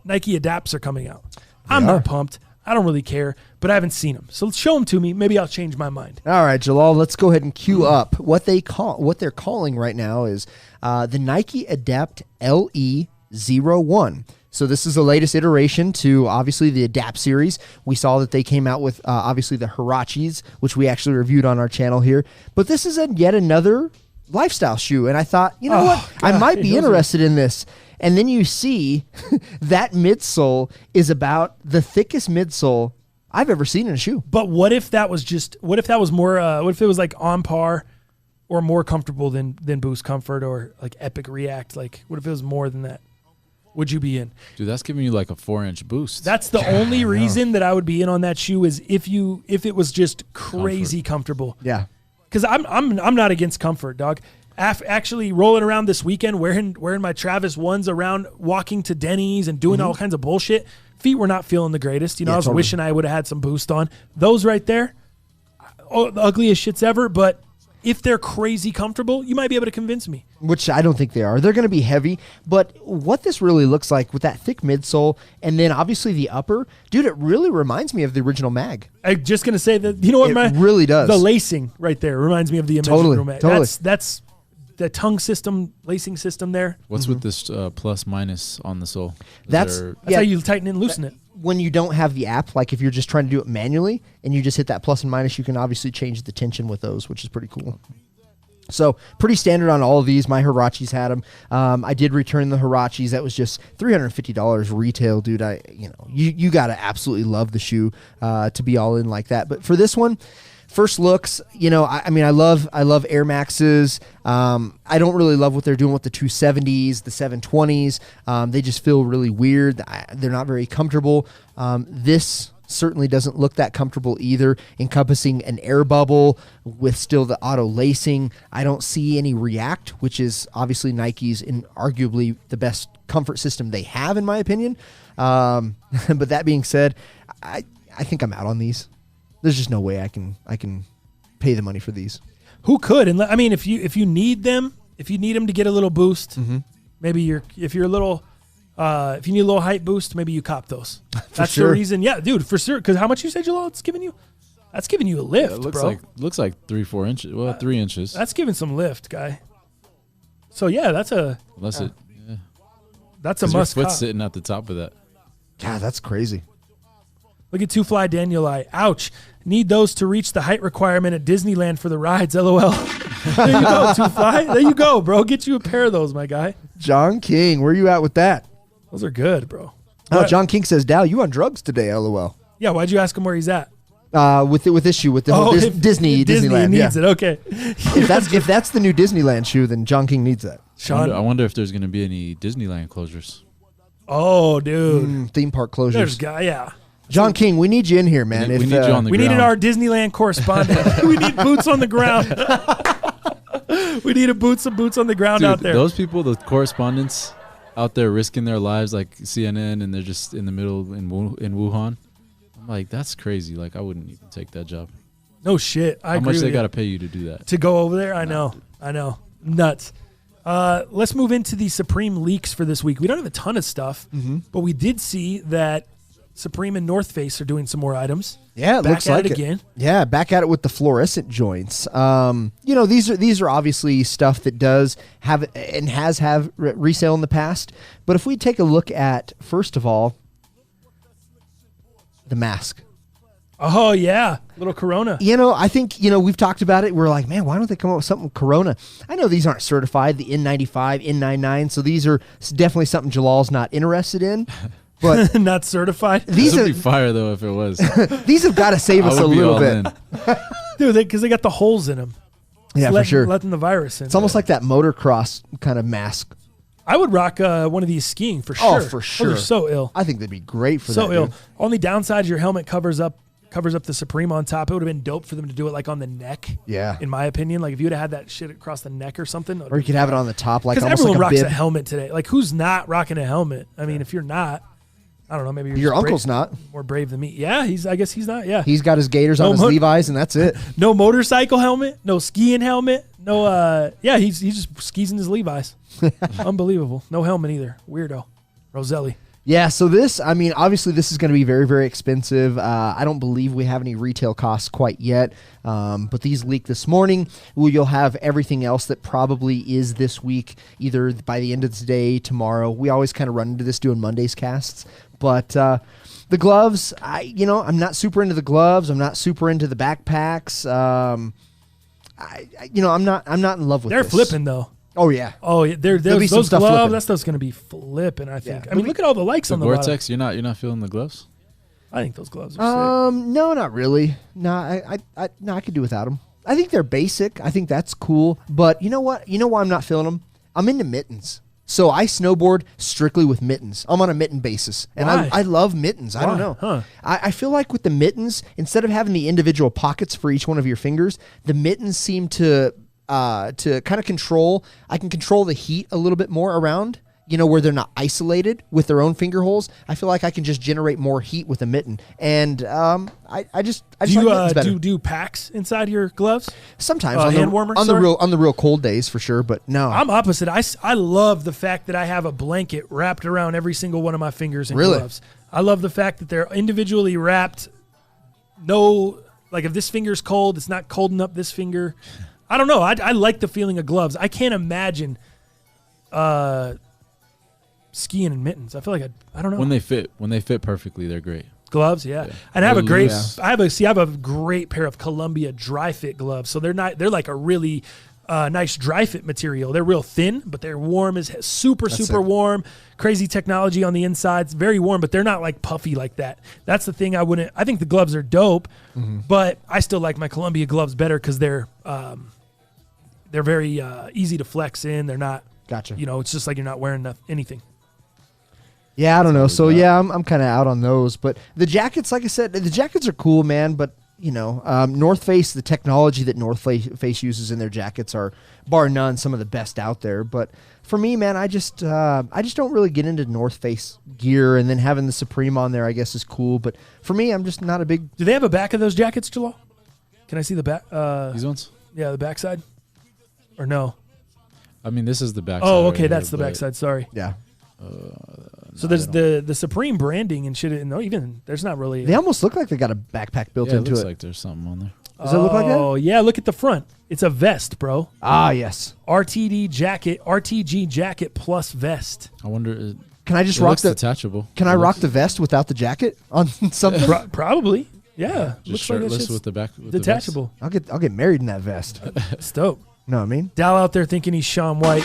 Nike Adapts are coming out. I'm not pumped. I don't really care, but I haven't seen them. So show them to me. Maybe I'll change my mind. All right, Jalal, let's go ahead and queue up what they're calling right now is the Nike Adapt LE01. So this is the latest iteration to obviously the Adapt series. We saw that they came out with obviously the Hirachis, which we actually reviewed on our channel here. But this is yet another lifestyle shoe, and I thought, you know what, I might be interested in this. And then you see that midsole is about the thickest midsole I've ever seen in a shoe. But what if that was more, what if it was like on par or more comfortable than Boost Comfort or like Epic React? Like, what if it was more than that? Would you be in? Dude, that's giving you like a 4-inch boost. That's the only reason that I would be in on that shoe is if it was just crazy comfortable. Yeah. Because I'm not against comfort, dog. Actually rolling around this weekend wearing my Travis ones around, walking to Denny's and doing all kinds of bullshit. Feet were not feeling the greatest. You know, Yeah, I was totally. wishing I would have had some Boost on. Those right there, the ugliest shits ever. But if they're crazy comfortable, you might be able to convince me. Which I don't think they are. They're going to be heavy. But what this really looks like with that thick midsole and then obviously the upper, dude, it really reminds me of the original mag. I'm just going to say that, you know what? It really does. The lacing right there reminds me of the original mag. Totally. That's the tongue system, lacing system there. What's with this plus minus on the sole? That's how you tighten it and loosen it. When you don't have the app, like if you're just trying to do it manually and you just hit that plus and minus, you can obviously change the tension with those, which is pretty cool. So pretty standard on all of these. My Hirachis had them. I did return the Hirachis. That was just $350 retail, dude. You gotta absolutely love the shoe to be all in like that. But for this one, first looks, I love Air Maxes. I don't really love what they're doing with the 270s, the 720s. They just feel really weird. They're not very comfortable. This certainly doesn't look that comfortable either, encompassing an air bubble with still the auto lacing. I don't see any React, which is obviously Nike's and arguably the best comfort system they have, in my opinion. But that being said, I think I'm out on these. There's just no way I can pay the money for these. Who could? And I mean, if you need them to get a little boost, maybe if you need a little height boost, maybe you cop those. That's sure. the reason. Yeah, dude, for sure. Because how much you say, Jalal? It's giving you? That's giving you a lift, it looks bro. looks like 3-4 inches. Well, 3 inches. That's giving some lift, guy. So yeah, that's a Unless it. Yeah. That's a 'Cause must your foot's cop. sitting at the top of that. God, that's crazy. Look at Two Fly Danieli. Ouch. Need those to reach the height requirement at Disneyland for the rides. LOL. There you go, Two Fly. There you go, bro. Get you a pair of those, my guy. John King, where you at with that? Those are good, bro. Oh, John King says, Dow, you on drugs today, LOL. Yeah, why'd you ask him where he's at? With this shoe, with the whole if Disneyland. needs Yeah. it. Okay. If that's the new Disneyland shoe, then John King needs that. Sean, I wonder if there's going to be any Disneyland closures. oh, dude. Theme park closures. There's guy, yeah. John King, we need you in here, man. We need you on the We ground. needed our Disneyland correspondent. We need boots on the ground. We need some boots on the ground Dude, out there. Those people, the correspondents out there risking their lives like CNN, and they're just in the middle in Wuhan. I'm like, that's crazy. Like, I wouldn't even take that job. No shit. I How agree much with they you. got to pay you to do that? To go over there? I know. Nuts. Let's move into the Supreme leaks for this week. We don't have a ton of stuff, but we did see that Supreme and North Face are doing some more items. Yeah, it looks like it again. Yeah, back at it with the fluorescent joints. These are obviously stuff that does have and has have resale in the past. But if we take a look at, first of all, the mask. Oh, yeah. Little Corona. I think, we've talked about it. We're like, man, why don't they come up with something with Corona? I know these aren't certified, the N95, N99, so these are definitely something Jalal's not interested in. But not certified? These would be fire, though, if it was. These have got to save us a little bit. Dude, because they got the holes in them. Yeah, for sure. Letting the virus in. It's almost like that motocross kind of mask. I would rock one of these skiing for sure. Oh, for sure. Those are so ill. I think they'd be great for that. So ill. Dude. Only downside is your helmet covers up the Supreme on top. It would have been dope for them to do it like on the neck. Yeah. In my opinion, like if you would have had that shit across the neck or something. Or you could have it on the top, like almost everyone like a rocks bib. a helmet today. Like who's not rocking a helmet? I mean, if you're not, I don't know. Maybe your uncle's not more brave than me. Yeah, I guess he's not. Yeah, he's got his gaiters on his Levi's, and that's it. No motorcycle helmet, no skiing helmet, no. Yeah, he just skis in his Levi's. Unbelievable. No helmet either. Weirdo. Roselli. Yeah, so this, obviously this is going to be very, very expensive. I don't believe we have any retail costs quite yet, but these leaked this morning. You'll have everything else that probably is this week, either by the end of today, tomorrow. We always kind of run into this doing Monday's casts, but the gloves, I'm not super into the gloves. I'm not super into the backpacks. I'm not in love with. They're this. flipping though. Oh yeah. Oh yeah. Those gloves. Flipping. That stuff's gonna be flipping. I think. Yeah. I mean, look at all the likes on the Gore-Tex. You're not feeling the gloves? I think those gloves are sick. No, not really. No, I could do without them. I think they're basic. I think that's cool. But you know what? You know why I'm not feeling them? I'm into mittens. So I snowboard strictly with mittens. I'm on a mitten basis. And I love mittons. I don't know. Huh. I feel like with the mittens, instead of having the individual pockets for each one of your fingers, the mittens seem to kind of control. I can control the heat a little bit more around, where they're not isolated with their own finger holes. I feel like I can just generate more heat with a mitten. And I just like mittens better. Do packs inside your gloves? Sometimes hand warmers on the real cold days for sure, but no. I'm opposite. I love the fact that I have a blanket wrapped around every single one of my fingers in gloves. I love the fact that they're individually wrapped. No, like if this finger's cold, it's not colding up this finger. I don't know. I like the feeling of gloves. I can't imagine skiing in mittens. I feel like I don't know. When they fit perfectly, they're great. Gloves, yeah. And I have a great pair of Columbia dry fit gloves. So they're like a really nice dry fit material. They're real thin, but they're warm as super warm. Crazy technology on the inside. It's very warm, but they're not like puffy like that. That's the thing I think the gloves are dope, but I still like my Columbia gloves better because they're very easy to flex in. They're not, gotcha. It's just like you're not wearing anything. Yeah, I don't know. So yeah, I'm kind of out on those. But the jackets, like I said, the jackets are cool, man. But North Face, the technology that North Face uses in their jackets are, bar none, some of the best out there. But for me, man, I just don't really get into North Face gear. And then having the Supreme on there, I guess, is cool. But for me, I'm just not a big. Do they have a back of those jackets, Jalal? Can I see the back? These ones? Yeah, the backside. Or no? I mean, this is the backside. Oh, okay, that's the backside. Sorry. Yeah. So there's the Supreme branding and shit. No, even there's not really. They almost look like they got a backpack built into it. It looks like there's something on there. Does it look like that? Oh yeah, look at the front. It's a vest, bro. Ah, yes. RTG jacket plus vest. I wonder. Can I just rock the detachable? Can I rock the vest without the jacket on something? Probably. Yeah. Just looks shirtless like with the back. With detachable. I'll get married in that vest. It's dope. Know what I mean? Dal out there thinking he's Shaun White.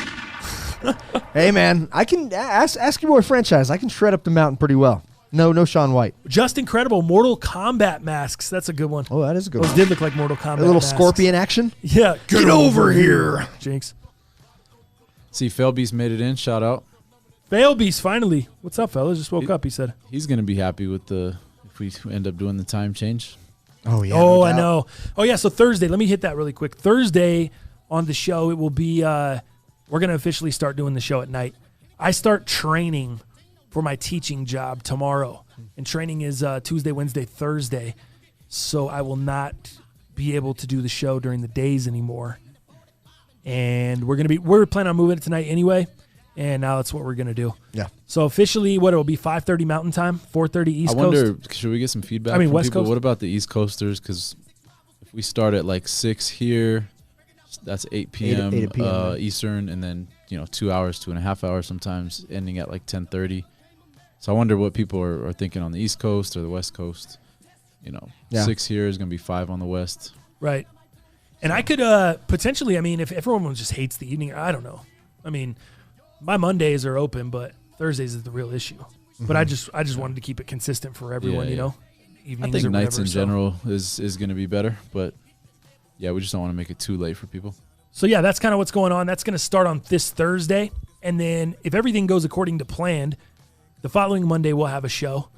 Hey man, I can ask your boy franchise. I can shred up the mountain pretty well. No Shaun White. Just incredible. Mortal Kombat masks. That's a good one. Oh, that is a good one. Those did look like Mortal Kombat. A little masks. scorpion action. Yeah. Get over here, Jinx. See, Failbeast made it in. Shout out. Failbeast finally. What's up, fellas? Just woke up. He said he's gonna be happy with if we end up doing the time change. Oh yeah. Oh, I know. Oh yeah. So Thursday. Let me hit that really quick. Thursday on the show, it will be. We're gonna officially start doing the show at night. I start training for my teaching job tomorrow, and training is Tuesday, Wednesday, Thursday. So I will not be able to do the show during the days anymore. and we're planning on moving it tonight anyway, and now that's what we're gonna do. Yeah. So officially, it'll be 5:30 Mountain Time, 4:30 East Coast. I wonder, should we get some feedback? I mean, from West people? Coast. What about the East Coasters? Because if we start at like 6 here, that's 8 p.m. 8 p.m. Eastern, and then 2 hours, 2.5 hours sometimes, ending at like 10:30. So I wonder what people are thinking on the East Coast or the West Coast. 6 here is going to be 5 on the West. Right. And I could potentially, I mean, if everyone just hates the evening, I don't know. I mean, my Mondays are open, but Thursdays is the real issue. But I just wanted to keep it consistent for everyone, Yeah. Evenings I think or nights whatever, in so. general is going to be better, but yeah, we just don't want to make it too late for people. So yeah, that's kind of what's going on. That's going to start on this Thursday. And then if everything goes according to planned, the following Monday we'll have a show.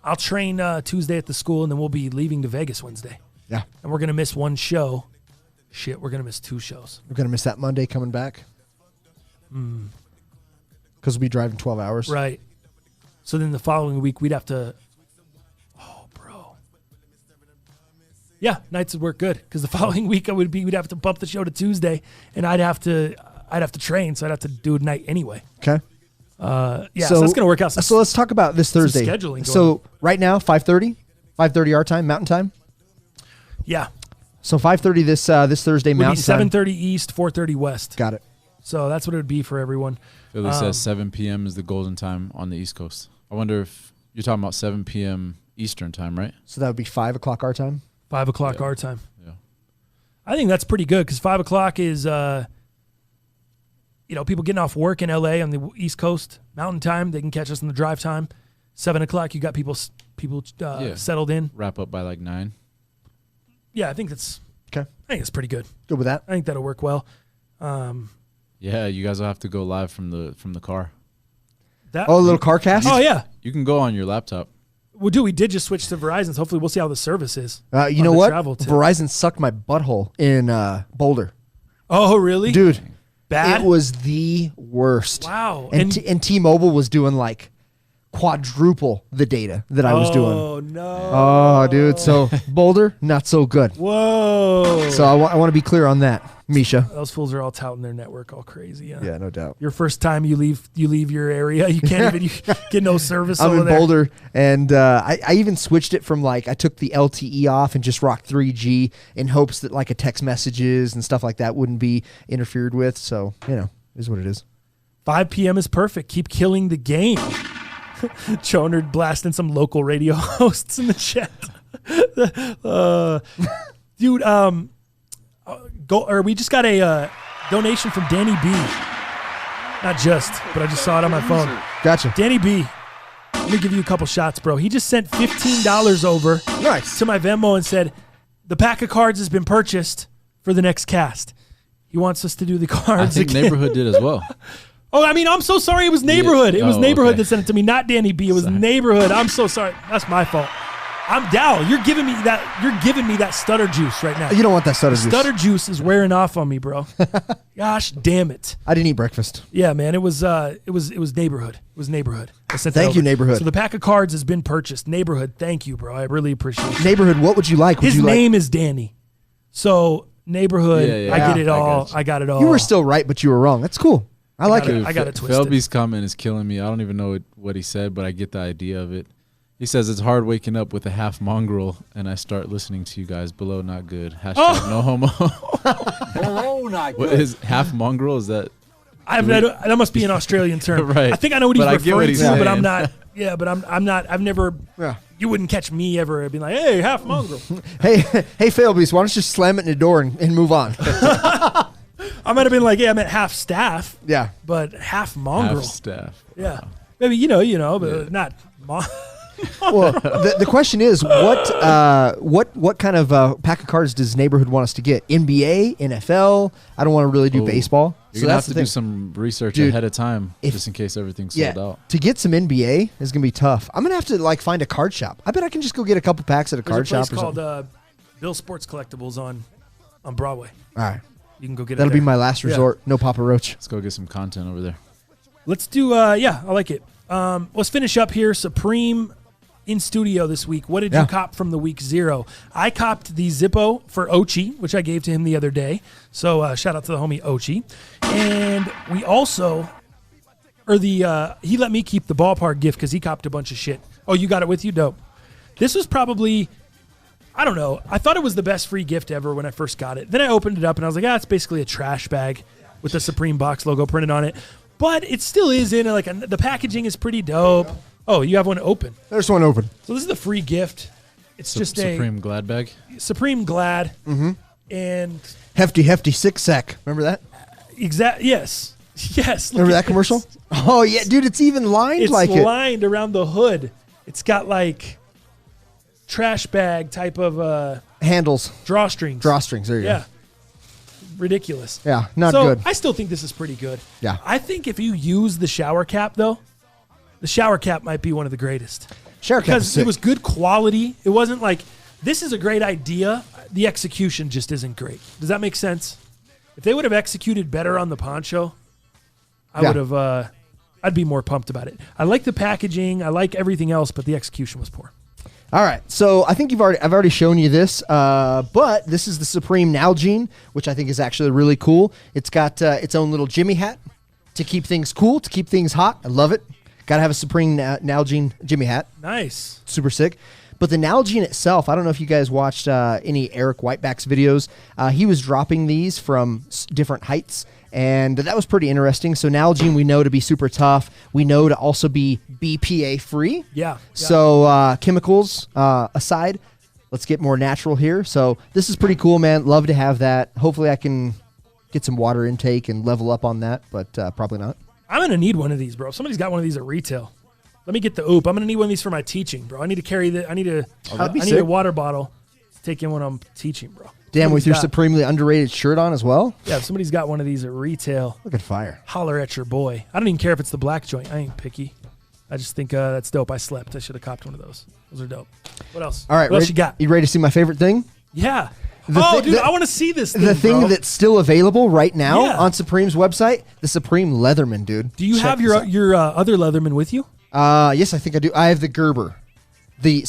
I'll train Tuesday at the school, and then we'll be leaving to Vegas Wednesday. Yeah. And we're going to miss one show. Shit, we're going to miss 2 shows. We're going to miss that Monday coming back. Because we'll be driving 12 hours. Right. So then the following week we'd have to. Oh, bro. Yeah, nights would work good because the following week we'd have to bump the show to Tuesday, and I'd have to train, so I'd have to do a night anyway. Okay. So that's gonna work out. So let's talk about this Thursday. Scheduling going So on. right now, 5:30 our time, Mountain Time. Yeah. So 5:30 this Thursday, Would be Mountain Time. 7:30 East, 4:30 West. Got it. So that's what it would be for everyone. Philly says 7 p.m. is the golden time on the East Coast. I wonder if you're talking about 7 p.m. Eastern time, right? So that would be 5 o'clock our time. 5 o'clock our time. Yeah. I think that's pretty good because 5 o'clock is, people getting off work in LA on the East Coast, Mountain Time. They can catch us in the drive time. 7 o'clock, you got people settled in. Wrap up by like 9. Yeah, I think that's okay. I think it's pretty good. Good with that. I think that'll work well. Yeah, you guys will have to go live from the car. A little car cast? Oh, yeah. You can go on your laptop. We did just switch to Verizon, so hopefully we'll see how the service is. You know what? Verizon sucked my butthole in Boulder. Oh, really? Dude. Bad? It was the worst. Wow. And T-Mobile was doing like quadruple the data that I was doing. Oh, no. Oh, dude. So Boulder, not so good. Whoa. So I want to be clear on that, Misha. Those fools are all touting their network all crazy. Yeah, no doubt. Your first time you leave your area, you can't even get no service I'm over in there. Boulder, and I even switched it from I took the LTE off and just rocked 3G in hopes that a text messages and stuff like that wouldn't be interfered with. So, is what it is. 5 p.m. is perfect. Keep killing the game. Chonard blasting some local radio hosts in the chat. Dude, we just got a donation from Danny B. Not just, but I just saw it on my phone. Gotcha. Danny B. Let me give you a couple shots, bro. He just sent $15 over to my Venmo and said, the pack of cards has been purchased for the next cast. He wants us to do the cards I think again. Neighborhood did as well. Oh, I mean, I'm so sorry. It was Neighborhood. It was Neighborhood okay. that sent it to me, not Danny B. It was Neighborhood. I'm so sorry. That's my fault. I'm down. You're giving me that stutter juice right now. You don't want that stutter juice. Stutter juice is wearing off on me, bro. Gosh damn it. I didn't eat breakfast. Yeah, man. It was Neighborhood. It was Neighborhood. I sent that Thank you, over. Neighborhood. So the pack of cards has been purchased. Neighborhood, thank you, bro. I really appreciate it. Neighborhood, what would you like? His name is Danny. So Neighborhood, I get it all. I got it all. You were still right, but you were wrong. That's cool. I like it. I got it twisted. Felby's comment is killing me. I don't even know what he said, but I get the idea of it. He says it's hard waking up with a half mongrel, and I start listening to you guys. Below not good. Hashtag no homo. Below not good. What is half mongrel? Is that? That must be an Australian term. Right. I think I know what he's But I get what referring he's to, but saying. I'm not. Yeah, but I'm not. I've never. Yeah. You wouldn't catch me ever being like, "Hey, half mongrel." Hey, Failbeast, why don't you just slam it in the door and move on? I might have been like, "Yeah, I meant half staff." Yeah, but half mongrel. Half staff. Yeah, maybe you know, but not. Well, the question is, what kind of pack of cards does Neighborhood want us to get? NBA, NFL? I don't want to really do baseball. You're gonna have to do some research ahead of time, just in case everything's sold out. To get some NBA is gonna be tough. I'm gonna have to find a card shop. I bet I can just go get a couple packs at a card There's shop a or place something. called Bill Sports Collectibles on Broadway. All right, you can go get it. That'll be there. my last resort. No Papa Roach. Let's go get some content over there. Let's do. I like it. Let's finish up here. Supreme in studio this week. What did you cop from the week 0? I copped the Zippo for Ochi, which I gave to him the other day. So shout out to the homie Ochi. And we also, he let me keep the ballpark gift because he copped a bunch of shit. Oh, you got it with you? Dope. This was probably, I don't know. I thought it was the best free gift ever when I first got it. Then I opened it up and I was like, it's basically a trash bag with the Supreme box logo printed on it. But it still is in the packaging is pretty dope. Oh, you have one open. There's one open. So this is the free gift. It's just a Supreme Glad bag. Supreme Glad. Mm-hmm. And hefty 6-sec. Remember that? Yes. Yes. Remember that commercial? Oh yeah, dude, it's even lined It's like it. lined around the hood. It's got like trash bag type of handles. Drawstrings. There you go. Ridiculous. Yeah, not so good. I still think this is pretty good. Yeah. I think if you use the shower cap, though, the shower cap might be one of the greatest. Shower cap because is sick. it was good quality. It wasn't like, this is a great idea. The execution just isn't great. Does that make sense? If they would have executed better on the poncho, I would have, I'd be more pumped about it. I like the packaging. I like everything else, but the execution was poor. All right, so I think I've already shown you this, but this is the Supreme Nalgene, which I think is actually really cool. It's got its own little Jimmy hat to keep things cool, to keep things hot. I love it. Got to have a Supreme Nalgene Jimmy hat. Nice. Super sick. But the Nalgene itself, I don't know if you guys watched any Eric Whiteback's videos. He was dropping these from different heights, and that was pretty interesting. So Nalgene we know to be super tough. We know to also be BPA free. Yeah. So chemicals aside, let's get more natural here. So this is pretty cool, man. Love to have that. Hopefully I can get some water intake and level up on that, but probably not. I'm going to need one of these, bro. If somebody's got one of these at retail, let me get the OOP. I'm going to need one of these for my teaching, bro. I need to carry the. I need a water bottle to take in when I'm teaching, bro. Damn, with your supremely underrated shirt on as well? Yeah, if somebody's got one of these at retail. Look at fire. Holler at your boy. I don't even care if it's the black joint. I ain't picky. I just think that's dope. I slept. I should have copped one of those. Those are dope. What else? All right, what else you got? You ready to see my favorite thing? Yeah. Dude, I want to see this thing, The thing bro. that's still available right now Yeah. on Supreme's website, the Supreme Leatherman, dude. Do you Check have this out. your other Leatherman with you? Yes, I think I do. I have the Gerber. The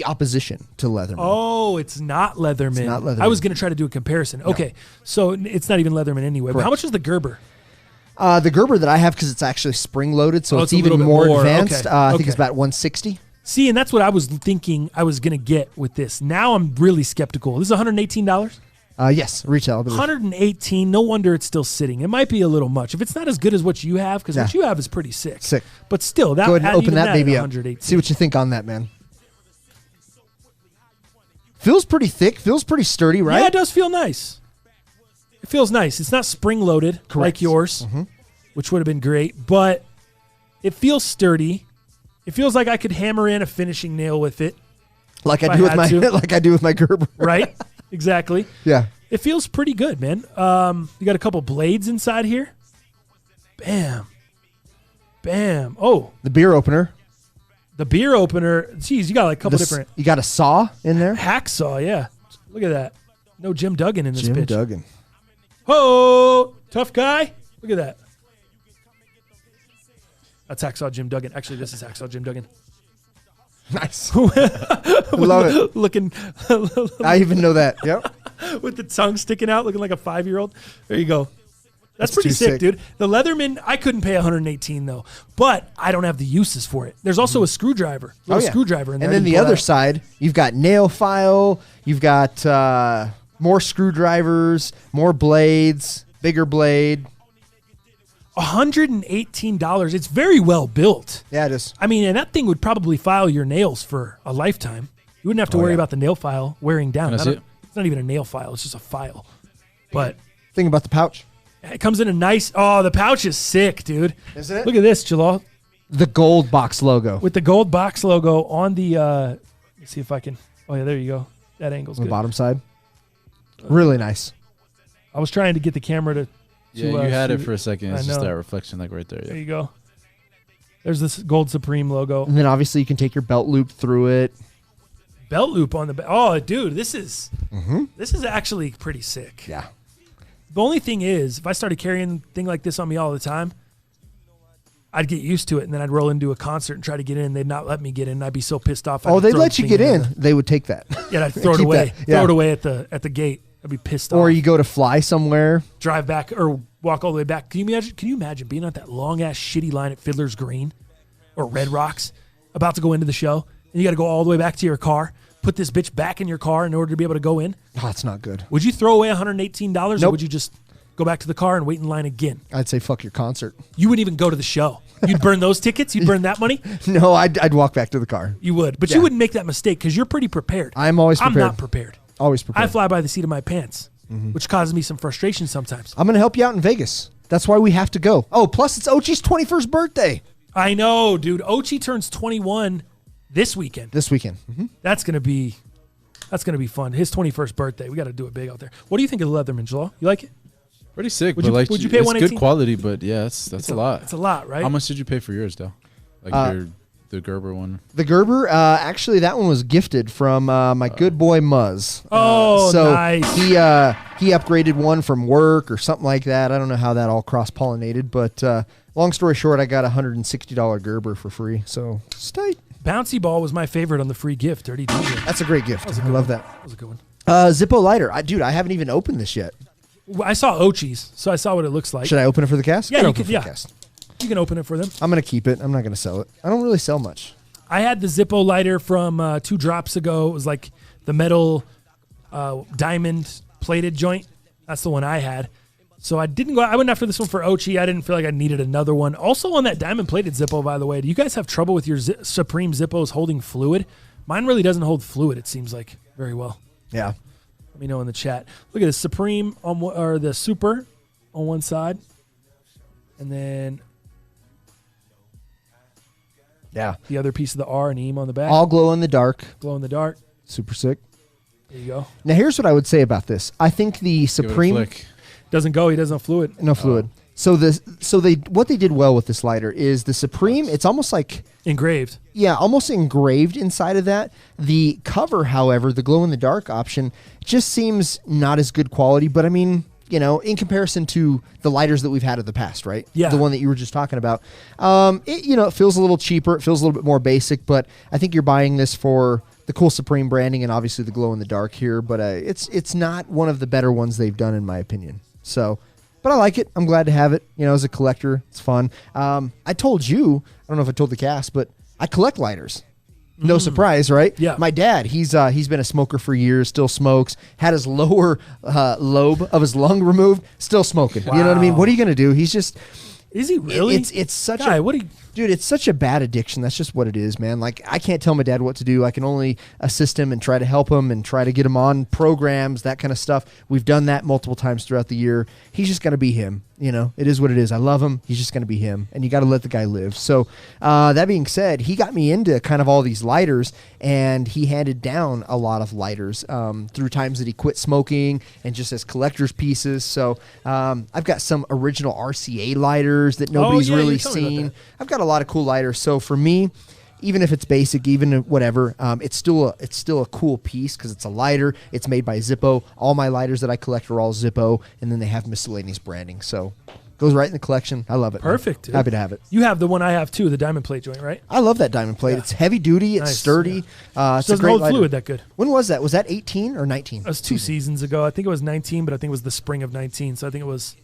opposition to Leatherman. Oh, it's not Leatherman. It's not Leatherman. I was going to try to do a comparison. Okay, so it's not even Leatherman anyway. But Correct. how much is the Gerber? The Gerber that I have, because it's actually spring loaded, so Oh, it's it's a even little bit more more. advanced. Okay. I think it's Okay. about 160. See, and that's what I was thinking I was going to get with this. Now I'm really skeptical. This is $118? Yes, retail. I believe. 118. No wonder it's still sitting. It might be a little much. If it's not as good as what you have, because what you have is pretty sick. Sick. But still, that Go ahead and open even that baby up. 118. See what you think on that, man. Feels pretty thick. Feels pretty sturdy, right? Yeah, it does feel nice. It feels nice. It's not spring loaded like yours, which would have been great, but it feels sturdy. It feels like I could hammer in a finishing nail with it. Like if I do with had my to. like I do with my Gerber. Right? Exactly. Yeah. It feels pretty good, man. You got a couple blades inside here. Bam. Bam. Oh. The beer opener. The beer opener. Jeez, you got like a couple different. You got a saw in there? Hacksaw, yeah. Look at that. No Jim Duggan in this Jim bitch. Duggan. Oh, tough guy. Look at that. That's Hacksaw Jim Duggan. Actually, this is Hacksaw Jim Duggan. Nice. I love it. Looking. I even know that. Yep. With the tongue sticking out, looking like a 5-year-old. There you go. That's That's pretty too sick, sick. dude. The Leatherman, I couldn't pay 118 though, but I don't have the uses for it. There's also a screwdriver, screwdriver in there. And then the other side, you've got nail file, you've got more screwdrivers, more blades, bigger blade. $118. It's very well built. Yeah, it is. I mean, and that thing would probably file your nails for a lifetime. You wouldn't have to worry about the nail file wearing down. Can I see it? It's not even a nail file. It's just a file. But Think about the pouch. it comes in a nice. Oh, the pouch is sick, dude. Isn't it? Look at this, Jalal. The gold box logo. With the gold box logo on the. Let's see if I can. Oh yeah, there you go. That angle's On the good. bottom side. Really nice. I was trying to get the camera to. Yeah, you had see it for a second. It's I just know. that reflection, like right there. There Yeah. you go. There's this Gold Supreme logo. And then obviously you can take your belt loop through it. Belt loop on the. Oh, dude, this is actually pretty sick. Yeah. The only thing is, if I started carrying a thing like this on me all the time, I'd get used to it, and then I'd roll into a concert and try to get in, and they'd not let me get in, and I'd be so pissed off. Oh, they'd let you get in. They would take that. Yeah, I'd throw it away. Throw it away at the gate. I'd be pissed off. Or you go to fly somewhere. Drive back or walk all the way back. Can you imagine being on that long-ass shitty line at Fiddler's Green or Red Rocks, about to go into the show, and you got to go all the way back to your car, put this bitch back in your car in order to be able to go in? Oh, that's not good. Would you throw away $118, Nope. or would you just go back to the car and wait in line again? I'd say fuck your concert. You wouldn't even go to the show. You'd burn those tickets? You'd burn that money? No, I'd walk back to the car. You would. But you wouldn't make that mistake because you're pretty prepared. I'm always prepared. I'm not prepared. Always prepared. I fly by the seat of my pants, which causes me some frustration sometimes. I'm going to help you out in Vegas. That's why we have to go. Oh, plus it's Ochi's 21st birthday. I know, dude. Ochi turns 21 this weekend. This weekend. Mm-hmm. That's gonna be fun. His 21st birthday. We got to do it big out there. What do you think of the Leatherman, Joel? You like it? Pretty sick. Would but you pay it's $118? good quality, but yeah, that's a lot. It's a lot, right? How much did you pay for yours, Dale? Like the Gerber one? The Gerber, actually, that one was gifted from my good boy Muzz. So nice. He upgraded one from work or something like that. I don't know how that all cross-pollinated, but long story short, I got a $160 Gerber for free, so it's tight. Bouncy Ball was my favorite on the free gift. Dirty DJ. That's a great gift. I love that. That was a good one. Zippo lighter. Dude, I haven't even opened this yet. I saw Ochi's, so I saw what it looks like. Should I open it for the cast? Yeah, Go you open can. for Yeah, the cast. you can open it for them. I'm going to keep it. I'm not going to sell it. I don't really sell much. I had the Zippo lighter from 2 drops ago. It was like the metal diamond plated joint. That's the one I had. So I went after this one for Ochi. I didn't feel like I needed another one. Also on that diamond plated Zippo, by the way, do you guys have trouble with your Supreme Zippos holding fluid? Mine really doesn't hold fluid, it seems like, very well. Yeah. Let me know in the chat. Look at the Supreme or the Super on one side. And then the other piece of the R and EAM on the back. All glow in the dark. Glow in the dark. Super sick. There you go. Now, here's what I would say about this. I think the Supreme doesn't go. He doesn't have fluid. No fluid. So what they did well with this lighter is the Supreme. It's almost like engraved. Yeah, almost engraved inside of that. The cover, however, the glow in the dark option, just seems not as good quality. But I mean, in comparison to the lighters that we've had in the past, right? Yeah. The one that you were just talking about. It feels a little cheaper. It feels a little bit more basic. But I think you're buying this for the cool Supreme branding and obviously the glow in the dark here. But it's not one of the better ones they've done, in my opinion. So, but I like it. I'm glad to have it. As a collector, it's fun. I told you, I don't know if I told the cast, but I collect lighters. No surprise, right? Yeah. My dad, he's been a smoker for years, still smokes, had his lower lobe of his lung removed, still smoking. Wow. You know what I mean? What are you going to do? He's just... Is he really? It's such Guy, dude, it's such a bad addiction. That's just what it is, man. Like, I can't tell my dad what to do. I can only assist him and try to help him and try to get him on programs, that kind of stuff. We've done that multiple times throughout the year. He's just going to be him. It is what it is. I love him. He's just going to be him. And you got to let the guy live. So that being said, he got me into kind of all these lighters, and he handed down a lot of lighters through times that he quit smoking and just as collector's pieces. So I've got some original RCA lighters that nobody's really seen. I've got a lot of cool lighters. So for me, even if it's basic, even whatever, it's still a cool piece because it's a lighter. It's made by Zippo. All my lighters that I collect are all Zippo, and then they have miscellaneous branding. So goes right in the collection. I love it. Perfect. Dude. Happy to have it. You have the one I have too, the diamond plate joint, right? I love that diamond plate. Yeah. It's heavy duty. It's sturdy. Yeah. It's doesn't a great hold lighter. fluid that good. When was that? Was that 18 or 19? It was 2 seasons ago. I think it was 19, but I think it was the spring of 19. So I think it was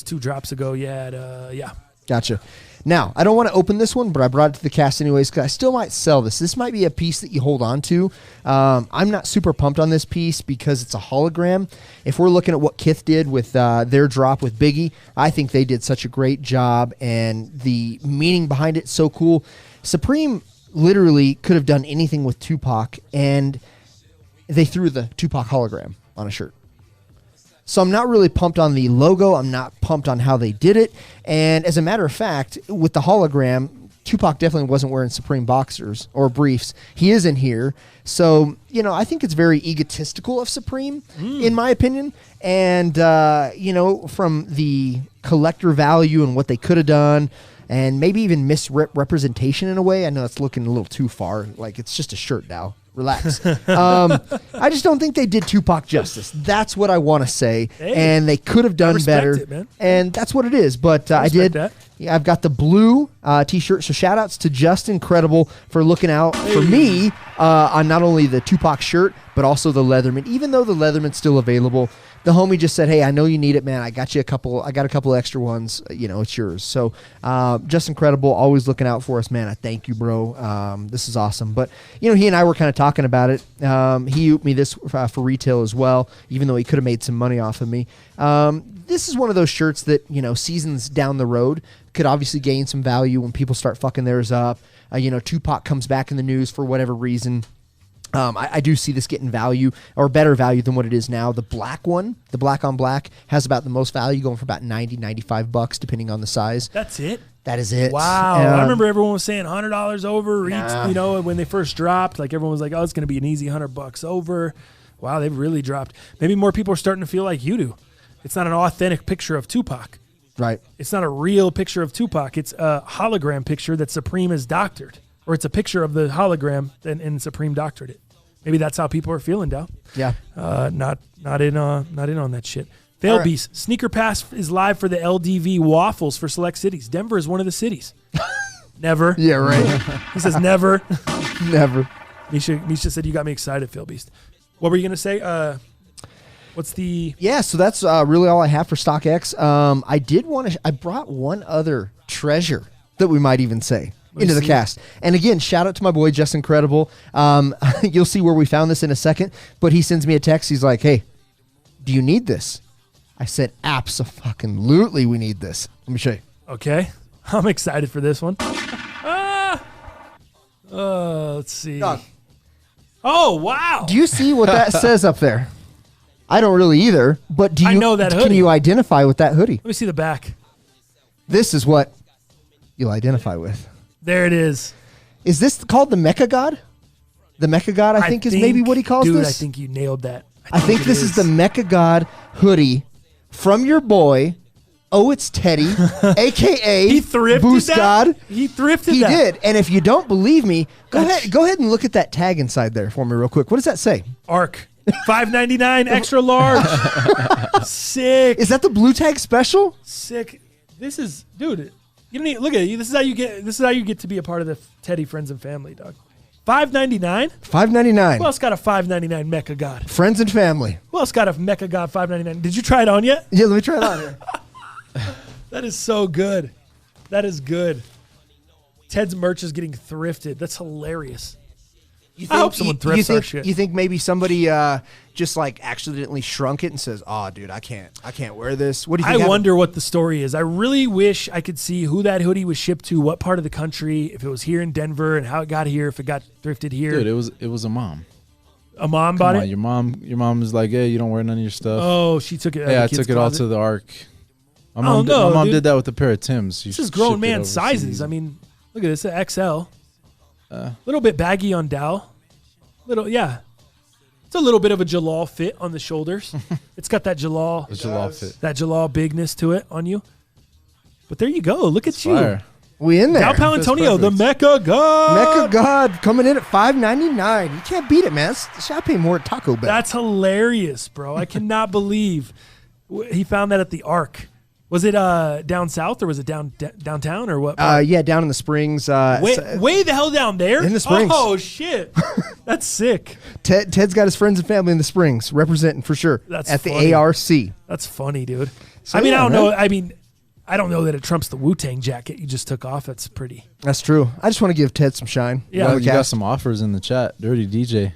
2 drops ago. Yeah. Gotcha. Now, I don't want to open this one, but I brought it to the cast anyways because I still might sell this. This might be a piece that you hold on to. I'm not super pumped on this piece because it's a hologram. If we're looking at what Kith did with their drop with Biggie, I think they did such a great job, and the meaning behind it's so cool. Supreme literally could have done anything with Tupac, and they threw the Tupac hologram on a shirt. So I'm not really pumped on the logo. I'm not pumped on how they did it. And as a matter of fact, with the hologram, Tupac definitely wasn't wearing Supreme boxers or briefs. He is in here. So, I think it's very egotistical of Supreme, in my opinion. And, from the collector value and what they could have done, and maybe even misrepresentation in a way. I know it's looking a little too far. Like, it's just a shirt now. Relax. I just don't think they did Tupac justice. That's what I want to say. Hey, and they could have done better. It, man. And that's what it is. But I did. That. Yeah, I've got the blue T-shirt. So shout outs to Justin Credible for looking out for me on not only the Tupac shirt, but also the Leatherman. Even though the Leatherman's still available, the homie just said, hey, I know you need it, man. I got a couple extra ones. It's yours. So Justin Credible, always looking out for us, man. I thank you, bro. This is awesome. But, he and I were kind of talking about it. He ooped me this for retail as well, even though he could have made some money off of me. This is one of those shirts that, seasons down the road could obviously gain some value when people start fucking theirs up. Tupac comes back in the news for whatever reason. I do see this getting value or better value than what it is now. The black one, the black on black, has about the most value, going for about $90, $95 depending on the size. That's it? That is it. Wow. I remember everyone was saying $100 over, when they first dropped. Like everyone was like, oh, it's going to be an easy $100 over. Wow, they've really dropped. Maybe more people are starting to feel like you do. It's not an authentic picture of Tupac. Right. It's not a real picture of Tupac. It's a hologram picture that Supreme has doctored. Or it's a picture of the hologram and Supreme doctored it. Maybe that's how people are feeling, Dow. Yeah. Not in on that shit. Fail Beast. Sneaker Pass is live for the LDV waffles for select cities. Denver is one of the cities. Never. Yeah, right. He says never. Never. Misha said you got me excited, Fail Beast. What were you gonna say? What's the? Yeah, so that's really all I have for StockX. I brought one other treasure that we might even say into the cast. And again, shout out to my boy Justin Credible. You'll see where we found this in a second, but he sends me a text. He's like, hey, do you need this? I said, abso-fucking-lutely we need this. Let me show you. Okay. I'm excited for this one. Let's see. Dog. Oh, wow. Do you see what that says up there? I don't really either, but do you? I know that hoodie. Can you identify with that hoodie? Let me see the back. This is what you'll identify with. There it is. Is this called the Mecha God? The Mecha God, I think, is maybe what he calls this. Dude, I think you nailed that. I think this is the Mecha God hoodie from your boy. Oh, it's Teddy, a.k.a. He thrifted Boost that? God. He thrifted He that. did. And if you don't believe me, go ahead and look at that tag inside there for me real quick. What does that say? ARC. $5.99 extra large. Sick. Is that the blue tag special? Sick. This is, dude. You don't need, look at it. This is how you get to be a part of the Teddy Friends and Family, dog. $5.99. $5.99. Who else got a $5.99 Mecha God? Friends and family. Who else got a Mecha God $5.99? Did you try it on yet? Yeah, let me try it on here. That is so good. That is good. Ted's merch is getting thrifted. That's hilarious. I hope someone thrifts our shit. You think maybe somebody just like accidentally shrunk it and says, "Oh, dude, I can't wear this." What do you think? I wonder what the story is. I really wish I could see who that hoodie was shipped to, what part of the country, if it was here in Denver, and how it got here, if it got thrifted here. Dude, it was a mom. A mom bought it? Your mom was like, "Hey, you don't wear none of your stuff." Oh, she took it. Yeah, I took it all to the ARC. My mom did that with a pair of Timbs. This is grown man sizes. I mean, look at this, XL. A little bit baggy on Dow. Yeah. It's a little bit of a Jalal fit on the shoulders. It's got that Jalal fit. That Jalal bigness to it on you. But there you go. Look at you. Fire. We in there. Dow Palantonio, the Mecha God. Mecha God coming in at $5.99. You can't beat it, man. Should I pay more at Taco Bell? That's hilarious, bro. I cannot believe he found that at the ARC. Was it down south or was it downtown or what? Yeah, down in the Springs. Way the hell down there? In the Springs. Oh, shit. That's sick. Ted's got his friends and family in the Springs, representing for sure. That's at funny. the ARC. That's funny, dude. So, I mean, yeah, I don't man. know. I mean, I don't know that it trumps the Wu-Tang jacket you just took off. That's pretty. That's true. I just want to give Ted some shine. Yeah. You got some offers in the chat. Dirty DJ.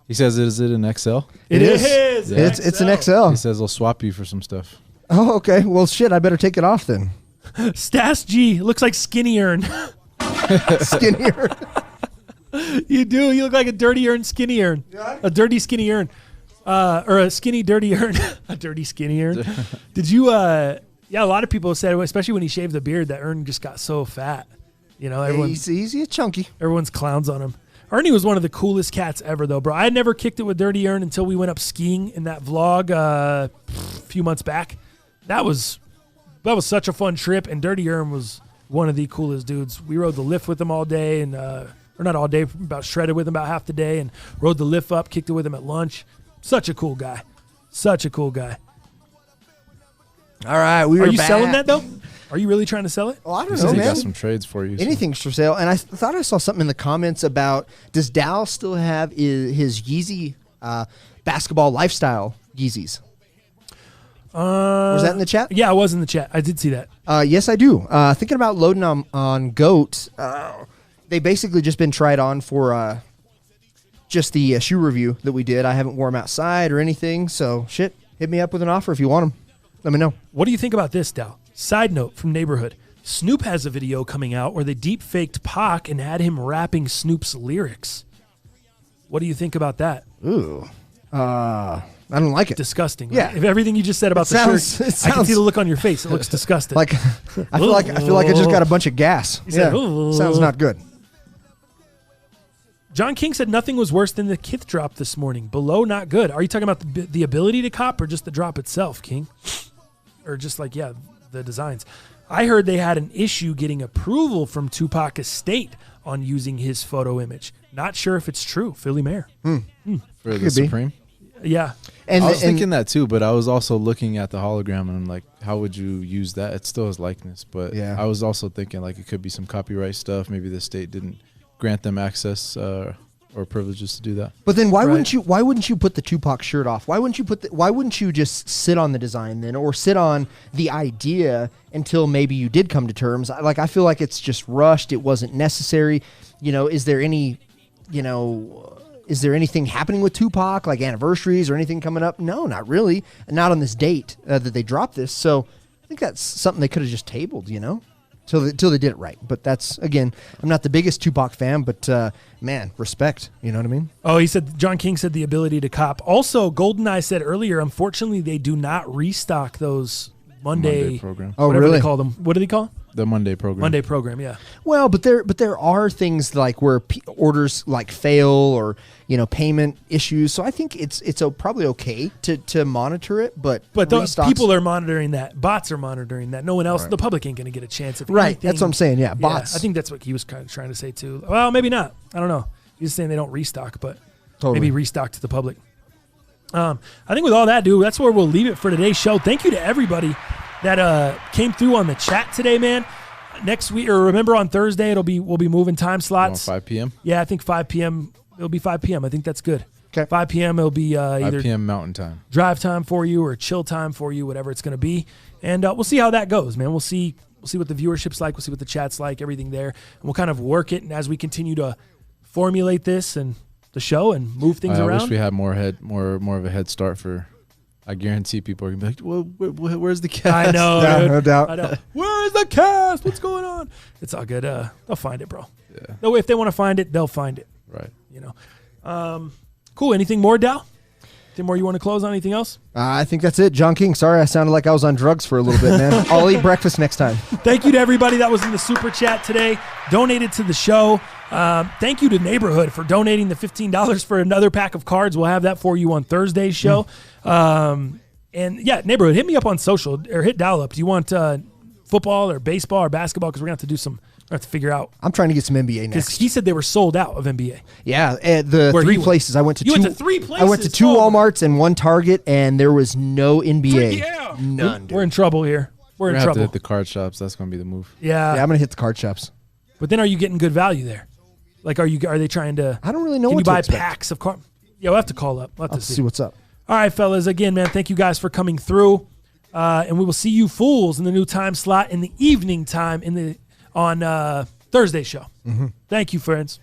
He says, is it an XL? It is. Yeah. It's an XL. He says he'll swap you for some stuff. Oh, okay. Well, shit, I better take it off then. Stas G looks like Skinny Earn. Skinny Earn. You do. You look like a dirty Earn, Skinny Earn. A dirty Skinny Earn. Or a skinny dirty Earn. A dirty Skinny Earn. Did you, yeah, a lot of people said, especially when he shaved the beard, that Earn just got so fat. You know, he's a chunky. Everyone's clowns on him. Ernie was one of the coolest cats ever, though, bro. I had never kicked it with Dirty Earn until we went up skiing in that vlog a few months back. That was such a fun trip, and Dirty Earn was one of the coolest dudes. We rode the lift with him all day, and or not all day, about shredded with him about half the day, and rode the lift up, kicked it with him at lunch. Such a cool guy. Such a cool guy. All right, Are you selling that, though? Are you really trying to sell it? Oh, I He don't says know, he man. got some trades for you. so- Anything's for sale. And I thought I saw something in the comments about, does Dow still have his Yeezy basketball lifestyle Yeezys? Was that in the chat? Yeah, it was in the chat. I did see that. Yes, I do. Thinking about loading on GOAT. They basically just been tried on for just the shoe review that we did. I haven't worn them outside or anything. So, shit, hit me up with an offer if you want them. Let me know. What do you think about this, Dal? Side note from Neighborhood. Snoop has a video coming out where they deep faked Pac and had him rapping Snoop's lyrics. What do you think about that? Ooh. I don't like it. Disgusting. Yeah. Right? If everything you just said about the shirt, I can see the look on your face. It looks disgusting. Like I feel like I just got a bunch of gas. He said, Sounds not good. John King said nothing was worse than the Kith drop this morning. Below, not good. Are you talking about the ability to cop or just the drop itself, King? Or just like, the designs. I heard they had an issue getting approval from Tupac Estate on using his photo image. Not sure if it's true. Philly Mayor. For the Could be. Supreme? Yeah. I was thinking that too, but I was also looking at the hologram and I'm like, how would you use that? It's still his likeness, but Yeah. I was also thinking like it could be some copyright stuff. Maybe the state didn't grant them access or privileges to do that. But then why wouldn't you put the Tupac shirt off? Why wouldn't you just sit on the design then, or sit on the idea until maybe you did come to terms? I feel like it's just rushed. It wasn't necessary. Is there anything happening with Tupac, like anniversaries or anything coming up? No, not really. Not on this date that they dropped this. So I think that's something they could have just tabled, till they did it right. But that's, again, I'm not the biggest Tupac fan, but man, respect. You know what I mean? Oh, John King said the ability to cop. Also, GoldenEye said earlier, unfortunately, they do not restock those Monday program. Oh, whatever really? they call them. What do they call them? The Monday program. Monday program, yeah. Well, but there are things like where orders like fail or payment issues. So I think it's probably okay to monitor it, but those restocks- people are monitoring that. Bots are monitoring that. No one else, the public ain't going to get a chance. If Right, anything- that's what I'm saying, yeah, bots. I think that's what he was kind of trying to say too. Well, maybe not. I don't know. He's saying they don't restock, but Totally. maybe restock to the public. I think with all that, dude, that's where we'll leave it for today's show. Thank you to everybody that came through on the chat today, man. Next week, or remember on Thursday, we'll be moving time slots. 5 p.m. Yeah, I think 5 p.m. It'll be 5 p.m. I think that's good. Okay. 5 p.m. It'll be 5 either p.m. Mountain Time. drive time for you or chill time for you, whatever it's going to be. And we'll see how that goes, man. We'll see what the viewership's like. We'll see what the chat's like, everything there. And we'll kind of work it. And as we continue to formulate this and the show and move things I around. wish we had more of a head start for. I guarantee people are gonna be like, "Well, where's the cast?" I know, Yeah, dude. no doubt. I know. Where's the cast? What's going on? It's all good. They'll find it, bro. Yeah. No, if they want to find it, they'll find it. Right. Cool. Anything more, Dow? Anything more you want to close on? Anything else? I think that's it. John King, sorry I sounded like I was on drugs for a little bit, man. I'll eat breakfast next time. Thank you to everybody that was in the super chat today, donated to the show. Thank you to Neighborhood for donating the $15 for another pack of cards. We'll have that for you on Thursday's show. And yeah, Neighborhood, hit me up on social or hit Dow up. Do you want football or baseball or basketball? Because we're going to have to do some. I have to figure out. I'm trying to get some NBA Because next. he said they were sold out of NBA. Yeah, at the Where three he went. places. I went to You two. went to 3 I went to places? 2 Oh. Walmarts and 1 Target, and there was no NBA. Yeah. None. Dude. We're in trouble here. We're We're in gonna have to trouble. hit the card shops. That's gonna be the move. Yeah. Yeah, I'm gonna hit the card shops. But then are you getting good value there? Like, are they trying to? I don't really know Can what you to buy expect. packs of cards? Yeah, we'll have to call up. We'll have I'll to see what's up. All right, fellas. Again, man, thank you guys for coming through. And we will see you fools in the new time slot in the evening time on Thursday's show. Thank you, friends.